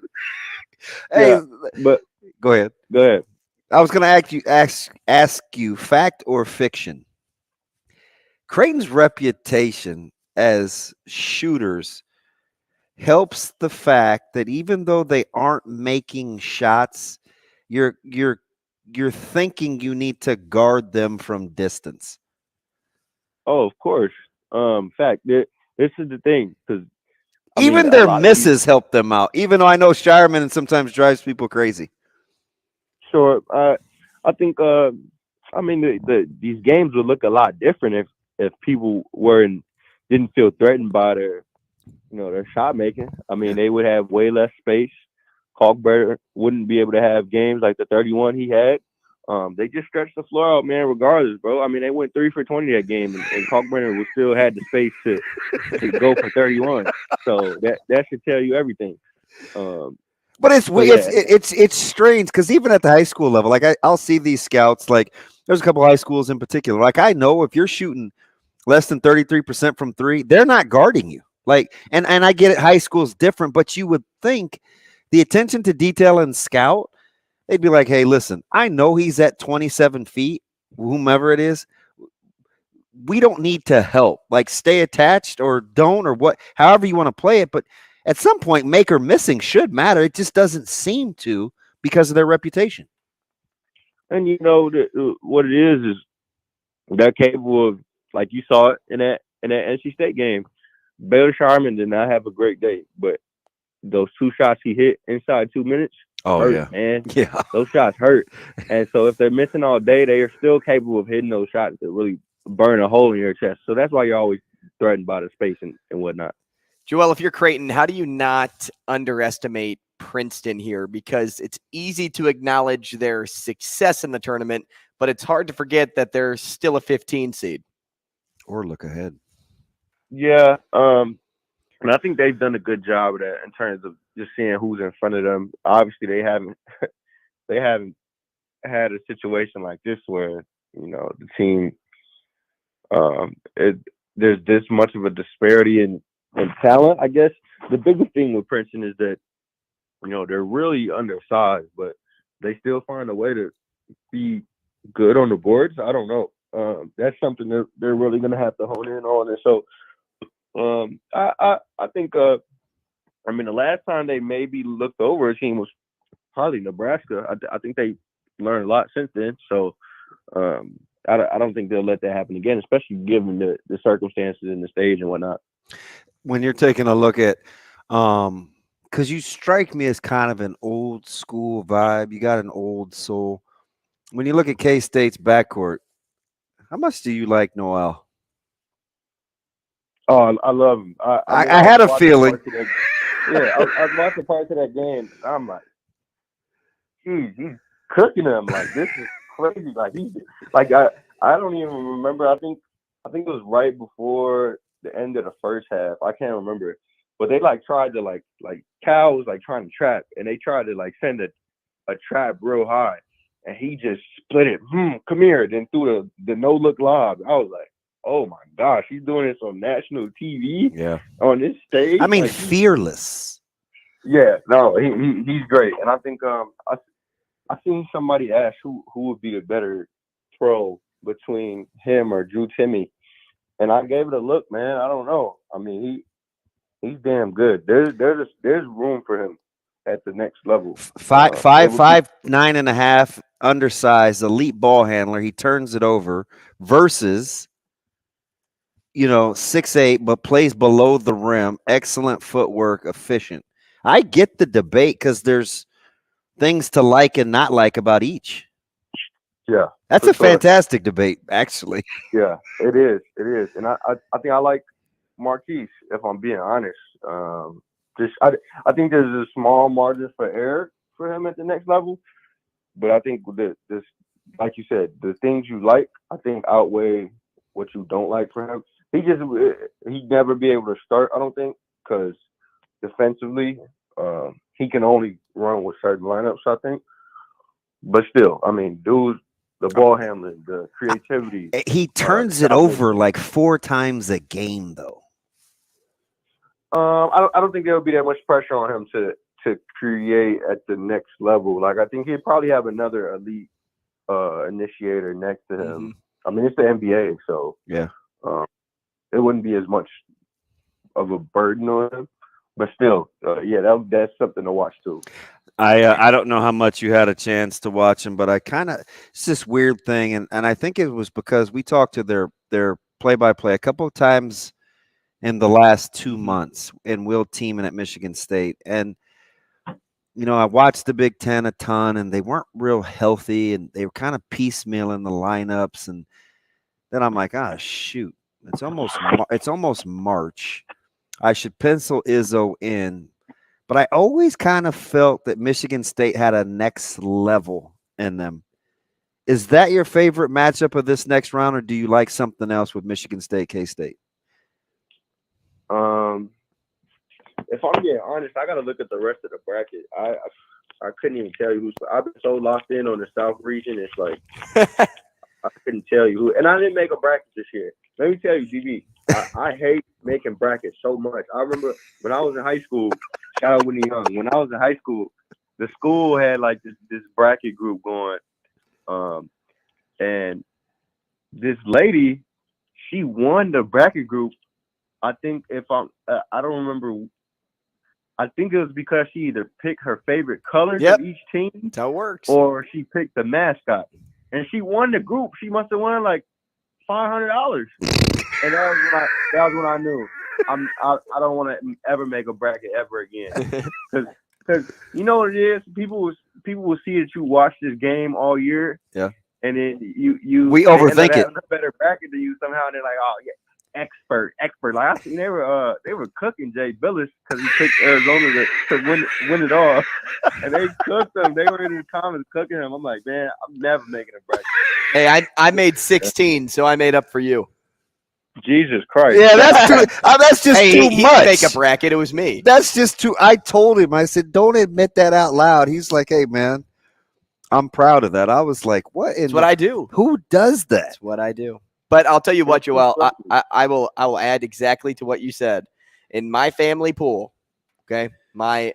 Hey, Yeah, but go ahead. Go ahead. I was going to ask you, fact or fiction? Creighton's reputation as shooters helps the fact that even though they aren't making shots, you're thinking you need to guard them from distance. Oh, of course. Fact, this is the thing, because even their misses help them out. Even though I know Shireman sometimes drives people crazy. Sure, I think these games would look a lot different if people didn't feel threatened by their shot making. I mean, they would have way less space. Kalkbrenner wouldn't be able to have games like the 31 he had. They just stretched the floor out, man, regardless, bro. I mean, they went 3 for 20 that game, and Kalkbrenner still had the space to go for 31. So that should tell you everything. But it's strange because even at the high school level, like I'll see these scouts, like there's a couple high schools in particular. Like I know if you're shooting less than 33% from three, they're not guarding you. Like, and I get it, high school is different, but you would think the attention to detail and scout, they'd be like, hey, listen, I know he's at 27 feet, whomever it is. We don't need to help. Like, stay attached or don't or what, however you want to play it. But at some point, make or missing should matter. It just doesn't seem to because of their reputation. And what it is they're capable of, like you saw it in that NC State game. Baylor Sharman did not have a great day, but those 2 shots he hit inside 2 minutes. Hurt, man. Yeah. Those shots hurt. And so if they're missing all day, they are still capable of hitting those shots that really burn a hole in your chest. So that's why you're always threatened by the space and whatnot. Joel, if you're Creighton, how do you not underestimate Princeton here? Because it's easy to acknowledge their success in the tournament, but it's hard to forget that they're still a 15 seed. Or look ahead. Yeah. And I think they've done a good job of that in terms of just seeing who's in front of them. Obviously, they haven't had a situation like this where the team there's this much of a disparity in talent. I guess the biggest thing with Princeton is that they're really undersized, but they still find a way to be good on the boards. I don't know. That's something that they're really going to have to hone in on. And so I think the last time they maybe looked over a team was probably Nebraska. I think they learned a lot since then. So I don't think they'll let that happen again, especially given the circumstances and the stage and whatnot. When you're taking a look at because you strike me as kind of an old school vibe. You got an old soul. When you look at K-State's backcourt, how much do you like Noel? Oh, I love him. I had a feeling. I was watching parts of that game. I'm like, geez, he's cooking them. Like, this is crazy. Like, I don't even remember. I think it was right before the end of the first half. I can't remember it. But they tried to Cal was trying to trap, and they tried to send a trap real high, and he just split it. Come here, then threw the no look lob. I was like, oh my gosh, he's doing this on national TV. Yeah, on this stage. I mean, fearless. Yeah, no, he's great, and I think I seen somebody ask who would be the better pro between him or Drew Timme, and I gave it a look, man. I don't know. I mean, he's damn good. There's room for him at the next level. 5'5", 9.5", undersized, elite ball handler. He turns it over versus 6'8", but plays below the rim. Excellent footwork, efficient. I get the debate because there's things to like and not like about each. Yeah, that's a fantastic debate, actually. Yeah, it is. It is, and I think I like Marquise, if I'm being honest. I think there's a small margin for error for him at the next level, but I think this, like you said, the things you like, I think outweigh what you don't like for him. He'd never be able to start, I don't think, because defensively, he can only run with certain lineups, I think. But still, I mean, dude, the ball handling, the creativity. He turns it over like 4 times a game, though. I don't think there would be that much pressure on him to create at the next level. Like, I think he'd probably have another elite initiator next to him. I mean, it's the NBA, so yeah, it wouldn't be as much of a burden on him. But still, that's something to watch too. I don't know how much you had a chance to watch him, but it's this weird thing, and I think it was because we talked to their play-by-play a couple of times in the last 2 months, and Will teaming at Michigan State, and I watched the Big Ten a ton, and they weren't real healthy, and they were kind of piecemealing the lineups, and then I'm like, shoot, it's almost March. I should pencil Izzo in. But I always kind of felt that Michigan State had a next level in them. Is that your favorite matchup of this next round, or do you like something else with Michigan State, K-State? If I'm being honest, I got to look at the rest of the bracket. I couldn't even tell you who's. I've been so locked in on the South region. It's like I couldn't tell you who. And I didn't make a bracket this year. Let me tell you, DB, I hate making brackets so much. I remember when I was in high school. Shout out Whitney Young. When I was in high school, the school had like this bracket group going, and this lady, she won the bracket group. I think I don't remember. I think it was because she either picked her favorite colors of each team. That's how it works. Or she picked the mascot, and she won the group. She must have won like $500, and that was when I knew. I don't want to ever make a bracket ever again, because you know what it is. People will see that you watch this game all year, and then we overthink it. A better bracket than you somehow, and they're like, oh yeah, expert. Like I seen they were cooking Jay Billis because he picked Arizona to win it all, and they cooked him. They were in the comments cooking him. I'm like, man, I'm never making a bracket. Hey, I made 16, so I made up for you. Jesus Christ. Yeah, that's just hey, too he much. Didn't make a bracket. It was me. That's just too. I told him. I said, don't admit that out loud. He's like, hey, man, I'm proud of that. I was like, what? That's what I do. Who does that? That's what I do. But I'll tell you what, Joel, I will add exactly to what you said. In my family pool, okay, my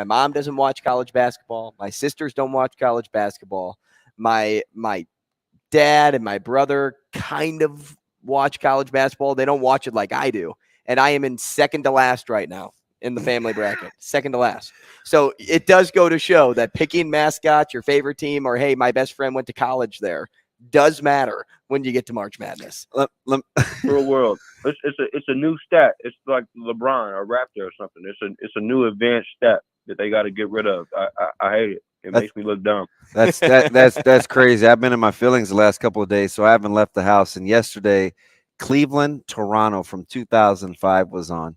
mom doesn't watch college basketball. My sisters don't watch college basketball. My dad and my brother kind of watch college basketball. They don't watch it like I do. And I am in second to last right now in the family bracket. Second to last. So it does go to show that picking mascots, your favorite team, or hey, my best friend went to college there, does matter when you get to March Madness. Real world. It's a new stat. It's like LeBron or Raptor or something. It's a new advanced stat that they got to get rid of. I hate it. It makes me look dumb. That's crazy. I've been in my feelings the last couple of days, so I haven't left the house. And yesterday, Cleveland, Toronto from 2005 was on,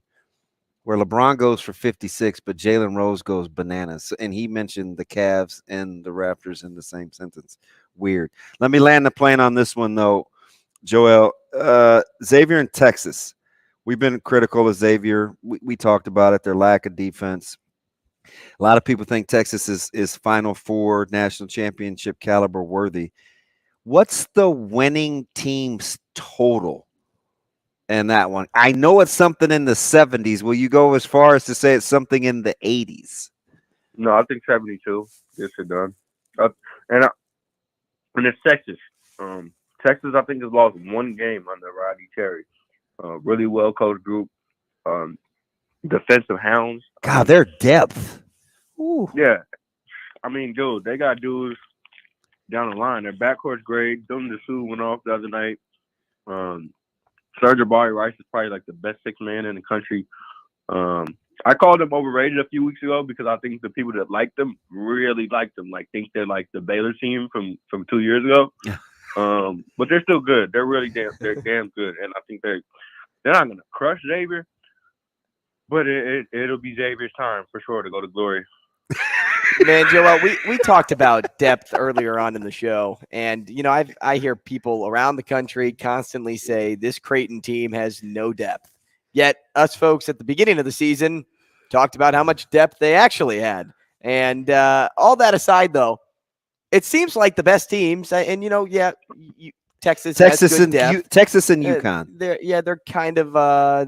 where LeBron goes for 56, but Jalen Rose goes bananas. And he mentioned the Cavs and the Raptors in the same sentence. Weird. Let me land the plane on this one, though, Joel. Xavier in Texas. We've been critical of Xavier. We talked about it, their lack of defense. A lot of people think Texas is Final Four national championship caliber worthy. What's the winning team's total in that one? I know it's something in the 70s. Will you go as far as to say it's something in the 80s? No, I think 72. Yes, it done. And it's Texas. Texas, I think, has lost one game under Rodney Terry. Really well coached group. Defensive hounds. God, their depth. Ooh. Yeah. I mean, dude, they got dudes down the line. Their backcourt's great. Dylan DeSue went off the other night. Serge Rice is probably like the best sixth man in the country. I called them overrated a few weeks ago because I think the people that like them really like them. Like think they're like the Baylor team from 2 years ago. But they're still good. They're really damn good. And I think they're not gonna crush Xavier. But it'll be Xavier's time for sure to go to glory. Man, Joel, we talked about depth earlier on in the show, and I hear people around the country constantly say this Creighton team has no depth. Yet us folks at the beginning of the season talked about how much depth they actually had. And all that aside, though, it seems like the best teams, and Texas has good depth. Texas and UConn. They're kind of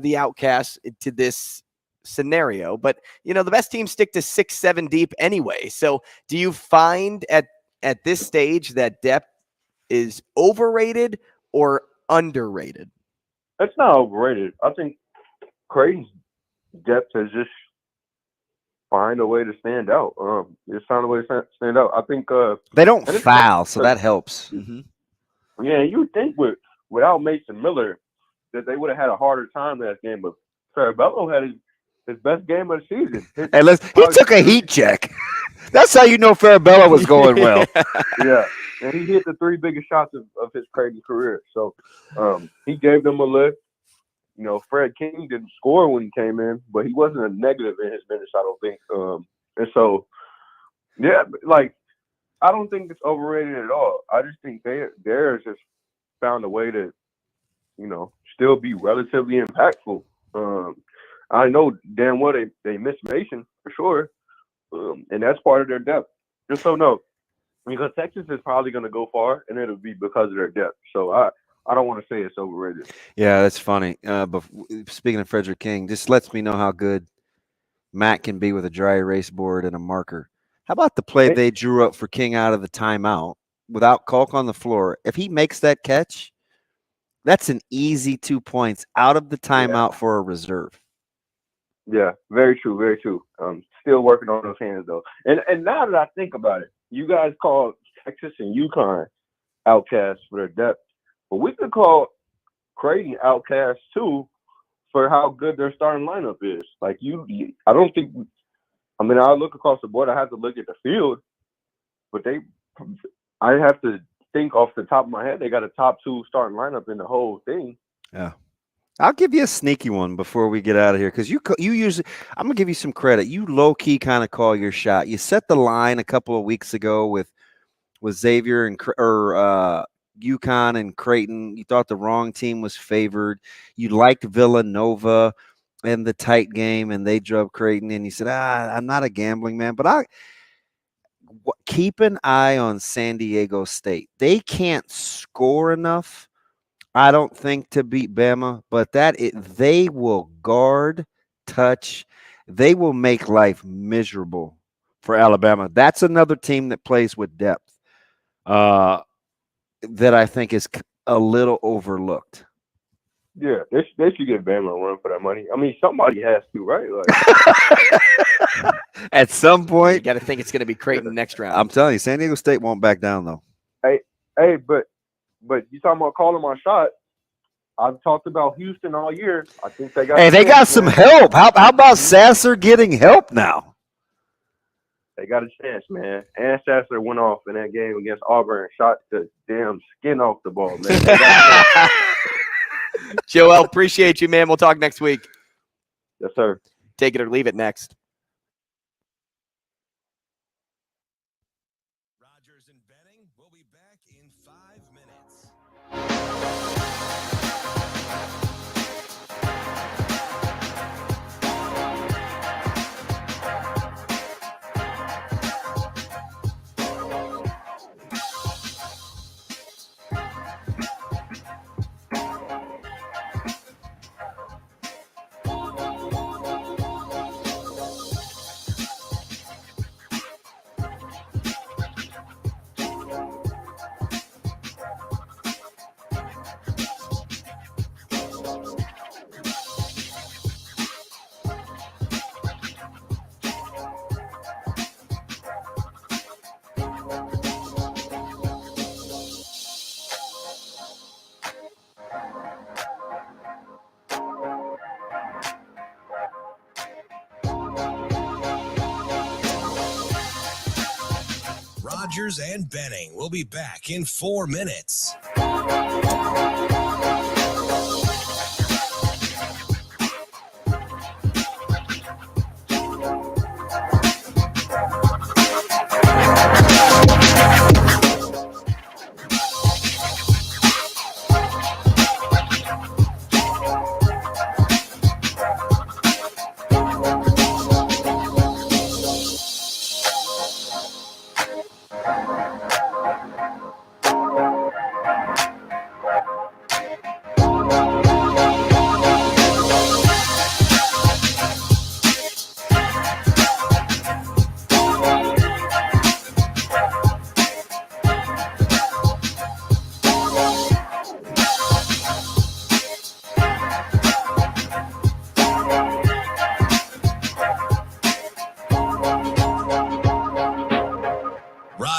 the outcasts to this scenario. But the best teams stick to 6-7 deep anyway. So do you find at this stage that depth is overrated or underrated? It's not overrated. I think Creighton's depth has just find a way to stand out. Just found a way to stand out. I think they don't foul, so that helps. Mm-hmm. Yeah, you would think without Mason Miller that they would have had a harder time last game, but Farabello had his best game of the season. He took a heat check. That's how you know Farabello was going well. Yeah, and he hit the 3 biggest shots of his Creighton career. So he gave them a lift. Fred King didn't score when he came in, but he wasn't a negative in his minutes, I don't think. And so, yeah, I don't think it's overrated at all. I just think they're just found a way to, still be relatively impactful. I know damn well they miss Mason for sure, and that's part of their depth. Just so no, because Texas is probably going to go far, and it'll be because of their depth. So I don't want to say it's overrated. Yeah, that's funny. But speaking of Frederick King, just lets me know how good Matt can be with a dry erase board and a marker. How about the play they drew up for King out of the timeout without Kalk on the floor? If he makes that catch, that's an easy 2 points out of the timeout for a reserve. Yeah, very true, very true. Still working on those hands, though. And now that I think about it, you guys call Texas and UConn outcasts for their depth. But we could call Creighton outcasts too for how good their starting lineup is. I don't think. I look across the board. I have to look at the field, but I have to think off the top of my head. They got a top 2 starting lineup in the whole thing. Yeah, I'll give you a sneaky one before we get out of here because you usually. I'm gonna give you some credit. You low key kind of call your shot. You set the line a couple of weeks ago with Xavier and UConn and Creighton. You thought the wrong team was favored. You liked Villanova and the tight game, and they drove Creighton. And you said, I'm not a gambling man, but keep an eye on San Diego State. They can't score enough, I don't think, to beat Bama, but they will guard, touch. They will make life miserable for Alabama. That's another team that plays with depth. That I think is a little overlooked. Yeah, they should give Bama a run for that money. Somebody has to, right? At some point, you got to think it's going to be Creighton next round. I'm telling you, San Diego State won't back down though. Hey, but you talking about calling my shot? I've talked about Houston all year. I think they got. Hey, they got some help. How about Sasser getting help now? They got a chance, man. And Sasser went off in that game against Auburn and shot the damn skin off the ball, man. Joel, appreciate you, man. We'll talk next week. Yes, sir. Take it or leave it next. Rogers and Benning will be back in 5 minutes. Rogers and Benning will be back in 4 minutes.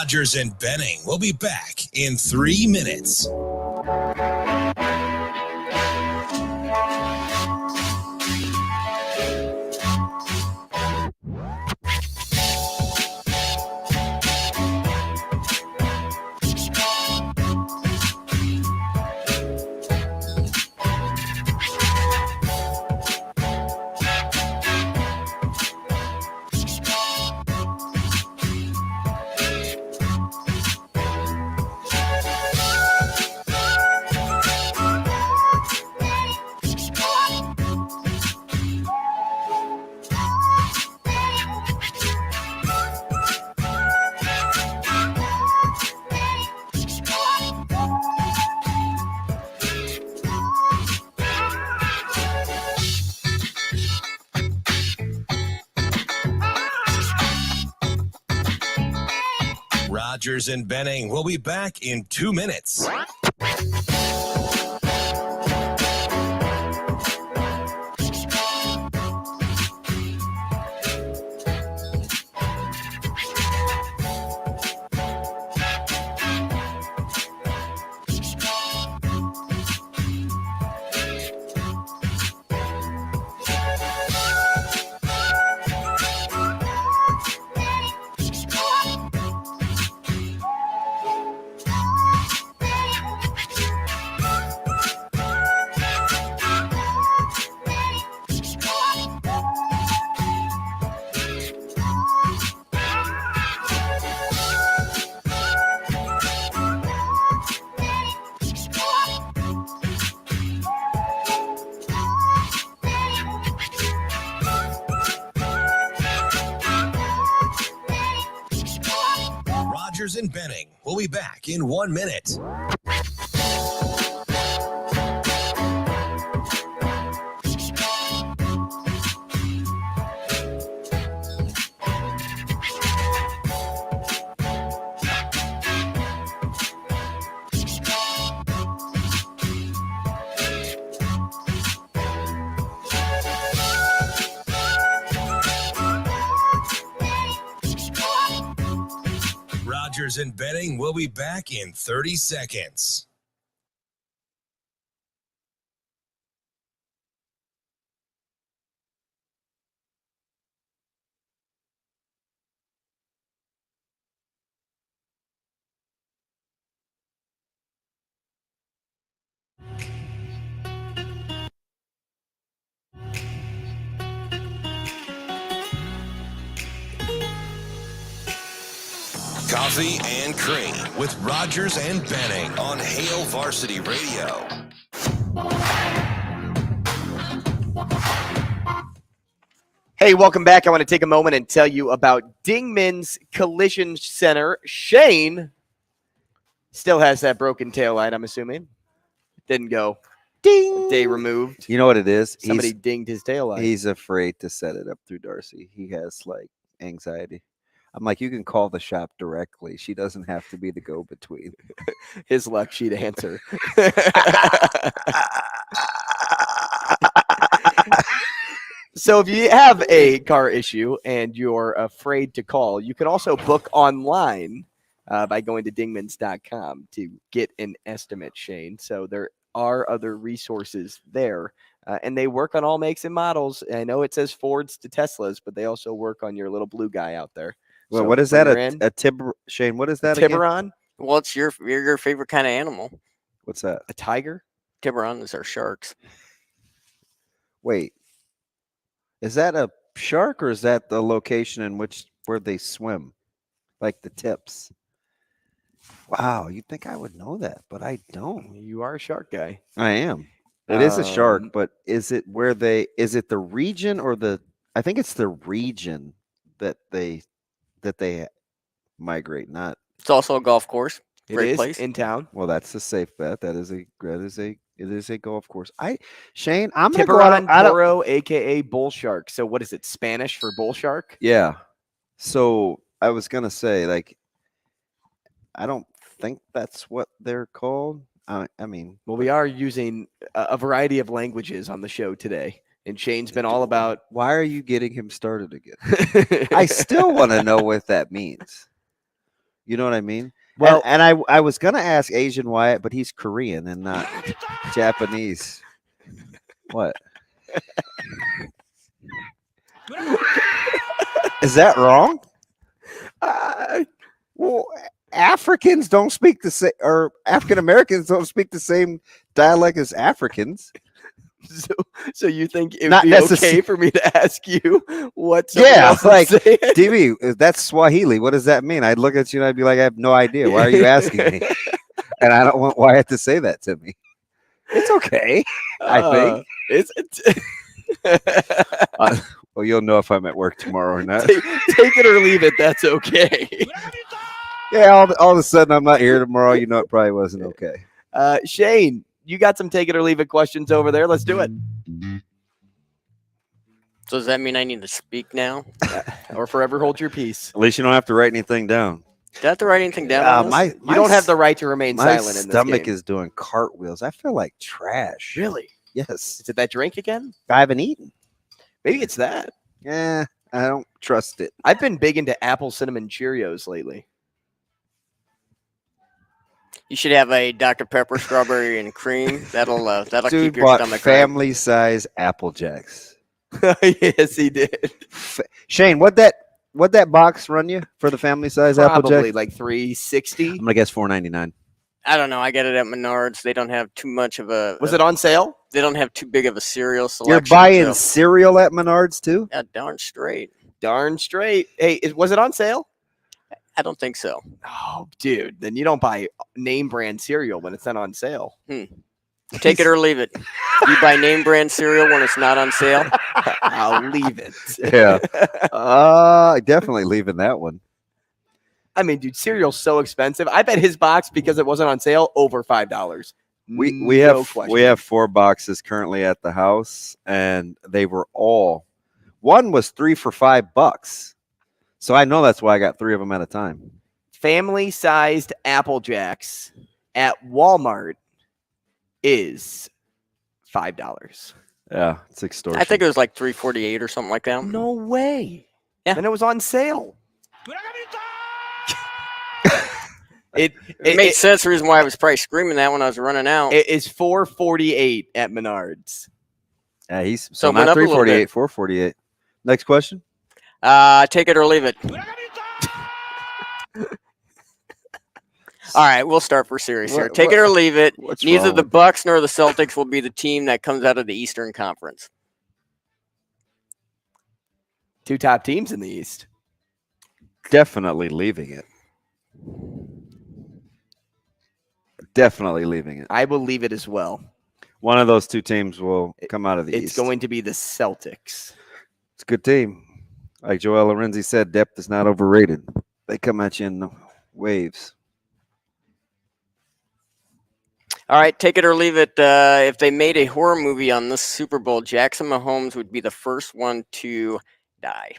Rogers and Benning will be back in 3 minutes. Rogers and Benning will be back in 2 minutes. Rogers and Benning will be back in 1 minute. Rogers and Benning will be back in 30 seconds. Coffee and Cream with Rogers and Benning on Hail Varsity Radio. Hey, welcome back. I want to take a moment and tell you about Dingman's Collision Center. Shane still has that broken tail light, I'm assuming. Didn't go. Ding! Day removed. You know what it is? Somebody dinged his tail light. He's afraid to set it up through Darcy. He has like anxiety. I'm like, you can call the shop directly. She doesn't have to be the go-between. His luck, she'd answer. So if you have a car issue and you're afraid to call, you can also book online by going to dingmans.com to get an estimate, Shane. So there are other resources there. And they work on all makes and models. I know it says Fords to Teslas, but they also work on your little blue guy out there. Well, So what is when that? you're in- A Tiburon? Shane, what is that again? Tiburon? Well, it's your favorite kind of animal. What's that? A tiger? Tiburon is our sharks. Wait. Is that a shark or is that the location in where they swim? Like the tips? Wow, you'd think I would know that, but I don't. You are a shark guy. I am. It is a shark, Um, but is it the region or I think it's the region that they migrate, not. It's also a golf course. It Great is place. in town. Well, that's a safe bet. It is a golf course. Shane, I'm gonna go out. Tiburon Toro, aka bull shark. So what is it? Spanish for bull shark? Yeah. So I was gonna say, like, I don't think that's what they're called. I mean, Well, we are using a variety of languages on the show today, and Shane's been all about. why are you getting him started again? I still want to know what that means. You know what I mean? Well- and I was gonna ask Asian Wyatt, but he's Korean and not Japanese. What? Is that wrong? Well, Africans don't speak the same, or African Americans don't speak the same dialect as Africans. So you think it would Not be okay for me to ask you what? someone else is like saying? DB, that's Swahili. What does that mean? I'd look at you and I'd be like, I have no idea. Why are you asking me? And I don't want Wyatt to say that to me. It's okay. I think well, you'll know if I'm at work tomorrow or not. Take it or leave it. That's okay. Yeah, all of a sudden I'm not here tomorrow. You know, it probably wasn't okay. Shane, you got some take it or leave it questions over there. Let's do it. So does that mean I need to speak now? Or forever hold your peace? At least you don't have to write anything down. Do I have to write anything down? on this? You don't have the right to remain My silent in this stomach game. is doing cartwheels. I feel like trash. Really? Yes. Is it that drink again? I haven't eaten. Maybe it's that. Yeah, I don't trust it. I've been big into apple cinnamon Cheerios lately. You should have a Dr. Pepper, strawberry, and cream. That'll Dude keep your bought stomach right. family size Apple Jacks. Yes, he did. Shane, what that box run you for the family size Apple Probably Jack? like $3.60. I'm gonna guess $4.99. I don't know. I get it at Menards. They don't have too much of a. Was it on sale? They don't have too big of a cereal selection. You're buying so- cereal at Menards too? Yeah, darn straight. Darn straight. Hey, was it on sale? I don't think so. Oh, dude. Then you don't buy name brand cereal when it's not on sale. Take it or leave it. You buy name brand cereal when it's not on sale. I'll leave it. Yeah. Definitely leaving that one. I mean, dude, cereal's so expensive. I bet his box, because it wasn't on sale, over $5. We No have question. we have 4 boxes currently at the house, and they were all. One was 3 for $5, so I know that's why I got 3 of them at a time. Family-sized Apple Jacks at Walmart is $5. Yeah, it's extortion. I think it was like $3.48 or something like that. No way. Yeah. And it was on sale. It made sense. The reason why I was probably screaming that when I was running out. It is $4.48 at Menards. Yeah, he's So it not went up a little 348, bit. 448. Next question. Take it or leave it. All right, we'll start for serious here. Take it or leave it. What's Neither wrong the with Bucks nor the Celtics will be the team that comes out of the Eastern Conference. 2 top teams in the East. Definitely leaving it. Definitely leaving it. I will leave it as well. One of those 2 teams will come out of the It's East. going to be the Celtics. It's a good team. Like Joel Lorenzi said, depth is not overrated. They come at you in waves. All right, take it or leave it. If they made a horror movie on this Super Bowl, Jackson Mahomes would be the first one to die.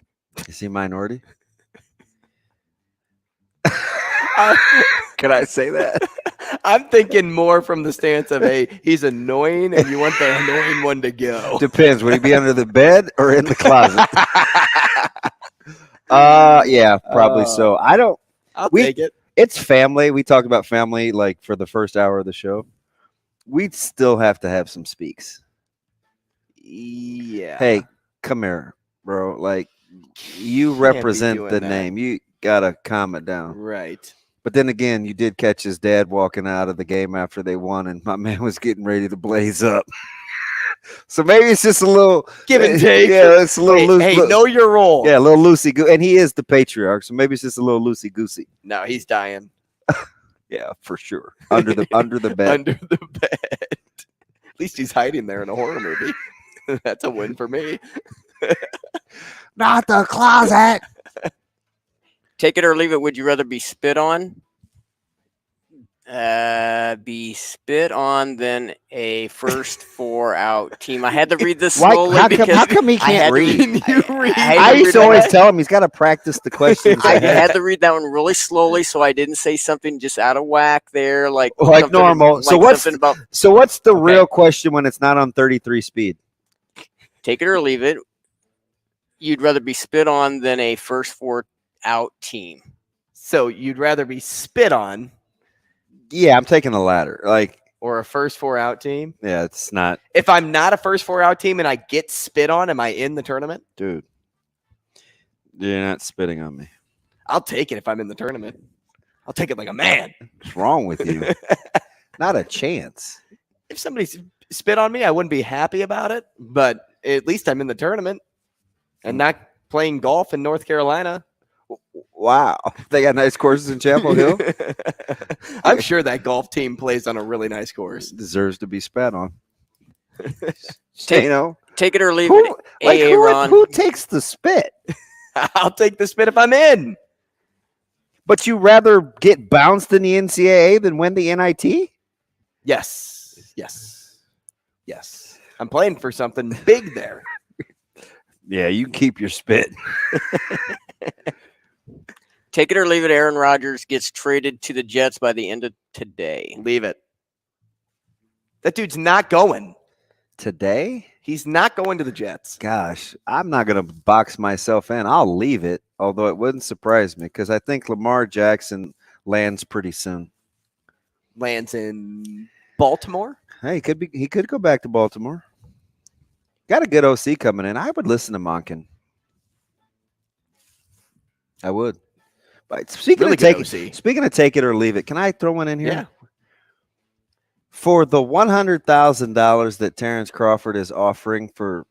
Is he minority? Can I say that? I'm thinking more from the stance of, hey, he's annoying and you want the annoying one to go. Depends. Would he be under the bed or in the closet? Yeah, probably so. I'll take it. It's family. We talked about family like for the first hour of the show. We'd still have to have some speaks. Yeah. Hey, come here, bro. Like, you Can't be represent doing the that. name. You gotta calm it down. Right. But then again, you did catch his dad walking out of the game after they won, and my man was getting ready to blaze up. So maybe it's just a little Give and take. Yeah, it's a little loose. Hey, know your role. Yeah, a little loosey goosey. And he is the patriarch, so maybe it's just a little loosey goosey. No, he's dying. Yeah, for sure. Under the bed. Under the bed. At least he's hiding there in a horror movie. That's a win for me. Not the closet. Take it or leave it. Would you rather be spit on? Be spit on than a first 4 out team. I had to read this slowly How come he can't read? I used to always tell him he's got to practice the questions. I had to read that one really slowly, so I didn't say something just out of whack there, like normal. Like So what's something about the real question when it's not on 33 speed? take it or leave it. You'd rather be spit on than a first 4 out team. So you'd rather be spit on? Yeah, I'm taking the latter. Like, or a first 4 out team? Yeah, it's not. If I'm not a first 4 out team and I get spit on, am I in the tournament? Dude, you're not spitting on me. I'll take it if I'm in the tournament. I'll take it like a man. What's wrong with you? Not a chance. If somebody spit on me, I wouldn't be happy about it, but at least I'm in the tournament and not playing golf in North Carolina. Wow. They got nice courses in Chapel Hill? I'm sure that golf team plays on a really nice course. Deserves to be spat on. Take, you know? Take it or leave Who, it. like, AA Ron. who takes the spit? I'll take the spit if I'm in. But you rather get bounced in the NCAA than win the NIT? Yes. I'm playing for something big there. Yeah, you can keep your spit. Take it or leave it. Aaron Rodgers gets traded to the Jets by the end of today. Leave it. That dude's not going. Today? He's not going to the Jets. Gosh, I'm not going to box myself in. I'll leave it, although it wouldn't surprise me because I think Lamar Jackson lands pretty soon. Lands in Baltimore? Hey, he could go back to Baltimore. Got a good OC coming in. I would listen to Monken. I would. But speaking of take it or leave it, can I throw one in here? Yeah. For the $100,000 that Terrence Crawford is offering for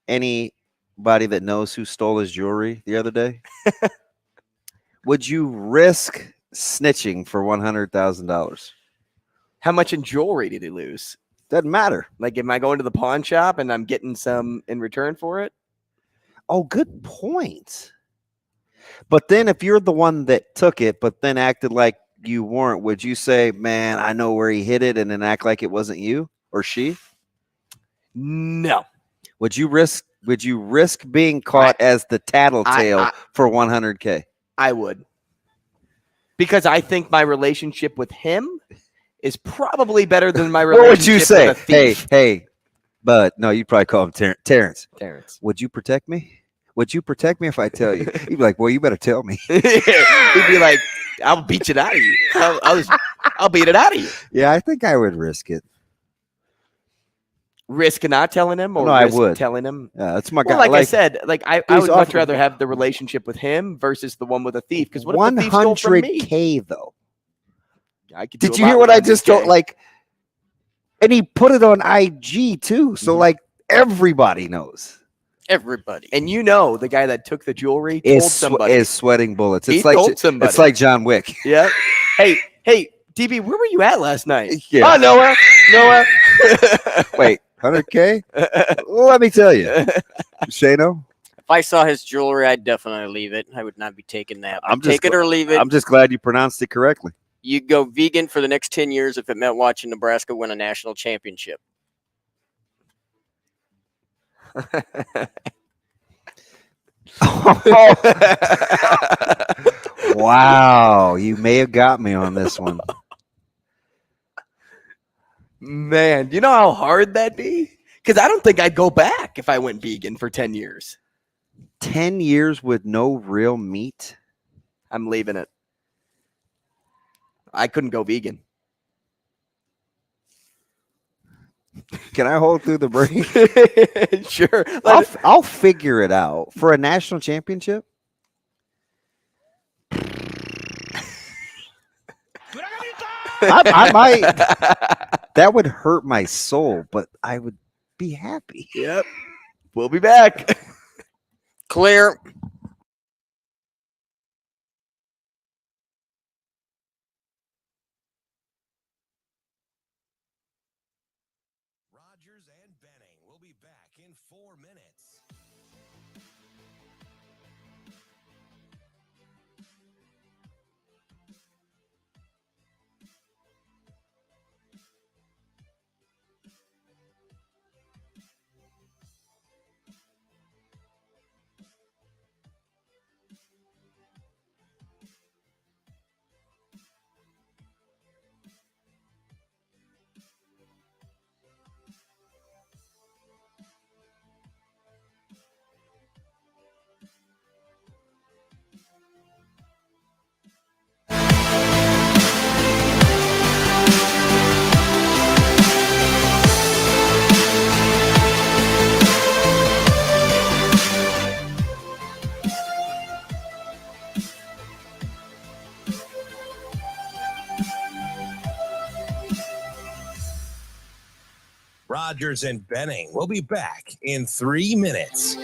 anybody that knows who stole his jewelry the other day, would you risk snitching for $100,000? How much in jewelry did he lose? Doesn't matter. Like, am I going to the pawn shop and I'm getting some in return for it? Oh, good point. But then if you're the one that took it, but then acted like you weren't, would you say, man, I know where he hid it, and then act like it wasn't you or she? No. Would you risk being caught as the tattletale for $100K? I would. Because I think my relationship with him is probably better than my relationship What would you say? with a thief. Hey, bud. No, you'd probably call him Terrence. Terrence. Would you protect me? Would you protect me if I tell you? He'd be like, well, you better tell me. He'd be like, I'll beat it out of you. I'll beat it out of you. Yeah, I think I would risk it. Risk not telling him, or No, I risk would. telling him? Yeah, that's my guy. Well, like I said, I would much offered- rather have the relationship with him versus the one with a thief. Because what if the thief stole from me? $100K though. I could do Did a you lot hear with what I just 100K. told? Like, and he put it on IG too, so like everybody knows. Everybody. And you know the guy that took the jewelry told somebody. Is sweating bullets. He It's like told somebody. It's like John Wick. Yeah. Hey, DB, where were you at last night? Yeah. Oh, nowhere. Wait, 100K? Let me tell you, Shano. If I saw his jewelry, I'd definitely leave it. I would not be taking that. Take it or leave it. I'm just glad you pronounced it correctly. You go vegan for the next 10 years if it meant watching Nebraska win a national championship. Wow, you may have got me on this one. Man, do you know how hard that'd be? Because I don't think I'd go back if I went vegan for 10 years. 10 years with no real meat? I'm leaving it. I couldn't go vegan. Can I hold through the break? Sure. I'll figure it out. For a national championship? I might. That would hurt my soul, but I would be happy. Yep. We'll be back. Clear. Rogers and Benning will be back in 4 minutes. Rogers and Benning will be back in 3 minutes.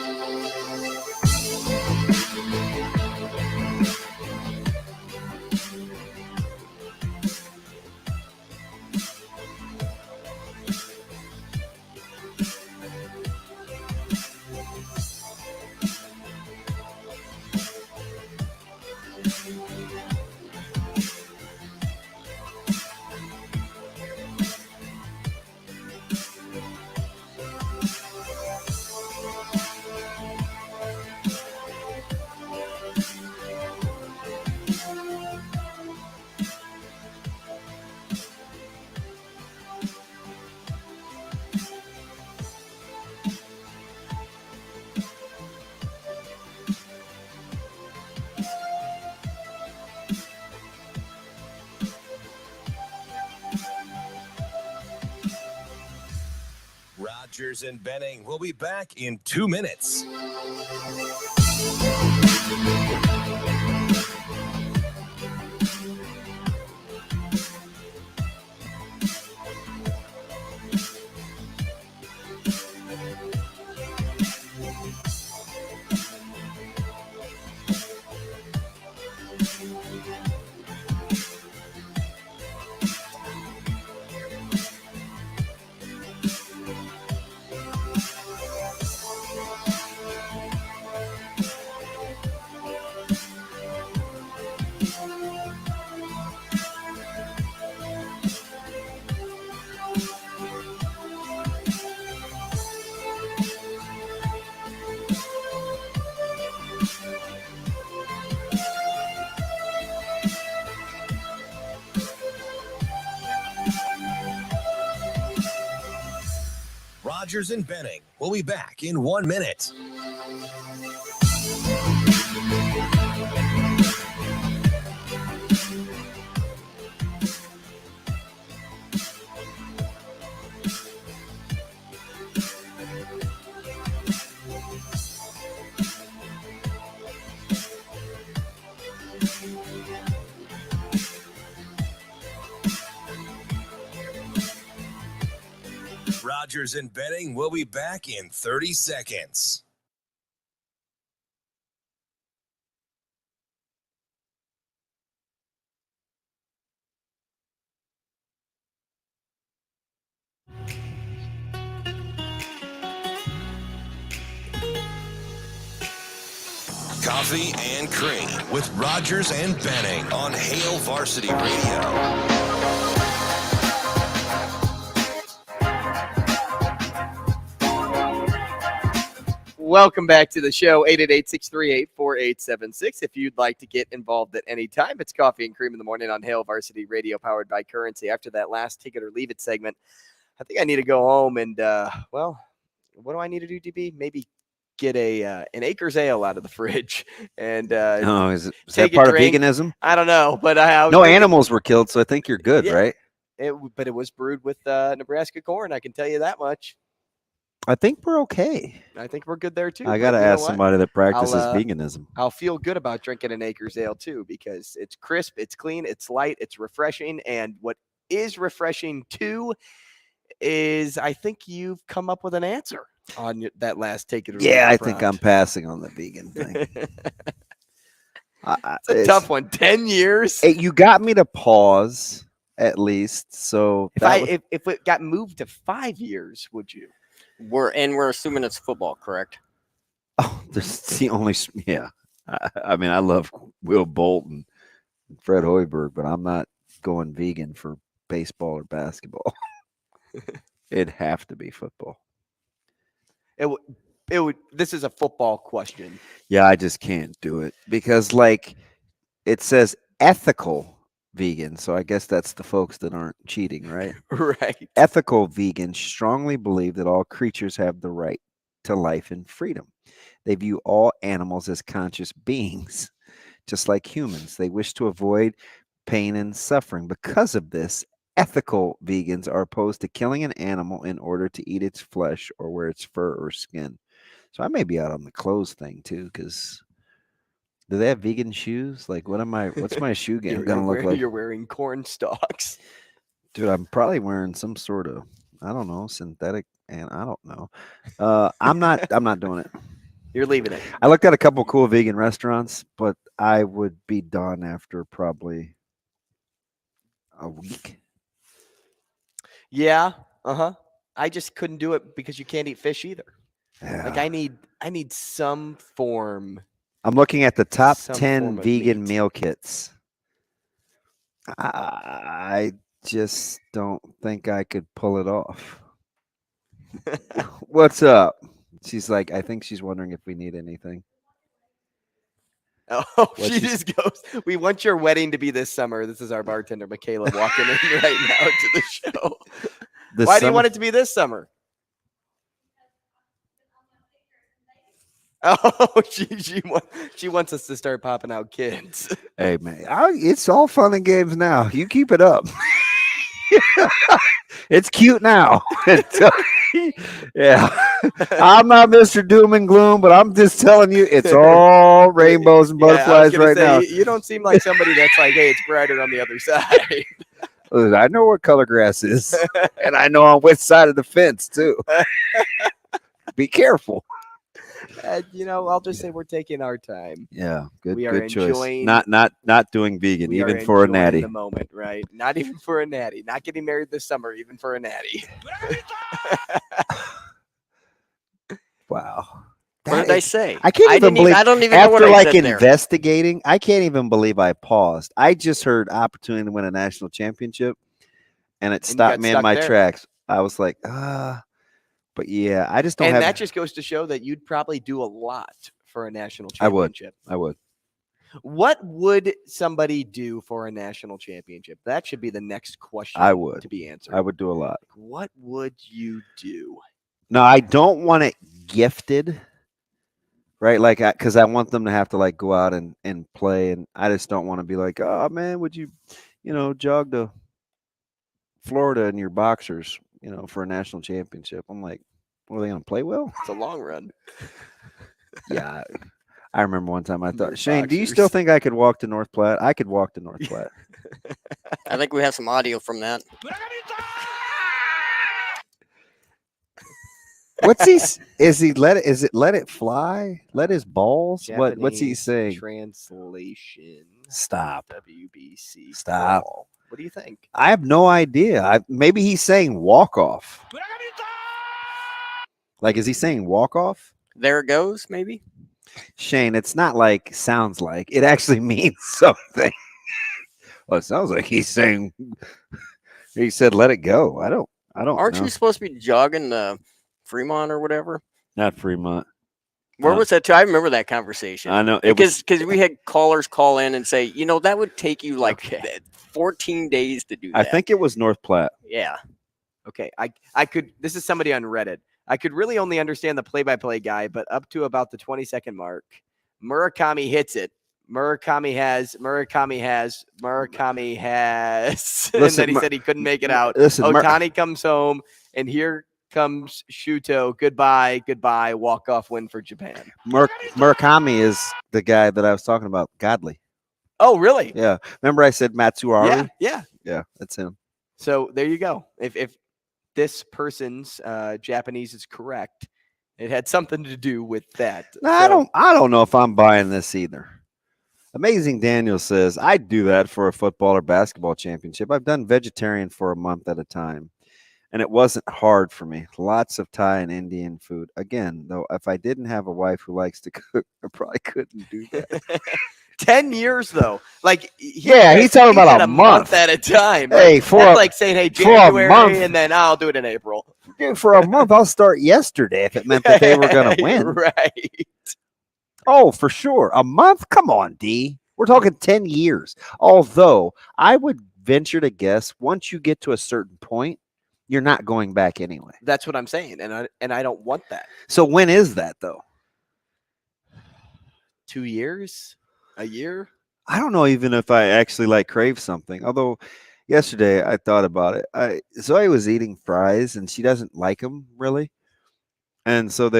Rogers and Benning will be back in 2 minutes. Rogers and Benning will be back in 1 minute. Rogers and Benning will be back in 30 seconds. Coffee and Cream with Rogers and Benning on Hail Varsity Radio. Welcome back to the show, 888-638-4876. If you'd like to get involved at any time, it's Coffee and Cream in the Morning on Hail Varsity Radio, powered by Currency. After that last Take It or Leave It segment, I think I need to go home and, well, what do I need to do, DB? Maybe get an Acres Ale out of the fridge. And is that part of veganism? I don't know, but no animals were killed, so I think you're good, right? But it was brewed with Nebraska corn, I can tell you that much. I think we're okay. I think we're good there, too. I got to ask somebody that practices veganism. I'll feel good about drinking an Acres Ale, too, because it's crisp, it's clean, it's light, it's refreshing. And what is refreshing, too, is I think you've come up with an answer on that last Take It or Leave It. Yeah, I think I'm passing on the vegan thing. It's a tough one. 10 years. You got me to pause, at least. So if it got moved to 5 years, would you? We're assuming it's football, correct? Oh, this is the only. Yeah, I mean, I love Will Bolton and Fred Hoiberg, but I'm not going vegan for baseball or basketball. It'd have to be football. It would. This is a football question. Yeah, I just can't do it because, like, it says ethical vegan, so I guess that's the folks that aren't cheating, right? Right. Ethical vegans strongly believe that all creatures have the right to life and freedom. They view all animals as conscious beings, just like humans. They wish to avoid pain and suffering. Because of this, ethical vegans are opposed to killing an animal in order to eat its flesh or wear its fur or skin. So I may be out on the clothes thing too, because do they have vegan shoes? Like, what's my shoe game going to look like? You're wearing corn stalks. Dude, I'm probably wearing some sort of I don't know, synthetic, and I don't know. I'm not doing it. You're leaving it. I looked at a couple cool vegan restaurants, but I would be done after probably a week. Yeah. I just couldn't do it because you can't eat fish either. Yeah. Like I need some form. I'm looking at the top Some 10 form of vegan meal kits. I just don't think I could pull it off. What's up? She's like, I think she's wondering if we need anything. Oh, she just goes, we want your wedding to be this summer. This is our bartender, Michaela, walking in right now to the show. Why do you want it to be this summer? Oh, she wants us to start popping out kids. Hey, man, it's all fun and games now. You keep it up. It's cute now. Yeah. I'm not Mr. Doom and Gloom, but I'm just telling you, it's all rainbows and butterflies right now. You don't seem like somebody that's like, hey, it's brighter on the other side. I know what color grass is, and I know on which side of the fence, too. Be careful. I'll just say we're taking our time. Yeah, good choice. Enjoying, not doing vegan, even for a natty. The moment, right? Not even for a natty. Not getting married this summer, even for a natty. Wow. What did I say? I can't even believe. I don't even know what after I said there. investigating, I can't even believe I paused. I just heard opportunity to win a national championship, and it stopped me in my tracks. I was like, But yeah, I just don't have. And that just goes to show that you'd probably do a lot for a national championship. I would. What would somebody do for a national championship? That should be the next question to be answered. I would do a lot. What would you do? No, I don't want it gifted, right? Like, because I want them to have to like go out and play, and I just don't want to be like, oh man, would you, jog to Florida in your boxers, for a national championship? I'm like, are they going to play well? It's a long run. Yeah. I remember one time I thought, Shane, do you still think I could walk to North Platte? I could walk to North Platte. I think we have some audio from that. What's he? Is it let it fly? Let his balls? What's he saying? Translation. Stop. WBC. Stop. Ball. What do you think? I have no idea. Maybe he's saying walk off. Like, is he saying walk off? There it goes, maybe. Shane, it's not like sounds like. It actually means something. Well, it sounds like he's saying. He said, "Let it go." I don't. Aren't know. you supposed to be jogging Fremont or whatever? Not Fremont. Where was that? I remember that conversation. I know because we had callers call in and say, that would take you like 14 days to do that. I think it was North Platte. Yeah. Okay. I could. This is somebody on Reddit. I could really only understand the play-by-play guy, but up to about the 20-second mark, Murakami hits it. Murakami has. Listen, and then he said he couldn't make it out. Listen, Ohtani comes home, and here comes Shuto. Goodbye. Walk-off win for Japan. Murakami is the guy that I was talking about. Godley. Oh, really? Yeah. Remember I said Matsuari? Yeah. Yeah, that's him. So there you go. If this person's Japanese is correct, it had something to do with that. No, I don't know if I'm buying this either. Amazing Daniel says, I'd do that for a football or basketball championship. I've done vegetarian for a month at a time, and it wasn't hard for me. Lots of Thai and Indian food. Again, though, if I didn't have a wife who likes to cook, I probably couldn't do that. 10 years, though. Like, he's talking about a month at a time. Hey, that's like saying, hey, January, and then I'll do it in April. Dude, for a month, I'll start yesterday if it meant that they were going to win. Right. Oh, for sure. A month? Come on, D. We're talking 10 years. Although, I would venture to guess once you get to a certain point, you're not going back anyway. That's what I'm saying, and I don't want that. So when is that, though? 2 years? A year? I don't know even if I actually crave something. Although yesterday I thought about it. Zoe was eating fries and she doesn't like them really. And so she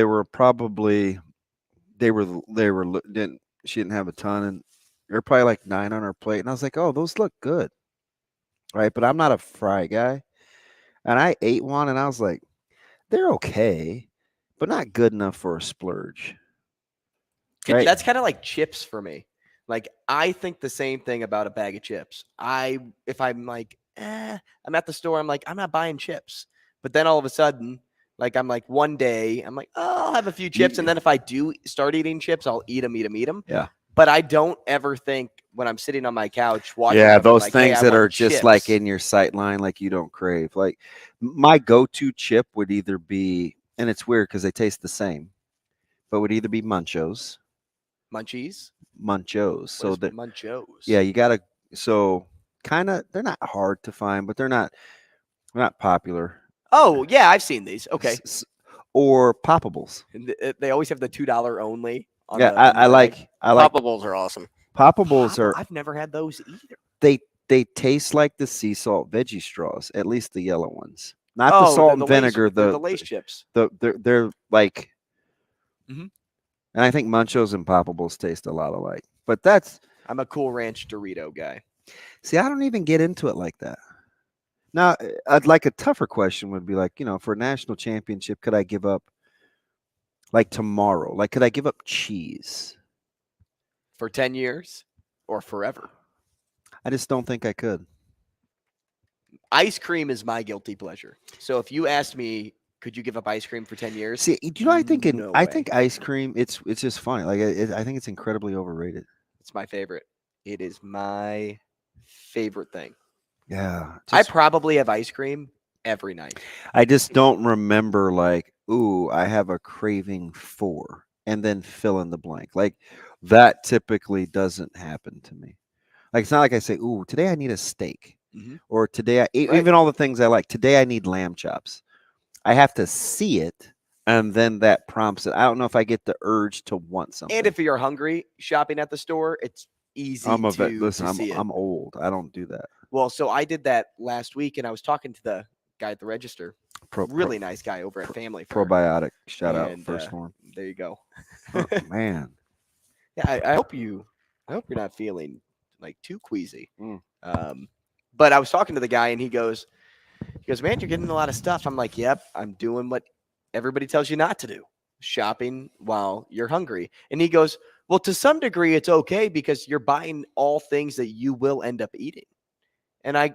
didn't have a ton, and they're probably like 9 on her plate. And I was like, oh, those look good. Right. But I'm not a fry guy. And I ate one, and I was like, they're okay, but not good enough for a splurge. Right? That's kind of like chips for me. Like, I think the same thing about a bag of chips. If I'm like, I'm at the store, I'm like, I'm not buying chips. But then all of a sudden, like, I'm like, one day, I'm like, oh, I'll have a few chips. And then if I do start eating chips, I'll eat them. Yeah. But I don't ever think when I'm sitting on my couch watching. Yeah, them, those like, things hey, I that are want just chips. like in your sight line, like you don't crave. Like my go-to chip would either be, and it's weird because they taste the same, but would either be Munchos. Munchies? Munchos. So that Munchos. Yeah, you gotta. So kind of, they're not hard to find, but they're not popular. Oh yeah, I've seen these. Okay. Or Poppables. And they always have the $2 only. Yeah, I like Poppables are awesome. Poppables are. I've never had those either. They taste like the sea salt veggie straws, at least the yellow ones, not the Oh, salt the and Lay's- vinegar. the Lay's chips. They're like, Mhm. and I think Munchos and Poppables taste a lot alike. But that's. I'm a Cool Ranch Dorito guy. See, I don't even get into it like that. Now, I'd like a tougher question would be like, for a national championship, could I give up, like tomorrow? Like, could I give up cheese? For 10 years or forever? I just don't think I could. Ice cream is my guilty pleasure. So if you asked me, could you give up ice cream for 10 years? See, do you know? I think No I way. think ice cream. It's just funny. Like I think it's incredibly overrated. It's my favorite. It is my favorite thing. Yeah, I probably have ice cream every night. I just don't remember like, ooh, I have a craving for, and then fill in the blank. Like that typically doesn't happen to me. Like it's not like I say, ooh, today I need a steak, or today even all the things I like. Today I need lamb chops. I have to see it, and then that prompts it. I don't know if I get the urge to want something. And if you're hungry shopping at the store, it's easy Listen, to see it. I'm old. I don't do that. Well, so I did that last week, and I was talking to the guy at the register. Really nice guy over at Family Fair. Probiotic. Shout out And, First Form. There you go. Oh, man. Yeah, I hope you're not feeling like too queasy. But I was talking to the guy, and he goes, man, you're getting a lot of stuff. I'm like, yep, I'm doing what everybody tells you not to do, shopping while you're hungry. And he goes, well, to some degree, it's okay because you're buying all things that you will end up eating. And that's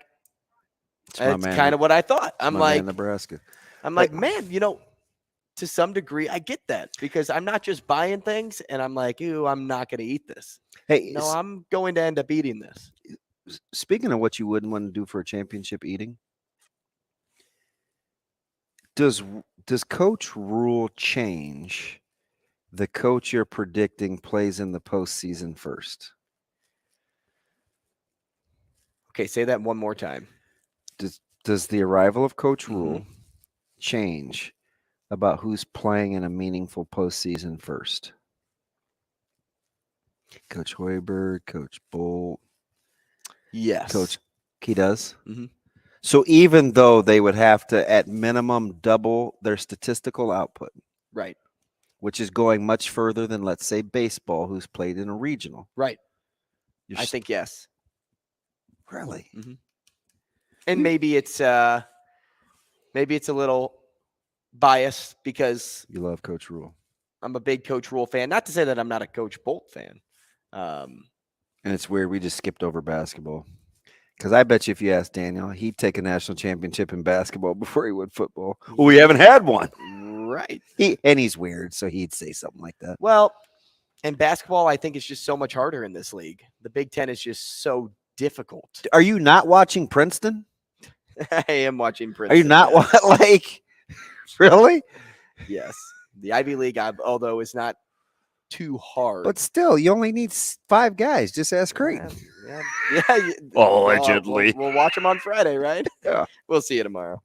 kind of what I thought. I'm like, Nebraska. I'm like, man, to some degree, I get that because I'm not just buying things and I'm like, ew, I'm not going to eat this. Hey, no, I'm going to end up eating this. Speaking of what you wouldn't want to do for a championship eating, does Coach Rule change the coach you're predicting plays in the postseason first? Okay, say that one more time. Does the arrival of Coach Rule change about who's playing in a meaningful postseason first? Coach Hoiberg, Coach Bolt. Yes. Coach, he does? So even though they would have to, at minimum, double their statistical output. Right. Which is going much further than, let's say, baseball, who's played in a regional. Right. I think yes. Really? And maybe it's a little biased because you love Coach Rule. I'm a big Coach Rule fan. Not to say that I'm not a Coach Bolt fan. And it's weird we just skipped over basketball. Because I bet you if you ask Daniel, he'd take a national championship in basketball before he would football. Well, we haven't had one. Right. He's weird, so he'd say something like that. Well, and basketball, I think, is just so much harder in this league. The Big Ten is just so difficult. Are you not watching Princeton? I am watching Princeton. Are you not like really? Yes. The Ivy League, although is not too hard. But still, you only need 5 guys. Just ask Creighton. Yeah. Allegedly. We'll watch them on Friday, right? Yeah. We'll see you tomorrow.